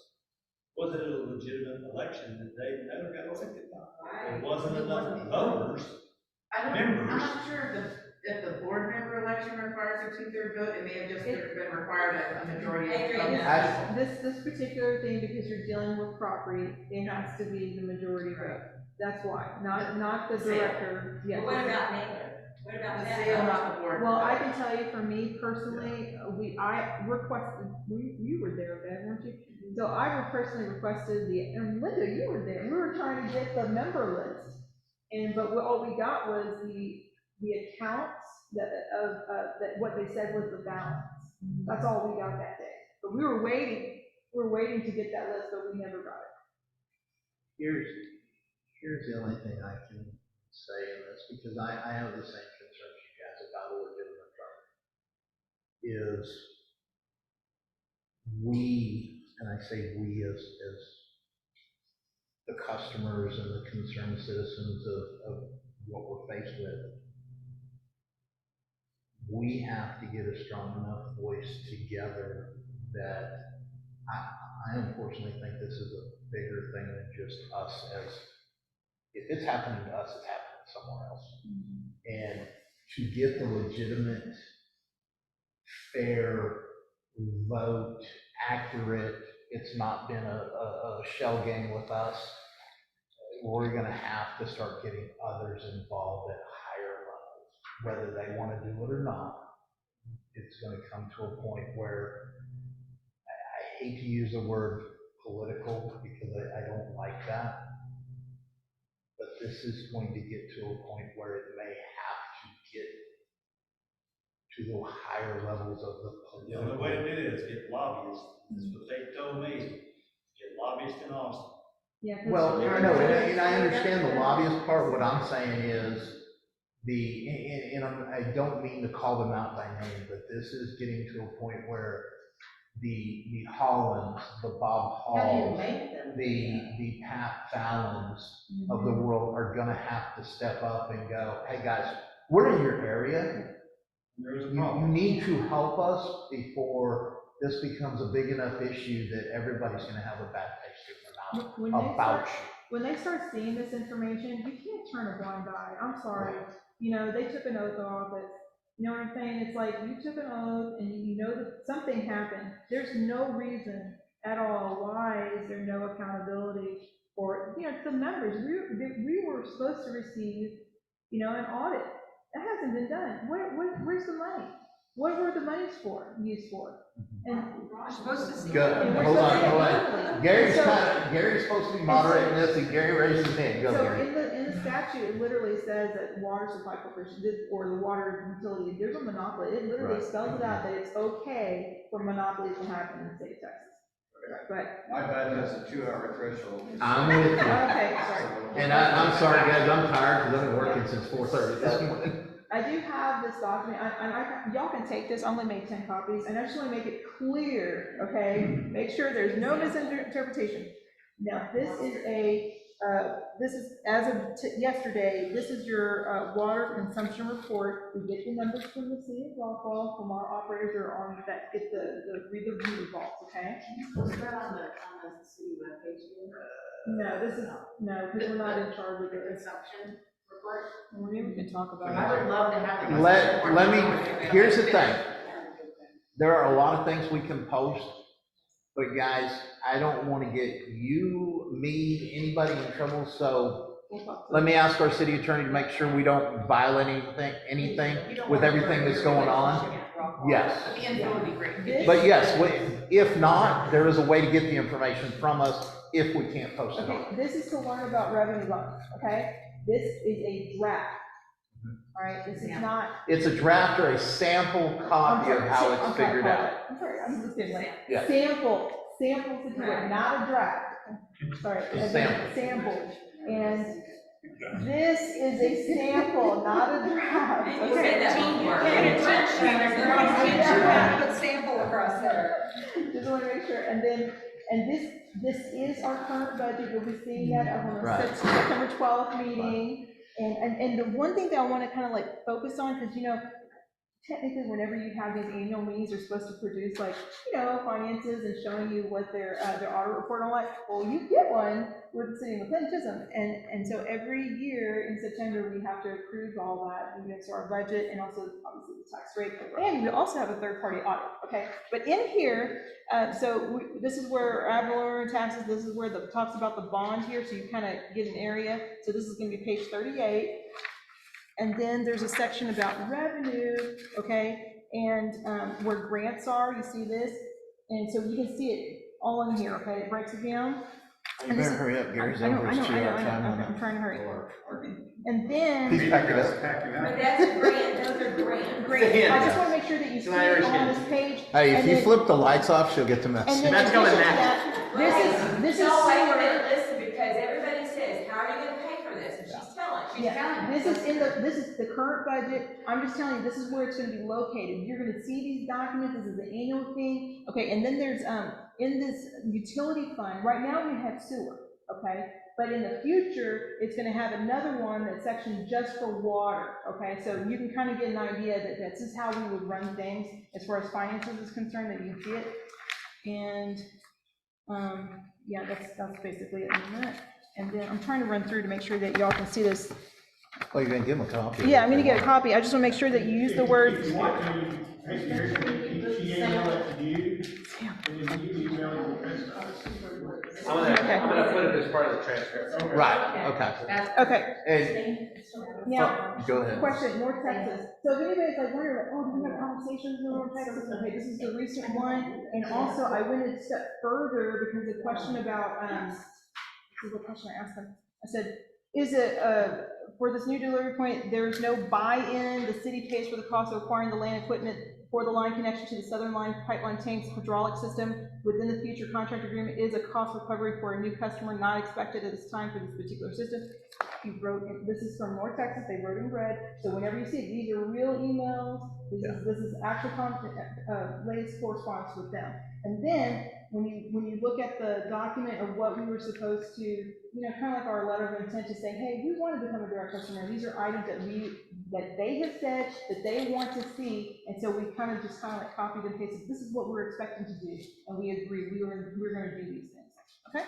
was it a legitimate election that they never got elected? It wasn't enough voters, I'm not sure if the board member election requires a 2/3 vote, it may have just been required a majority of votes. This particular thing, because you're dealing with property, it has to be the majority vote. That's why, not the director. Yeah. But what about neighbor? What about The that? sale, not the board. Well, I can tell you, for me personally, I requested, you were there, Bev, weren't you? So I personally requested and Linda, you were there, we were trying to get the member list. But all we got was the accounts that what they said was the balance. That's all we got that day. But we were waiting to get that list, but we never got it. Here's the only thing I can say in this, because I have the same concerns you guys about a legitimate vote. Is we, and I say we as the customers and the concerned citizens of what we're faced with, we have to get a strong enough voice together that I unfortunately think this is a bigger thing than just us as, if it's happening to us, it's happening somewhere else. And to get the legitimate, fair vote, accurate, it's not been a shell game with us, we're gonna have to start getting others involved at higher levels, whether they wanna do it or not. It's gonna come to a point where, I hate to use the word political because I don't like that, but this is going to get to a point where it may have to get to the higher levels of the The political. only way to do this is get lobbyists. That's what they told me. Get lobbyists in Austin. Yeah. Well, no, and I understand the lobbyist part. What I'm saying is and I don't mean to call them out by name, but this is getting to a point where the Hollands, the Bob Halls, the Pat Fallons of the world are gonna have to step up and go, hey guys, we're in your area. You need to help us before this becomes a big enough issue that everybody's gonna have a bad taste in their mouth about you. When they start seeing this information, you can't turn a blind eye. I'm sorry. You know, they took an oath of office. You know what I'm saying? It's like you took an oath and you know that something happened. There's no reason at all. Why is there no accountability for, the members? We were supposed to receive, an audit. That hasn't been done. Where's the money? What were the monies used for? And We're supposed to see. Good. Hold on. Gary's supposed to be moderating this, and Gary raised his hand. Go, so Gary. in the statute, it literally says that water supply corporation or the water utility, there's a monopoly. It literally spells it out that it's okay for monopolies to happen in the state of Texas. But My bad, has a 2-hour threshold. I'm with you. Okay, sorry. And I'm sorry, guys, I'm tired because I've been working since 4:30 this morning. I do have this document, y'all can take this, I only made 10 copies, and I just want to make it clear, okay? Make sure there's no misinterpretation. Now, this is as of yesterday, this is your water consumption report. We get the numbers from the city of Rockville, from our operators or on that, get read the results, okay? Was that on the city webpage? No, because we're not in charge of the Consumption report? Maybe we can talk about it. I would love to have the. Let me, here's the thing. There are a lot of things we can post, but guys, I don't want to get you, me, anybody in trouble, so let me ask our city attorney to make sure we don't violate anything with everything that's going on. Yes. The info would be great. But yes, if not, there is a way to get the information from us if we can't post it. Okay, this is to learn about revenue bonds, okay? This is a draft, all right? This is not. It's a draft or a sample copy of how it's figured out. I'm sorry, I'm just kidding. Yeah. Samples to do it, not a draft. Sorry, Just sample. samples. And This is a sample, not a draft. You said that before. Put sample across there. Just want to make sure, and then, and this is our current budget, you'll be seeing that on the Right. September 12th meeting. And the one thing that I want to kind of like focus on, because technically, whenever you have these annual meetings, they're supposed to produce like, finances and showing you what their audit report on what. Well, you get one with the city of McLendon Chisholm. And so every year in September, we have to approve all that, so our budget and also obviously the tax rate. And we also have a third-party audit, okay? But in here, this is where ad valorem taxes, this is where it talks about the bond here, so you kind of get an area. So this is going to be page 38. And then there's a section about revenue, okay, and where grants are, you see this, and so you can see it all in here, okay, it breaks it down. You better hurry up, Gary's over his 2 hour time Okay, limit. I'm trying to hurry. And then. He's packing up. But that's a grant, those are grants. Great, I just want to make sure that you see it on this page. Hey, if and you then- flip the lights off, she'll get the and message. then That's in coming addition to next. that, This is No, wait a sewer. minute, listen, because everybody says, how are you gonna pay for this? And she's telling, This is the current budget, I'm just telling you, this is where it's gonna be located, you're gonna see these documents, this is the annual thing, okay, and then there's, in this utility fund, right now we have sewer, okay? But in the future, it's gonna have another one that's sectioned just for water, okay? So you can kind of get an idea that this is how we would run things as far as finances is concerned, that you get. And, yeah, that's basically it in that. And then I'm trying to run through to make sure that y'all can see this. Well, you're gonna give him a copy. Yeah, I'm gonna get a copy, I just wanna make sure that you use the words. If you want to, hey, Gary, she email it to you, and then you email it to the rest of us. I'm gonna put it as part of the transcript. Right, okay. Okay, And, now, go ahead. question, North Texas. So if anybody's like wondering, like, oh, do we have conversations with North Texas? Okay, this is the recent one. And also, I went a step further because the question about, this is the question I asked them. I said, is it, for this new delivery point, there's no buy-in, the city pays for the cost of acquiring the land equipment for the line connection to the southern line pipeline tanks hydraulic system within the future contract agreement is a cost recovery for a new customer not expected at this time for this particular system. He wrote, this is from North Texas, they wrote in red, so whenever you see it, these are real emails, this is actual latest correspondence with them. And then, when you look at the document of what we were supposed to, kind of like our letter of intent to say, hey, we want to become a direct customer, these are items that they have said that they want to see, and so we kind of like copied and pasted, this is what we're expecting to do, and we agree, we're going to do these things, okay?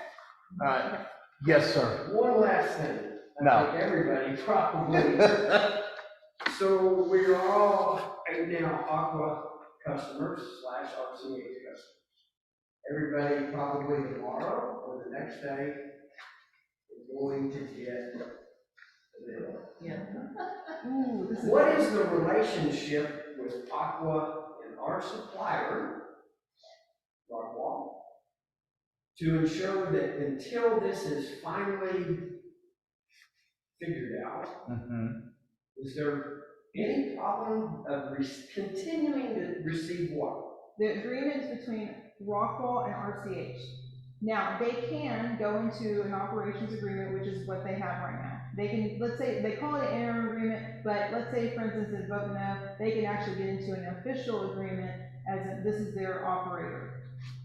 All right, yes, sir. One last thing. I No. think everybody probably. So we're all right now Aqua customers / RCH customers. Everybody probably tomorrow or the next day is going to get the bill. Yeah. Ooh, this is. What is the relationship with Aqua and our supplier, Rockwall, to ensure that until this is finally figured out, is there any problem of continuing to receive water? The agreement is between Rockwall and RCH. Now, they can go into an operations agreement, which is what they have right now. They can, let's say, they call it an interim agreement, but let's say, for instance, in vote no, they can actually get into an official agreement as in, this is their operator.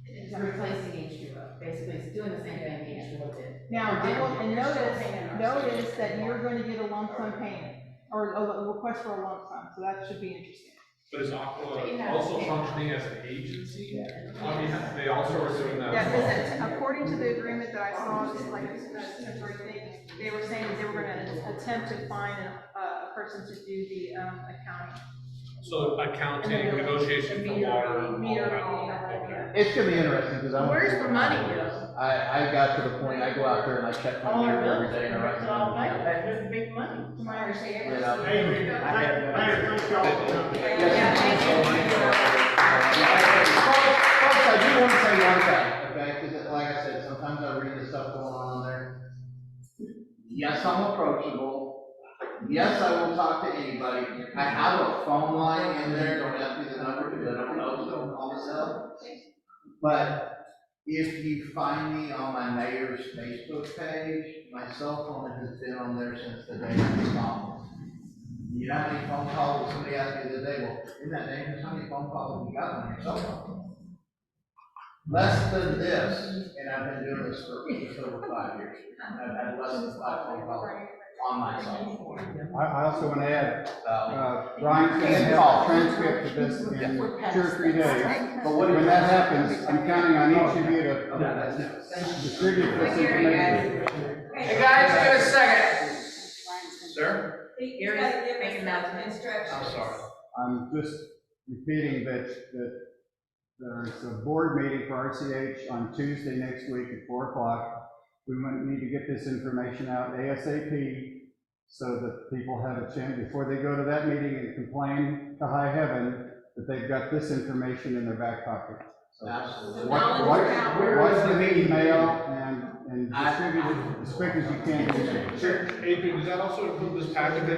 It's replacing H2O, basically, it's doing the same thing H2O did. Now, and notice that you're going to get a lump sum payment, or a request for a lump sum, so that should be interesting. But is Aqua also functioning as an agency? I mean, they also are doing that. Yeah, because according to the agreement that I saw, this is like a temporary thing, they were saying that they were gonna attempt to find a person to do the accounting. So accounting, negotiation for water, all that. Okay. It's gonna be interesting, because I'm. Where's the money go? I got to the point, I go out there and I check my meter every day and I write It's all my like that, there's big money. To my understanding. You know. Hey, thank y'all. Folks, I do want to say one thing, okay, because like I said, sometimes I read the stuff going on there. Yes, I'm approachable. Yes, I will talk to anybody. I have a phone line in there, don't ask me the number because I don't know, so don't call myself. But if you find me on my mayor's Facebook page, my cell phone has been on there since the day I installed it. You know how many phone calls, somebody asked me the other day, well, isn't that dangerous, how many phone calls have you got on your cell phone? Less than this, and I've been doing this for just over 5 years. I've had less than 5 phone calls on my cell phone. I also want to add, Brian's going to have a transcript of this in 2 or 3 days. But when that happens, I'm counting on each of you to distribute this information. Hey, guys, give us a second. Sir? You gotta give us some instructions. I'm sorry. I'm just repeating that there's a board meeting for RCH on Tuesday next week at 4 o'clock. We might need to get this information out ASAP so that people have a chance, before they go to that meeting and complain to high heaven, that they've got this information in their back pocket. So Absolutely. watch the email and distribute it as quick as you can. Sure. Adrian, does that also include this packet that